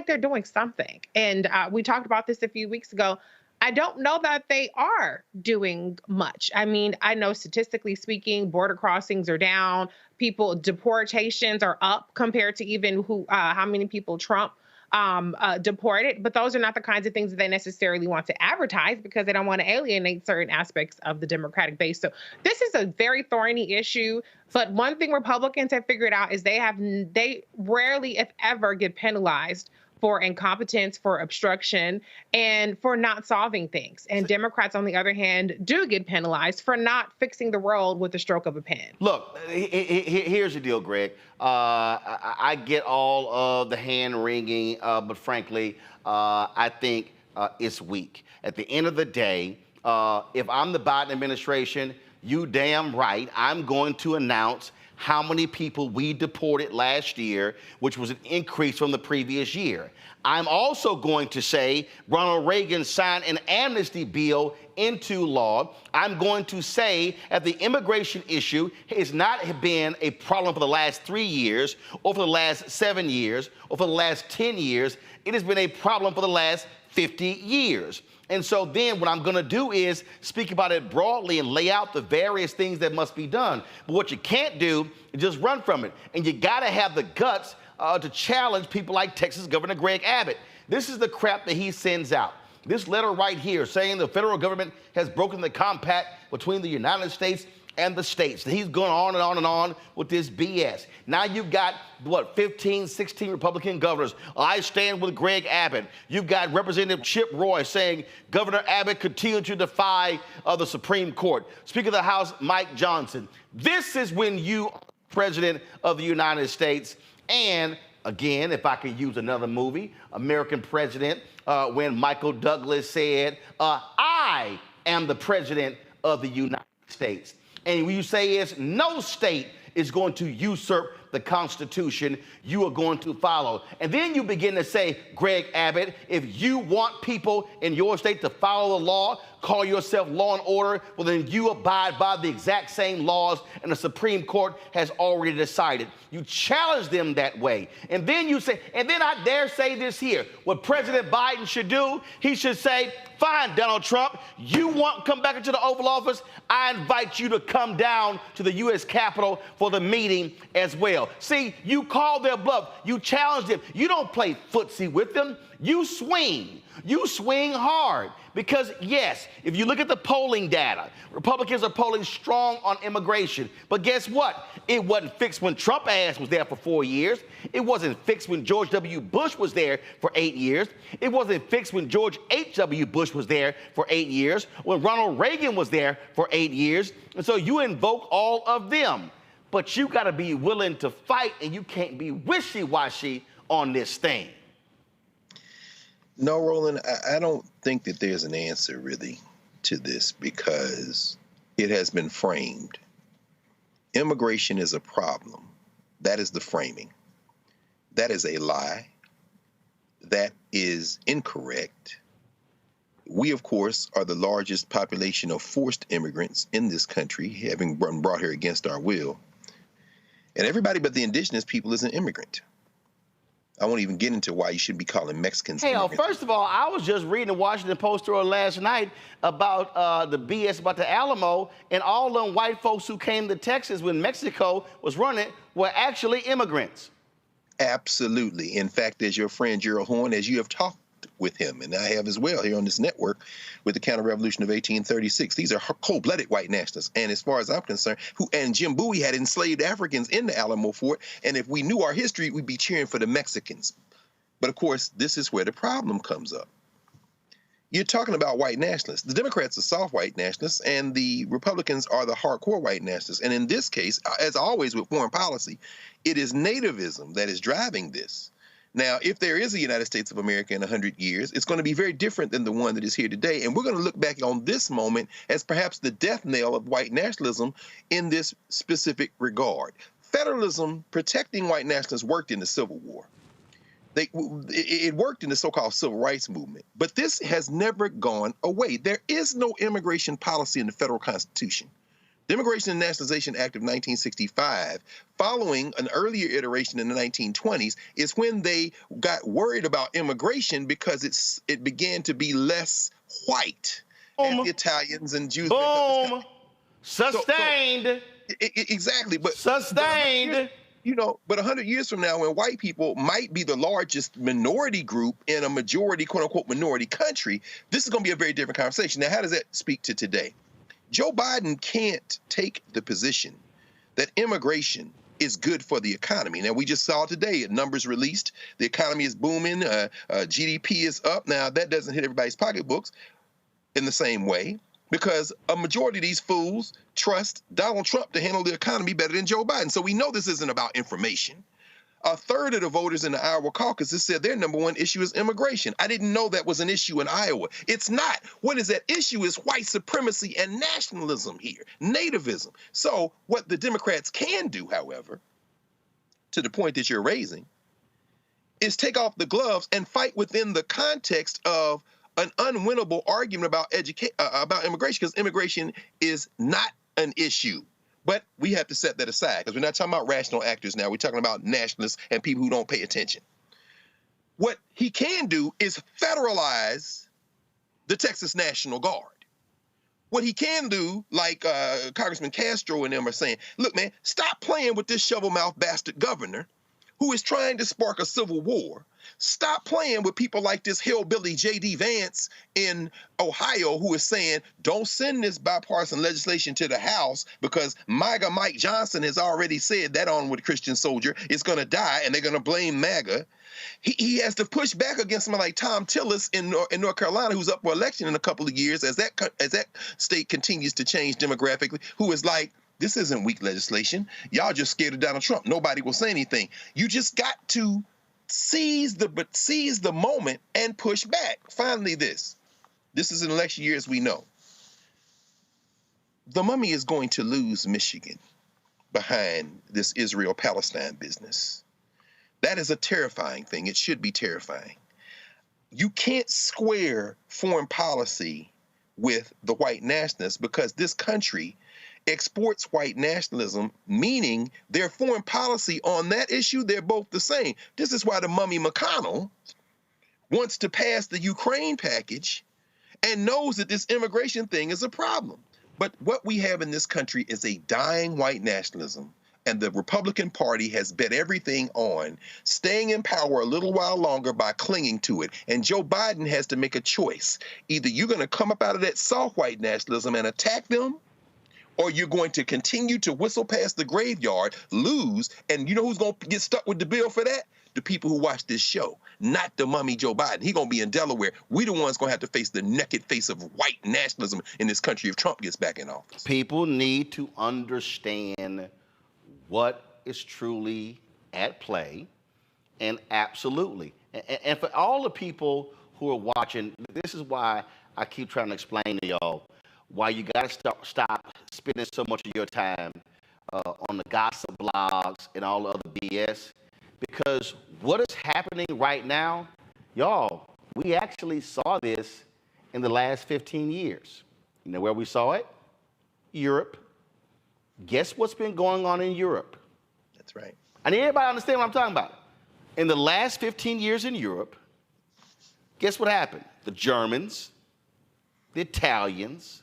Speaker 22: they're doing something. And we talked about this a few weeks ago. I don't know that they are doing much. I mean, I know statistically speaking, border crossings are down. Deportations are up compared to even how many people Trump deported. But those are not the kinds of things that they necessarily want to advertise because they don't want to alienate certain aspects of the Democratic base. So this is a very thorny issue. But one thing Republicans have figured out is they rarely, if ever, get penalized for incompetence, for obstruction, and for not solving things. And Democrats, on the other hand, do get penalized for not fixing the world with the stroke of a pen.
Speaker 1: Look, here's the deal, Greg. I get all of the hand-wringing, but frankly, I think it's weak. At the end of the day, if I'm the Biden administration, you damn right, I'm going to announce how many people we deported last year, which was an increase from the previous year. I'm also going to say Ronald Reagan signed an amnesty bill into law. I'm going to say that the immigration issue has not been a problem for the last 3 years, or for the last 7 years, or for the last 10 years. It has been a problem for the last 50 years. And so then what I'm going to do is speak about it broadly and lay out the various things that must be done. But what you can't do is just run from it. And you got to have the guts to challenge people like Texas Governor Greg Abbott. This is the crap that he sends out. This letter right here saying the federal government has broken the compact between the United States and the states. He's going on and on and on with this BS. Now you've got, 15, 16 Republican governors. I stand with Greg Abbott. You've got Representative Chip Roy saying Governor Abbott continued to defy the Supreme Court. Speaker of the House, Mike Johnson. This is when you are President of the United States. And again, if I could use another movie, American President, when Michael Douglas said, I am the President of the United States. And when you say is no state is going to usurp the Constitution, you are going to follow. And then you begin to say, Greg Abbott, if you want people in your state to follow the law, call yourself law and order, well, then you abide by the exact same laws and the Supreme Court has already decided. You challenge them that way. And then you say, and then I dare say this here, what President Biden should do, he should say, fine, Donald Trump, you want to come back into the Oval Office? I invite you to come down to the U.S. Capitol for the meeting as well. See, you call their bluff. You challenge them. You don't play footsie with them. You swing. You swing hard. Because, yes, if you look at the polling data, Republicans are polling strong on immigration. But guess what? It wasn't fixed when Trump ass was there for 4 years. It wasn't fixed when George W. Bush was there for 8 years. It wasn't fixed when George H.W. Bush was there for 8 years, when Ronald Reagan was there for 8 years. And so you invoke all of them. But you got to be willing to fight, and you can't be wishy-washy on this thing.
Speaker 11: No, Roland, I don't think that there's an answer really to this because it has been framed. Immigration is a problem. That is the framing. That is a lie. That is incorrect. We, of course, are the largest population of forced immigrants in this country, having been brought here against our will. And everybody but the indigenous people is an immigrant. I won't even get into why you shouldn't be calling Mexicans immigrants.
Speaker 1: First of all, I was just reading the Washington Post story last night about the BS about the Alamo, and all them white folks who came to Texas when Mexico was running were actually immigrants.
Speaker 11: Absolutely. In fact, as your friend Gerald Horne, as you have talked with him, and I have as well here on this network with the counter-revolution of 1836. These are cold-blooded white nationalists, and as far as I'm concerned, and Jim Bowie had enslaved Africans in the Alamo Fort, and if we knew our history, we'd be cheering for the Mexicans. But of course, this is where the problem comes up. You're talking about white nationalists. The Democrats are soft white nationalists, and the Republicans are the hardcore white nationalists. And in this case, as always with foreign policy, it is nativism that is driving this. Now, if there is a United States of America in 100 years, it's going to be very different than the one that is here today. And we're going to look back on this moment as perhaps the death knell of white nationalism in this specific regard. Federalism protecting white nationalists worked in the Civil War. It worked in the so-called civil rights movement, but this has never gone away. There is no immigration policy in the federal Constitution. The Immigration and Nationalization Act of 1965, following an earlier iteration in the 1920s, is when they got worried about immigration because it began to be less white. And the Italians and Jews.
Speaker 1: Boom. Sustained.
Speaker 11: Exactly. But
Speaker 1: sustained.
Speaker 11: You know, but 100 years from now, when white people might be the largest minority group in a majority, quote unquote, minority country, this is going to be a very different conversation. Now, how does that speak to today? Joe Biden can't take the position that immigration is good for the economy. Now, we just saw today, numbers released, the economy is booming, GDP is up. Now, that doesn't hit everybody's pocketbooks in the same way, because a majority of these fools trust Donald Trump to handle the economy better than Joe Biden. So we know this isn't about information. A third of the voters in the Iowa caucus has said their number one issue is immigration. I didn't know that was an issue in Iowa. It's not. What is that issue is white supremacy and nationalism here, nativism. So what the Democrats can do, however, to the point that you're raising, is take off the gloves and fight within the context of an unwinnable argument about immigration, because immigration is not an issue. But we have to set that aside, because we're not talking about rational actors now. We're talking about nationalists and people who don't pay attention. What he can do is federalize the Texas National Guard. What he can do, like Congressman Castro and them are saying, look, man, stop playing with this shovel-mouthed bastard governor who is trying to spark a civil war. Stop playing with people like this hillbilly J.D. Vance in Ohio, who is saying, don't send this bipartisan legislation to the House because MAGA Mike Johnson has already said that onward Christian soldier is going to die and they're going to blame MAGA. He has to push back against someone like Tom Tillis in North Carolina, who's up for election in a couple of years as that state continues to change demographically, who is like, this isn't weak legislation. Y'all just scared of Donald Trump. Nobody will say anything. You just got to seize the moment and push back. Finally, this is an election year, as we know. The mummy is going to lose Michigan behind this Israel-Palestine business. That is a terrifying thing. It should be terrifying. You can't square foreign policy with the white nationalists, because this country exports white nationalism, meaning their foreign policy on that issue, they're both the same. This is why the mummy McConnell wants to pass the Ukraine package and knows that this immigration thing is a problem. But what we have in this country is a dying white nationalism, and the Republican Party has bet everything on staying in power a little while longer by clinging to it. And Joe Biden has to make a choice. Either you're going to come up out of that soft white nationalism and attack them, or you're going to continue to whistle past the graveyard, lose, and you know who's going to get stuck with the bill for that? The people who watch this show, not the mummy Joe Biden. He's going to be in Delaware. We the ones going to have to face the naked face of white nationalism in this country if Trump gets back in office.
Speaker 1: People need to understand what is truly at play, and absolutely. And for all the people who are watching, this is why I keep trying to explain to y'all why you got to stop spending so much of your time on the gossip blogs and all the other BS. Because what is happening right now, y'all, we actually saw this in the last 15 years. You know where we saw it? Europe. Guess what's been going on in Europe?
Speaker 11: That's right.
Speaker 1: I need everybody to understand what I'm talking about. In the last 15 years in Europe, guess what happened? The Germans, the Italians,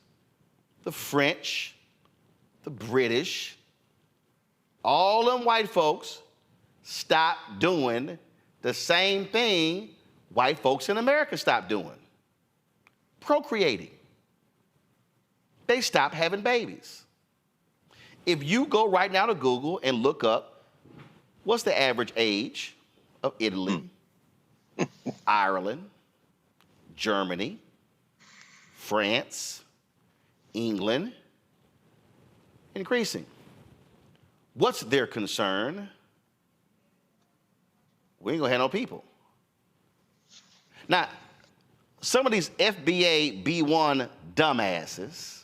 Speaker 1: the French, the British, all them white folks stopped doing the same thing white folks in America stopped doing? Procreating. They stopped having babies. If you go right now to Google and look up what's the average age of Italy, Ireland, Germany, France, England, increasing. What's their concern? We ain't gonna have no people. Now, some of these FBA B1 dumbasses,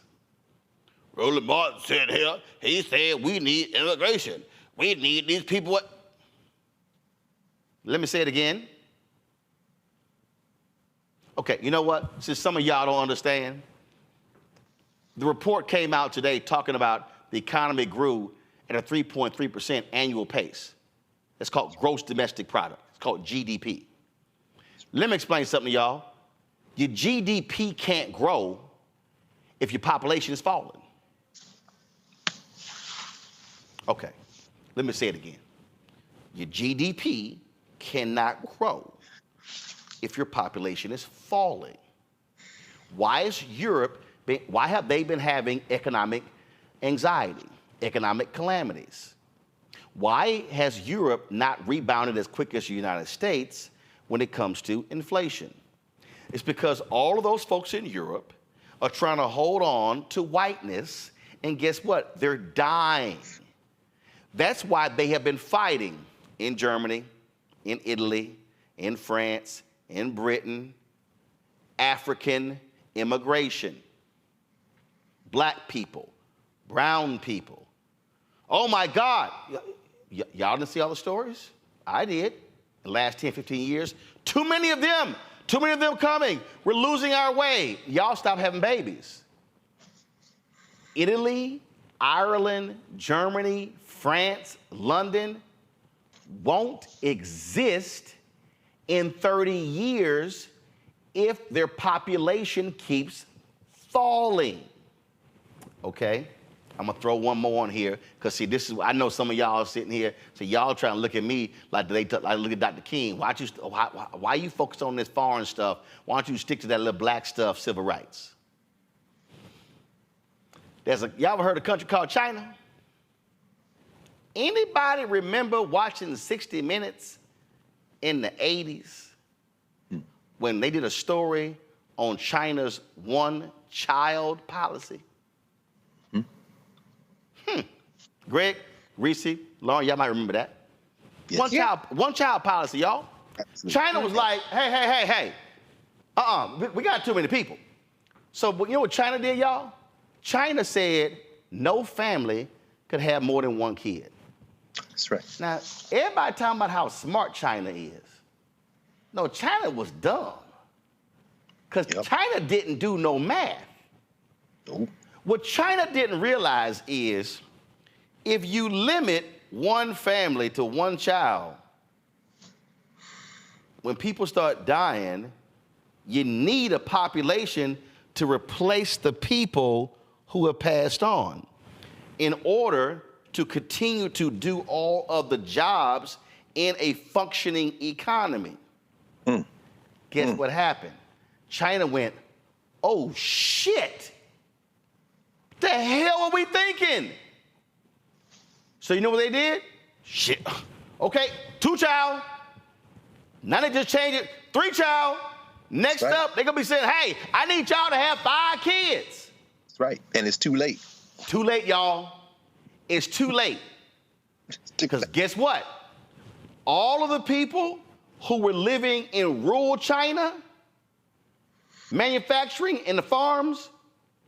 Speaker 1: Roland Martin said here, he said we need immigration. We need these people. Let me say it again. Okay, you know what? Since some of y'all don't understand, the report came out today talking about the economy grew at a 3.3% annual pace. It's called gross domestic product. It's called GDP. Let me explain something to y'all. Your GDP can't grow if your population is falling. Okay, let me say it again. Your GDP cannot grow if your population is falling. Why have they been having economic anxiety, economic calamities? Why has Europe not rebounded as quick as the United States when it comes to inflation? It's because all of those folks in Europe are trying to hold on to whiteness, and guess what? They're dying. That's why they have been fighting in Germany, in Italy, in France, in Britain, African immigration, black people, brown people. Oh my God, y'all didn't see all the stories? I did, the last 10, 15 years. Too many of them coming. We're losing our way. Y'all stop having babies. Italy, Ireland, Germany, France, London won't exist in 30 years if their population keeps falling. Okay? I'm gonna throw one more on here, because see, this is, I know some of y'all sitting here, so y'all trying to look at me like I look at Dr. King. Why you focus on this foreign stuff? Why don't you stick to that little black stuff, civil rights? Y'all ever heard of a country called China? Anybody remember watching 60 Minutes in the 80s when they did a story on China's one-child policy? Greg, Reese, Lauren, y'all might remember that. Yes. One child policy, y'all. Absolutely. China was like, hey, we got too many people. So you know what China did, y'all? China said no family could have more than one kid.
Speaker 11: That's right.
Speaker 1: Now, everybody talking about how smart China is. No, China was dumb. Because China didn't do no math. Nope. What China didn't realize is if you limit one family to one child, when people start dying, you need a population to replace the people who have passed on in order to continue to do all of the jobs in a functioning economy. Guess what happened? China went, oh shit, the hell are we thinking? So you know what they did? Shit, okay, 2-child, now they just changed it, 3-child. Next up, they're gonna be saying, hey, I need y'all to have 5 kids.
Speaker 11: That's right, and it's too late.
Speaker 1: Too late, y'all. It's too late. Because guess what? All of the people who were living in rural China, manufacturing in the farms,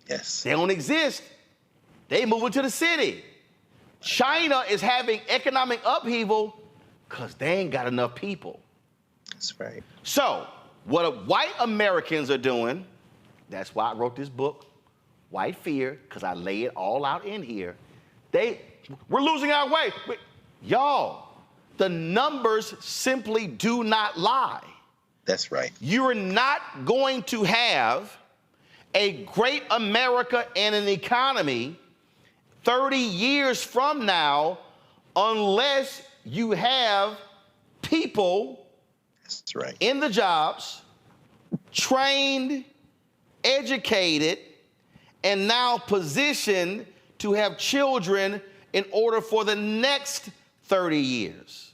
Speaker 1: they don't exist. They moving to the city. China is having economic upheaval because they ain't got enough people.
Speaker 11: That's right.
Speaker 1: So, what white Americans are doing, that's why I wrote this book, White Fear, because I lay it all out in here. We're losing our way. Y'all, the numbers simply do not lie.
Speaker 11: That's right.
Speaker 1: You're not going to have a great America and an economy 30 years from now unless you have people
Speaker 11: That's right.
Speaker 1: In the jobs, trained, educated, and now positioned to have children in order for the next 30 years.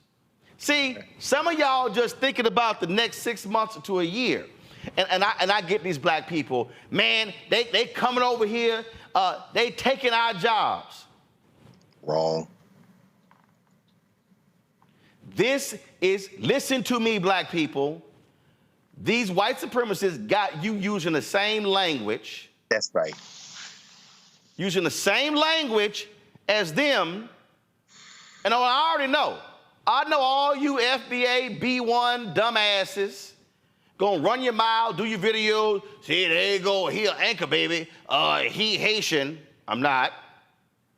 Speaker 1: See, some of y'all just thinking about the next 6 months to a year. And I get these black people, man, they coming over here, they taking our jobs.
Speaker 11: Wrong.
Speaker 1: This is, listen to me, black people. These white supremacists got you using the same language.
Speaker 11: That's right.
Speaker 1: Using the same language as them. And I already know. I know all you FBA B1 dumbasses gonna run your mouth, do your videos. See, there you go, he an anchor, baby. He Haitian. I'm not.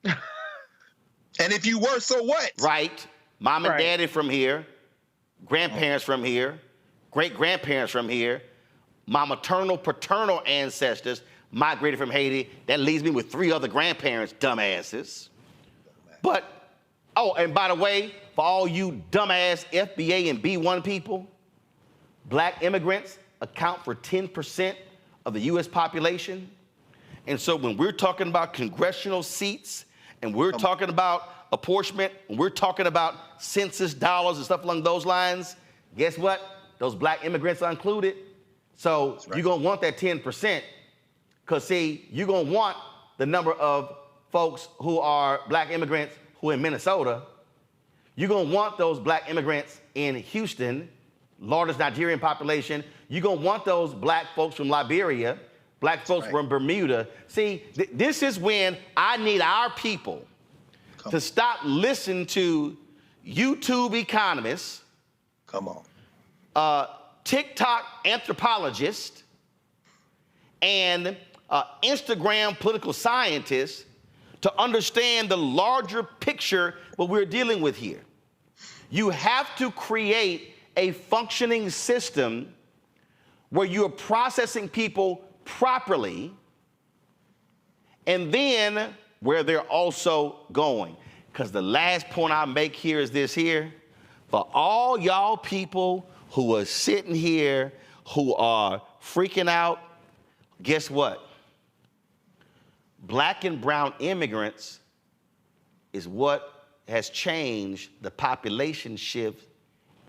Speaker 11: And if you were, so what?
Speaker 1: Right. Mom and daddy from here. Grandparents from here. Great-grandparents from here. My maternal, paternal ancestors migrated from Haiti. That leaves me with 3 other grandparents, dumbasses. But, oh, and by the way, for all you dumbass FBA and B1 people, black immigrants account for 10% of the U.S. population. And so when we're talking about congressional seats and we're talking about apportionment, and we're talking about census dollars and stuff along those lines, guess what? Those black immigrants are included. So you're going to want that 10%. Because, see, you're going to want the number of folks who are black immigrants who are in Minnesota. You're going to want those black immigrants in Houston, largest Nigerian population. You're going to want those black folks from Liberia, black folks from Bermuda. See, this is when I need our people to stop listening to YouTube economists.
Speaker 11: Come on.
Speaker 1: TikTok anthropologists and Instagram political scientists to understand the larger picture what we're dealing with here. You have to create a functioning system where you're processing people properly and then where they're also going. Because the last point I make here is this here. For all y'all people who are sitting here, who are freaking out, guess what? Black and brown immigrants is what has changed the population shift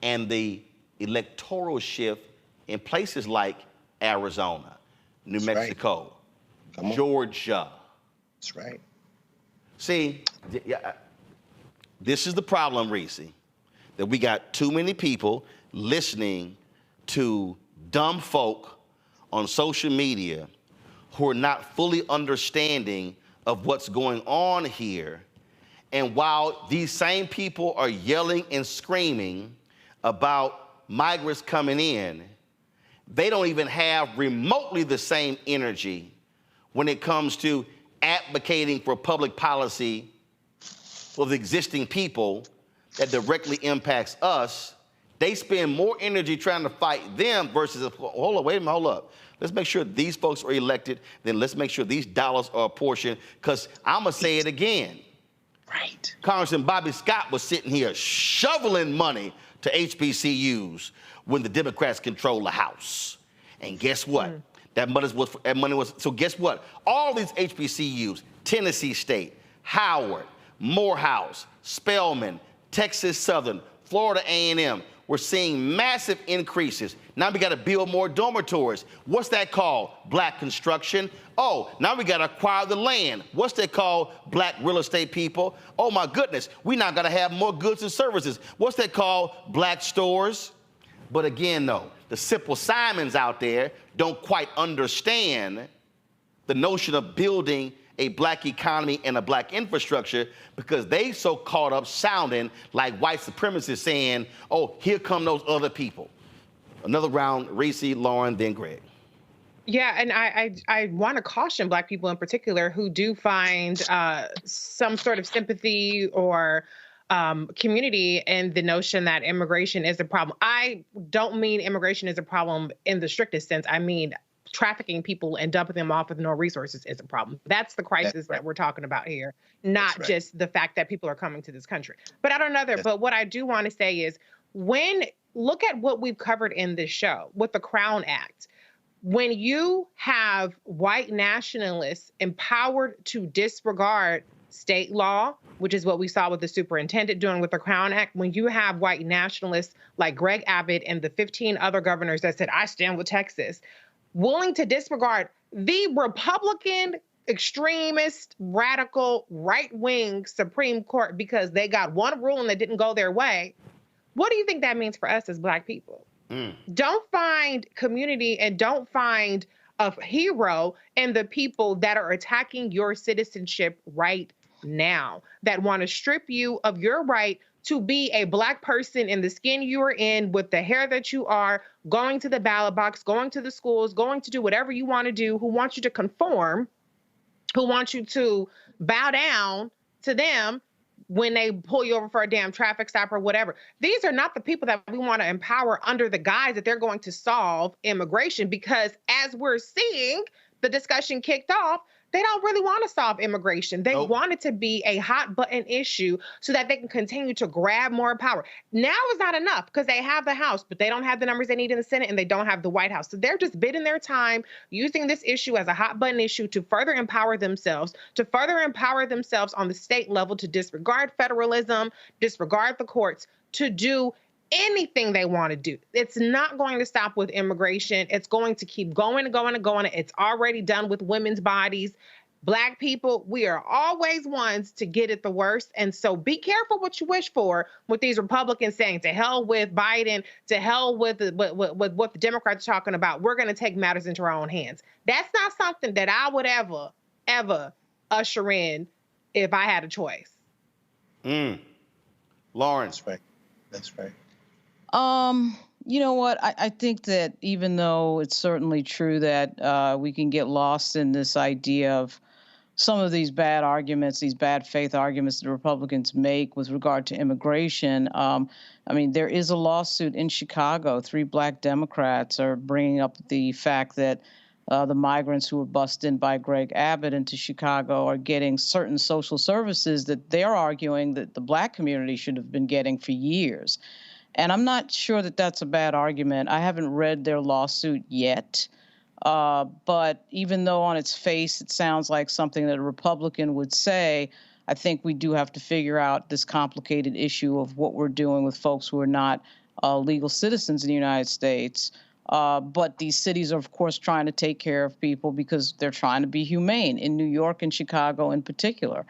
Speaker 1: and the electoral shift in places like Arizona, New Mexico, Georgia.
Speaker 11: That's right.
Speaker 1: See, this is the problem, Reese, that we got too many people listening to dumb folk on social media who are not fully understanding of what's going on here. And while these same people are yelling and screaming about migrants coming in, they don't even have remotely the same energy when it comes to advocating for public policy for the existing people that directly impacts us. They spend more energy trying to fight them versus, hold up, wait a minute, hold up. Let's make sure these folks are elected, then let's make sure these dollars are apportioned, because I'm gonna say it again.
Speaker 11: Right.
Speaker 1: Congressman Bobby Scott was sitting here shoveling money to HBCUs when the Democrats control the House. And guess what? That money was, so guess what? All these HBCUs, Tennessee State, Howard, Morehouse, Spelman, Texas Southern, Florida A&M, we're seeing massive increases. Now we got to build more dormitories. What's that called? Black construction. Oh, now we got to acquire the land. What's that called? Black real estate people. Oh my goodness, we now got to have more goods and services. What's that called? Black stores. But again, though, the simple Simons out there don't quite understand the notion of building a black economy and a black infrastructure because they so caught up sounding like white supremacists saying, oh, here come those other people. Another round, Reese, Lauren, then Greg.
Speaker 22: Yeah, and I want to caution Black people in particular who do find some sort of sympathy or community in the notion that immigration is a problem. I don't mean immigration is a problem in the strictest sense. I mean trafficking people and dumping them off with no resources is a problem. That's the crisis that we're talking about here, not just the fact that people are coming to this country. But I don't know that. But what I do want to say is when look at what we've covered in this show with the Crown Act. When you have white nationalists empowered to disregard state law, which is what we saw with the superintendent doing with the Crown Act, when you have white nationalists like Greg Abbott and the 15 other governors that said, I stand with Texas, willing to disregard the Republican extremist, radical, right-wing Supreme Court because they got one rule and they didn't go their way, what do you think that means for us as Black people? Don't find community and don't find a hero in the people that are attacking your citizenship right now, that want to strip you of your right to be a Black person in the skin you are in, with the hair that you are, going to the ballot box, going to the schools, going to do whatever you want to do, who want you to conform, who want you to bow down to them when they pull you over for a damn traffic stop or whatever. These are not the people that we want to empower under the guise that they're going to solve immigration, because as we're seeing the discussion kicked off, they don't really want to solve immigration. They want it to be a hot button issue so that they can continue to grab more power. Now is not enough because they have the House, but they don't have the numbers they need in the Senate and they don't have the White House. So they're just bidding their time using this issue as a hot button issue to further empower themselves, on the state level, to disregard federalism, disregard the courts, to do anything they want to do. It's not going to stop with immigration. It's going to keep going and going and going. It's already done with women's bodies. Black people, we are always ones to get it the worst. And so be careful what you wish for with these Republicans saying, to hell with Biden, to hell with what the Democrats are talking about. We're going to take matters into our own hands. That's not something that I would ever usher in if I had a choice.
Speaker 1: Lawrence.
Speaker 11: That's right.
Speaker 18: You know what? I think that even though it's certainly true that we can get lost in this idea of some of these bad arguments, these bad faith arguments that Republicans make with regard to immigration, I mean, there is a lawsuit in Chicago. 3 Black Democrats are bringing up the fact that the migrants who were bussed in by Greg Abbott into Chicago are getting certain social services that they're arguing that the Black community should have been getting for years. And I'm not sure that that's a bad argument. I haven't read their lawsuit yet. But even though on its face it sounds like something that a Republican would say, I think we do have to figure out this complicated issue of what we're doing with folks who are not legal citizens in the United States. But these cities are, of course, trying to take care of people because they're trying to be humane, in New York and Chicago in particular.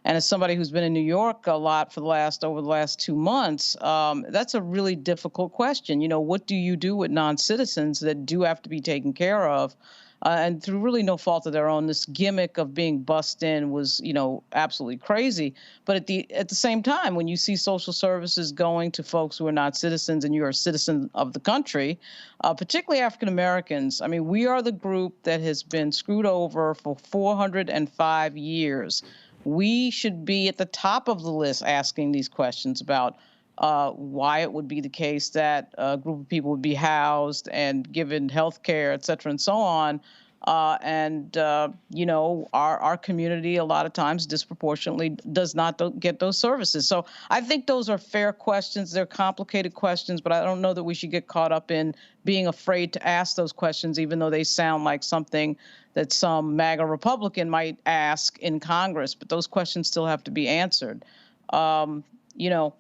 Speaker 18: And as somebody who's been in New York a lot over the last 2 months, that's a really difficult question. You know, what do you do with non-citizens that do have to be taken care of? And through really no fault of their own, this gimmick of being bussed in was, you know, absolutely crazy. But at the same time, when you see social services going to folks who are not citizens and you're a citizen of the country, particularly African Americans, I mean, we are the group that has been screwed over for 405 years. We should be at the top of the list asking these questions about why it would be the case that a group of people would be housed and given health care, et cetera, and so on. You know, our community a lot of times disproportionately does not get those services. So I think those are fair questions. They're complicated questions, but I don't know that we should get caught up in being afraid to ask those questions, even though they sound like something that some MAGA Republican might ask in Congress. But those questions still have to be answered. You know,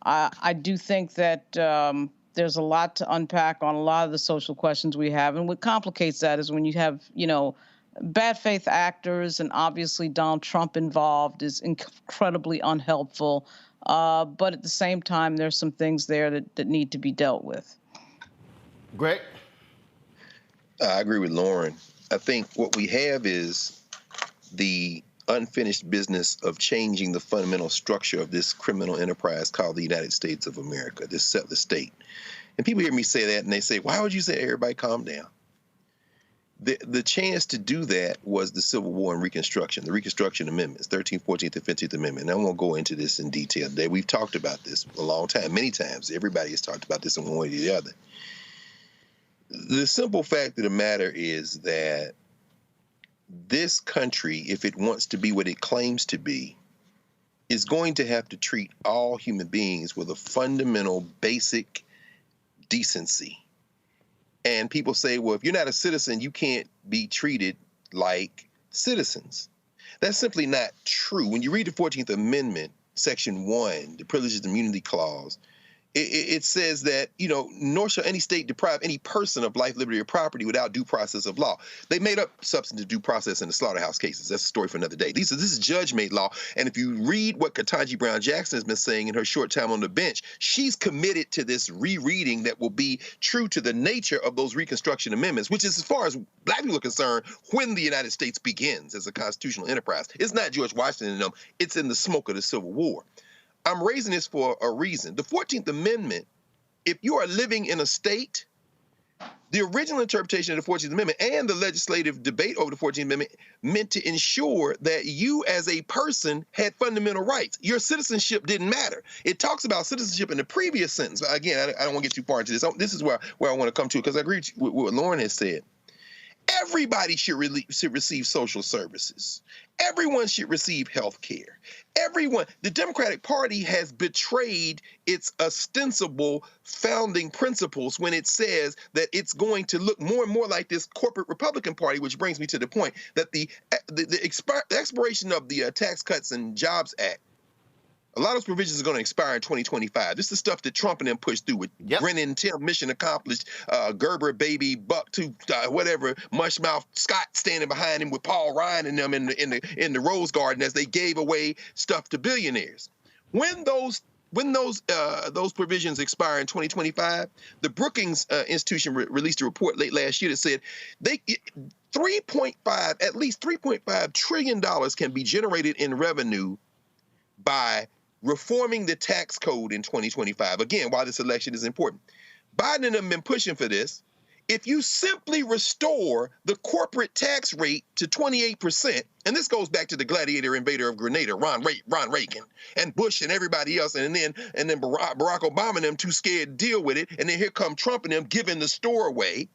Speaker 18: I do think that there's a lot to unpack on a lot of the social questions we have. And what complicates that is when you have, you know, bad faith actors, and obviously Donald Trump involved is incredibly unhelpful. But at the same time, there's some things there that need to be dealt with.
Speaker 1: Greg?
Speaker 11: I agree with Lauren. I think what we have is the unfinished business of changing the fundamental structure of this criminal enterprise called the United States of America, this settler state. And people hear me say that and they say, why would you say everybody calm down? The chance to do that was the Civil War and Reconstruction, the Reconstruction Amendments, 13th, 14th, and 15th Amendment. And I won't go into this in detail today. We've talked about this a long time, many times. Everybody has talked about this in one way or the other. The simple fact of the matter is that this country, if it wants to be what it claims to be, is going to have to treat all human beings with a fundamental, basic decency. And people say, well, if you're not a citizen, you can't be treated like citizens. That's simply not true. When you read the 14th Amendment, Section 1, the Privileges and Immunity Clause, it says that, nor shall any state deprive any person of life, liberty, or property without due process of law. They made up substantive due process in the slaughterhouse cases. That's a story for another day. This is judge-made law. And if you read what Ketanji Brown Jackson has been saying in her short time on the bench, she's committed to this rereading that will be true to the nature of those Reconstruction Amendments, which is, as far as Black people are concerned, when the United States begins as a constitutional enterprise. It's not George Washington and them. It's in the smoke of the Civil War. I'm raising this for a reason. The 14th Amendment, if you are living in a state, the original interpretation of the 14th Amendment and the legislative debate over the 14th Amendment meant to ensure that you as a person had fundamental rights. Your citizenship didn't matter. It talks about citizenship in the previous sentence. Again, I don't want to get too far into this. This is where I want to come to, because I agree with what Lauren has said. Everybody should receive social services. Everyone should receive health care. Everyone. The Democratic Party has betrayed its ostensible founding principles when it says that it's going to look more and more like this corporate Republican Party, which brings me to the point that the expiration of the Tax Cuts and Jobs Act, a lot of those provisions are going to expire in 2025. This is the stuff that Trump and them pushed through with Brennan, Tim, mission accomplished, Gerber, baby, Bucktooth, whatever, Mushmouth, Scott standing behind him with Paul Ryan and them in the Rose Garden as they gave away stuff to billionaires. When those provisions expire in 2025, the Brookings Institution released a report late last year that said at least $3.5 trillion can be generated in revenue by reforming the tax code in 2025. Again, why this election is important. Biden and them been pushing for this. If you simply restore the corporate tax rate to 28%, and this goes back to the gladiator invader of Grenada, Ron Reagan, and Bush and everybody else, and then Barack Obama and them too scared to deal with it, and then here come Trump and them giving the store away.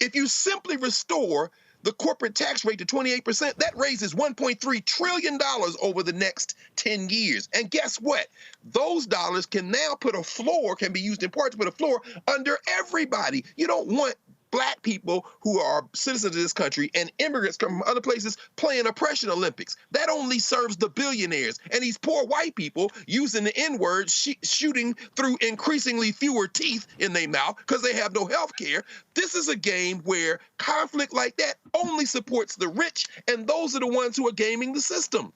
Speaker 11: If you simply restore the corporate tax rate to 28%, that raises $1.3 trillion over the next 10 years. And guess what? Those dollars can now can be used in part to put a floor under everybody. You don't want Black people who are citizens of this country and immigrants from other places playing oppression Olympics. That only serves the billionaires and these poor white people using the N-word, shooting through increasingly fewer teeth in their mouth because they have no health care. This is a game where conflict like that only supports the rich, and those are the ones who are gaming the system.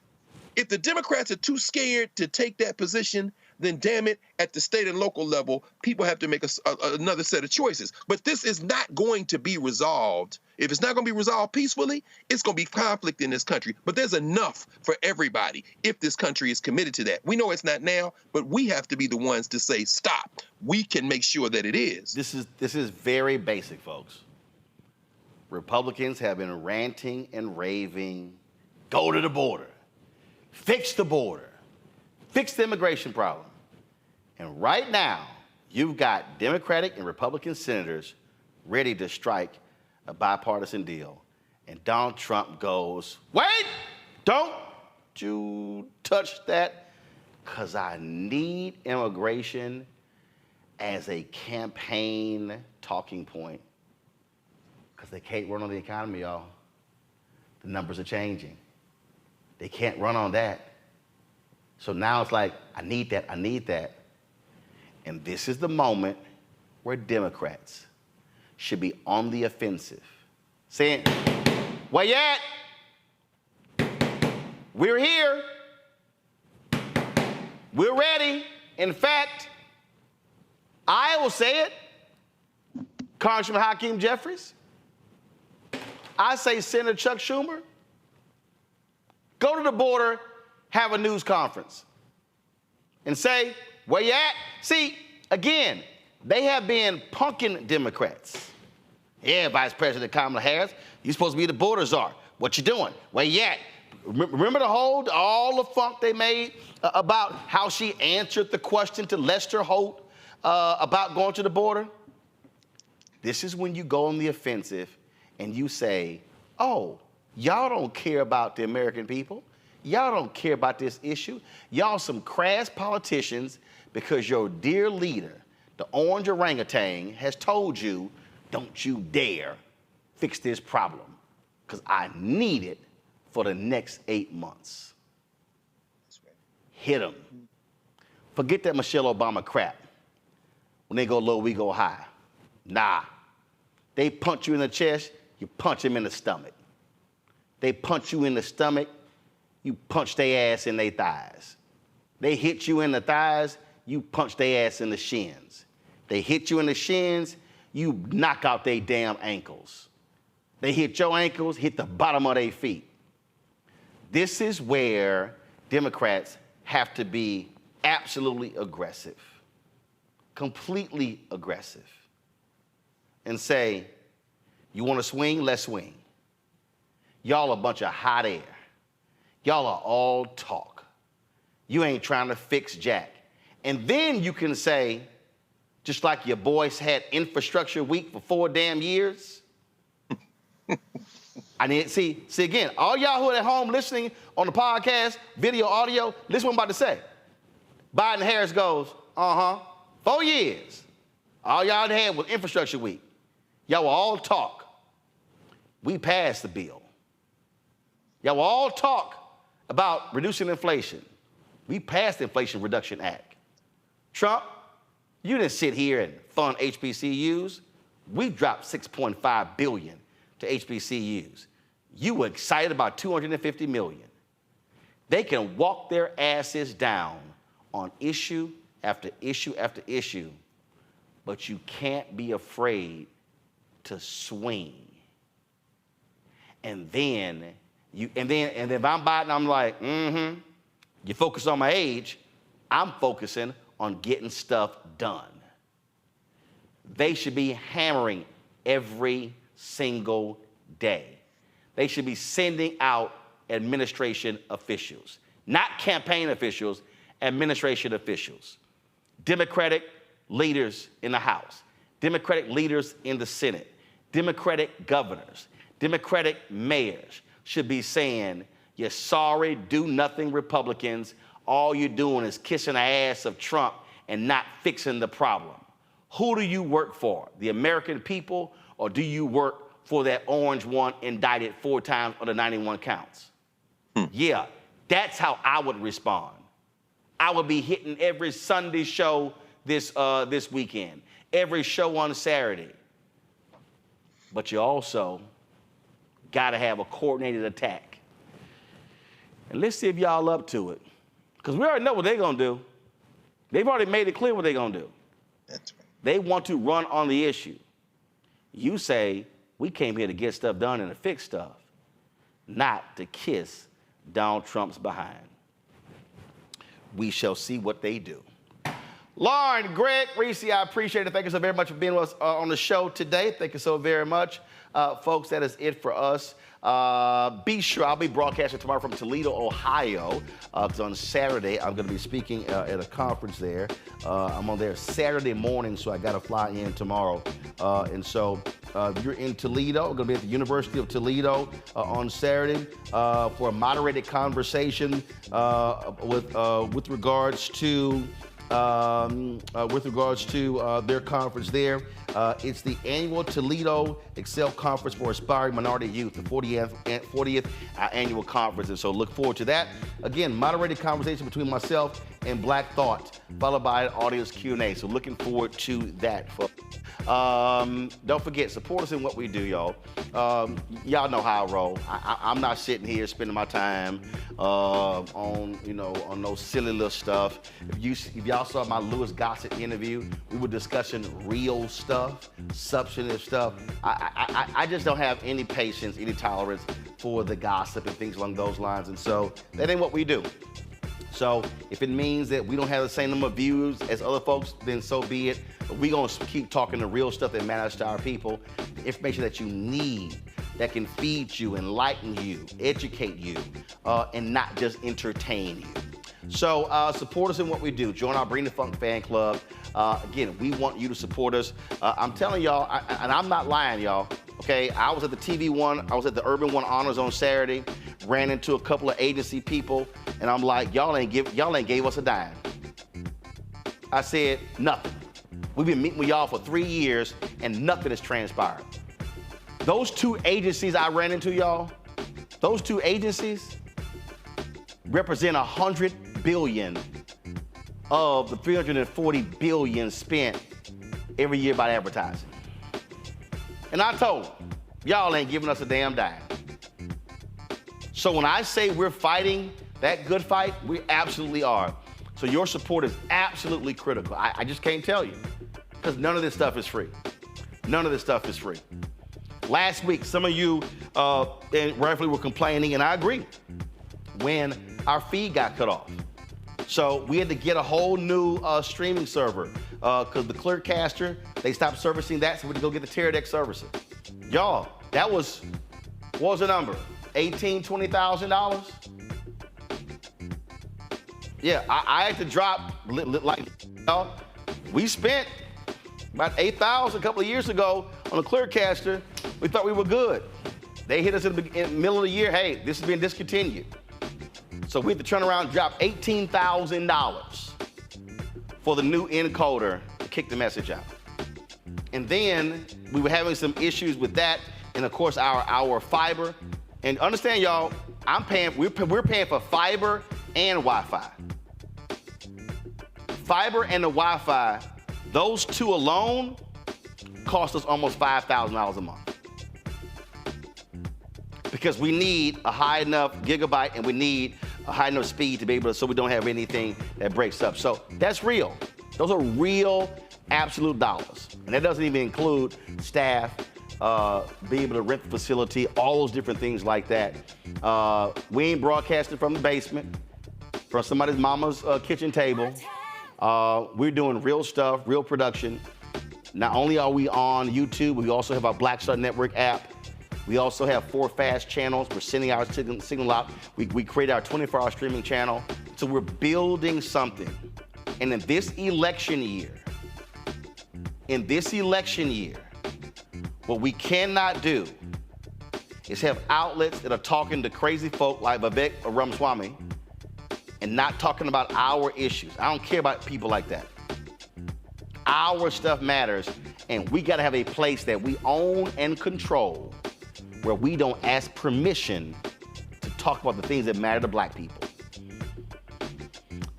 Speaker 11: If the Democrats are too scared to take that position, then damn it, at the state and local level, people have to make another set of choices. But this is not going to be resolved. If it's not going to be resolved peacefully, it's going to be conflict in this country. But there's enough for everybody if this country is committed to that. We know it's not now, but we have to be the ones to say, stop. We can make sure that it is.
Speaker 1: This is very basic, folks. Republicans have been ranting and raving, go to the border, fix the border, fix the immigration problem. And right now, you've got Democratic and Republican senators ready to strike a bipartisan deal. And Donald Trump goes, wait, don't you touch that, because I need immigration as a campaign talking point. Because they can't run on the economy, y'all. The numbers are changing. They can't run on that. So now it's like, I need that, I need that. And this is the moment where Democrats should be on the offensive, saying, where you at? We're here. We're ready. In fact, I will say it, Congressman Hakeem Jeffries, I say Senator Chuck Schumer, go to the border, have a news conference, and say, where you at? See, again, they have been punking Democrats. Yeah, Vice President Kamala Harris, you're supposed to be the border czar. What you doing? Where you at? Remember all the funk they made about how she answered the question to Lester Holt about going to the border? This is when you go on the offensive and you say, oh, y'all don't care about the American people. Y'all don't care about this issue. Y'all some crass politicians because your dear leader The orange orangutan has told you, don't you dare fix this problem, because I need it for the next 8 months. That's right. Hit them. Forget that Michelle Obama crap. When they go low, we go high. Nah. They punch you in the chest, you punch them in the stomach. They punch you in the stomach, you punch their ass in their thighs. They hit you in the thighs, you punch their ass in the shins. They hit you in the shins, you knock out their damn ankles. They hit your ankles, hit the bottom of their feet. This is where Democrats have to be absolutely aggressive, completely aggressive, and say, you want to swing? Let's swing. Y'all a bunch of hot air. Y'all are all talk. You ain't trying to fix jack. And then you can say, just like your boys had infrastructure week for 4 damn years. See again, all y'all who are at home listening on the podcast, video, audio, listen what I'm about to say. Biden Harris goes, 4 years. All y'all had was infrastructure week. Y'all were all talk. We passed the bill. Y'all will all talk about reducing inflation. We passed the Inflation Reduction Act. Trump, you didn't sit here and fund HBCUs. We dropped $6.5 billion to HBCUs. You were excited about $250 million. They can walk their asses down on issue after issue after issue, but you can't be afraid to swing. And then if I'm Biden, I'm like, you focus on my age, I'm focusing on getting stuff done. They should be hammering every single day. They should be sending out administration officials, not campaign officials, administration officials. Democratic leaders in the House, Democratic leaders in the Senate, Democratic governors, Democratic mayors should be saying, you sorry, do-nothing Republicans, all you're doing is kissing the ass of Trump and not fixing the problem. Who do you work for, the American people, or do you work for that orange one indicted 4 times on the 91 counts? Yeah, that's how I would respond. I would be hitting every Sunday show this weekend, every show on Saturday. But you also got to have a coordinated attack. And let's see if y'all up to it. Because we already know what they're going to do. They've already made it clear what they're going to do.
Speaker 11: That's right.
Speaker 1: They want to run on the issue. You say, we came here to get stuff done and to fix stuff, not to kiss Donald Trump's behind. We shall see what they do. Lauren, Greg, Reese, I appreciate it. Thank you so very much for being with us on the show today. Thank you so very much. Folks, that is it for us. Be sure, I'll be broadcasting tomorrow from Toledo, Ohio, because on Saturday, I'm going to be speaking at a conference there. I'm on there Saturday morning, so I got to fly in tomorrow. And so if you're in Toledo, I'm going to be at the University of Toledo on Saturday for a moderated conversation with regards to their conference there. It's the annual Toledo Excel Conference for Aspiring Minority Youth, the 40th annual conference. And so look forward to that. Again, moderated conversation between myself and Black Thought, followed by an audience Q&A. So looking forward to that, folks. Don't forget, support us in what we do, y'all. Y'all know how I roll. I'm not sitting here spending my time on no silly little stuff. If y'all saw my Louis Gossett interview, we were discussing real stuff, substantive stuff. I just don't have any patience, any tolerance for the gossip and things along those lines. And so that ain't what we do. So if it means that we don't have the same number of views as other folks, then so be it. But we're going to keep talking the real stuff that matters to our people, the information that you need, that can feed you, enlighten you, educate you, and not just entertain you. So support us in what we do. Join our Bring the Funk fan club. Again, we want you to support us. I'm telling y'all, and I'm not lying, y'all. Okay, I was at the TV One, I was at the Urban One Honors on Saturday, ran into a couple of agency people, and I'm like, y'all ain't gave us a dime. I said, nothing. We've been meeting with y'all for 3 years and nothing has transpired. Those 2 agencies I ran into, y'all, those 2 agencies represent 100 billion of the 340 billion spent every year by advertising. And I told them, y'all ain't giving us a damn dime. So when I say we're fighting that good fight, we absolutely are. So your support is absolutely critical. I just can't tell you, because none of this stuff is free. None of this stuff is free. Last week, some of you rightfully were complaining, and I agree, when our feed got cut off. So we had to get a whole new streaming server because the Clearcaster, they stopped servicing that, so we had to go get the TerraDeck services. Y'all, that was, what was the number? $18,000, $20,000? Yeah, I had to drop, like, y'all, we spent about $8,000 a couple of years ago on a Clearcaster. We thought we were good. They hit us in the middle of the year, hey, this has been discontinued. So we had to turn around and drop $18,000 for the new encoder to kick the message out. And then we were having some issues with that, and of course our fiber. And understand, y'all, we're paying for fiber and Wi-Fi. Fiber and the Wi-Fi, those 2 alone cost us almost $5,000 a month. Because we need a high enough gigabyte and we need a high enough speed to be able to, so we don't have anything that breaks up. So that's real. Those are real, absolute dollars. And that doesn't even include staff, being able to rent the facility, all those different things like that. We ain't broadcasting from the basement, from somebody's mama's kitchen table. We're doing real stuff, real production. Not only are we on YouTube, we also have our Black Star Network app. We also have 4 fast channels. We're sending our signal out. We create our 24-hour streaming channel. So we're building something. And in this election year, what we cannot do is have outlets that are talking to crazy folk like Vivek Ramaswamy and not talking about our issues. I don't care about people like that. Our stuff matters, and we gotta have a place that we own and control where we don't ask permission to talk about the things that matter to black people.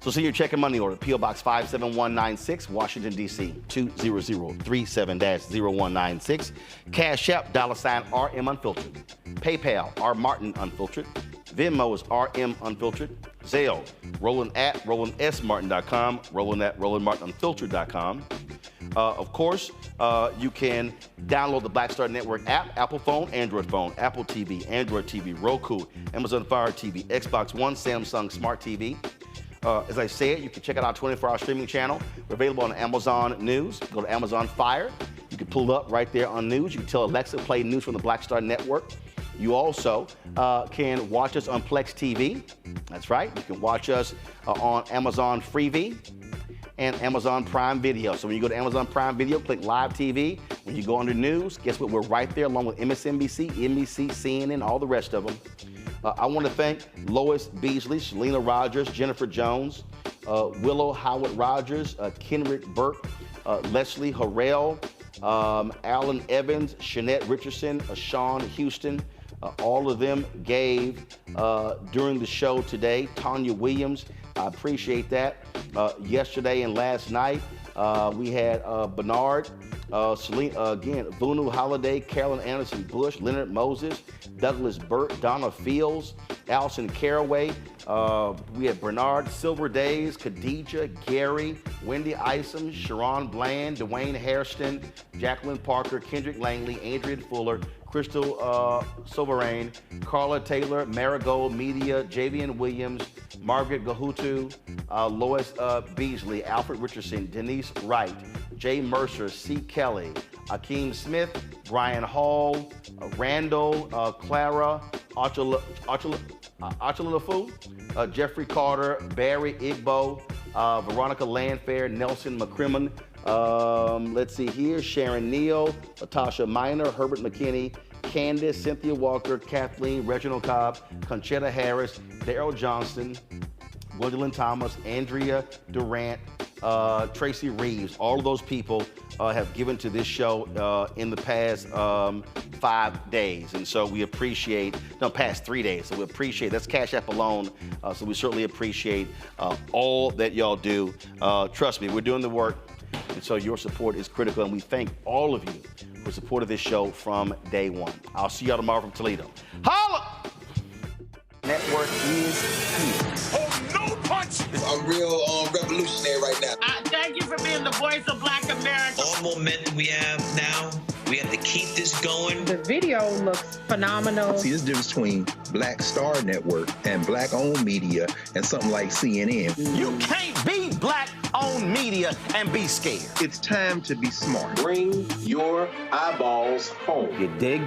Speaker 1: So send your check and money order, P.O. Box 57196, Washington, D.C. 20037-0196. Cash App, $RM Unfiltered. PayPal, R Martin Unfiltered. Venmo is RM Unfiltered. Zelle, Roland at RolandSMartin.com, Roland at RolandMartinUnfiltered.com. Of course, you can download the Black Star Network app, Apple phone, Android phone, Apple TV, Android TV, Roku, Amazon Fire TV, Xbox One, Samsung Smart TV. As I said, you can check out our 24-hour streaming channel. We're available on Amazon News. Go to Amazon Fire. You can pull it up right there on News. You can tell Alexa play news from the Black Star Network. You also can watch us on Plex TV. That's right. You can watch us on Amazon Freevee and Amazon Prime Video. So when you go to Amazon Prime Video, click Live TV. When you go under News, guess what? We're right there along with MSNBC, NBC, CNN, all the rest of them. I want to thank Lois Beasley, Shalina Rogers, Jennifer Jones, Willow Howard Rogers, Kenrick Burke, Leslie Harrell, Alan Evans, Shanette Richardson, Sean Houston. All of them gave during the show today. Tanya Williams, I appreciate that. Yesterday and last night, we had Bernard, Celine, again, Vunu Holiday, Carolyn Anderson Bush, Leonard Moses, Douglas Burt, Donna Fields, Allison Caraway. We had Bernard, Silver Days, Khadijah, Gary, Wendy Isom, Sharon Bland, Dwayne Hairston, Jacqueline Parker, Kendrick Langley, Adrian Fuller, Crystal Sovereign, Carla Taylor, Marigold Media, Javian Williams, Margaret Gahutu, Lois Beasley, Alfred Richardson, Denise Wright, Jay Mercer, C. Kelly, Akeem Smith, Brian Hall, Randall, Clara, Achalafu, Jeffrey Carter, Barry Igbo, Veronica Landfair, Nelson McCrimmon, let's see here, Sharon Neal, Latasha Minor, Herbert McKinney, Candace, Cynthia Walker, Kathleen, Reginald Cobb, Conchetta Harris, Daryl Johnston, Gwendolyn Thomas, Andrea Durant, Tracy Reeves, all of those people have given to this show in the past 5 days. And so we appreciate, no, past 3 days. So we appreciate, that's Cash App alone. So we certainly appreciate all that y'all do. Trust me, we're doing the work. And so your support is critical. And we thank all of you for supporting this show from day one. I'll see y'all tomorrow from Toledo. Holla! Network is here.
Speaker 2: Oh, no punch! I'm real revolutionary right now.
Speaker 4: Thank you for being the voice of Black America.
Speaker 6: All momentum we have now, we have to keep this going.
Speaker 22: The video looks phenomenal.
Speaker 3: See, this difference between Black Star Network and Black-owned media and something like CNN.
Speaker 1: You can't be Black-owned media and be scared.
Speaker 3: It's time to be smart. Bring your eyeballs home.
Speaker 1: You dig?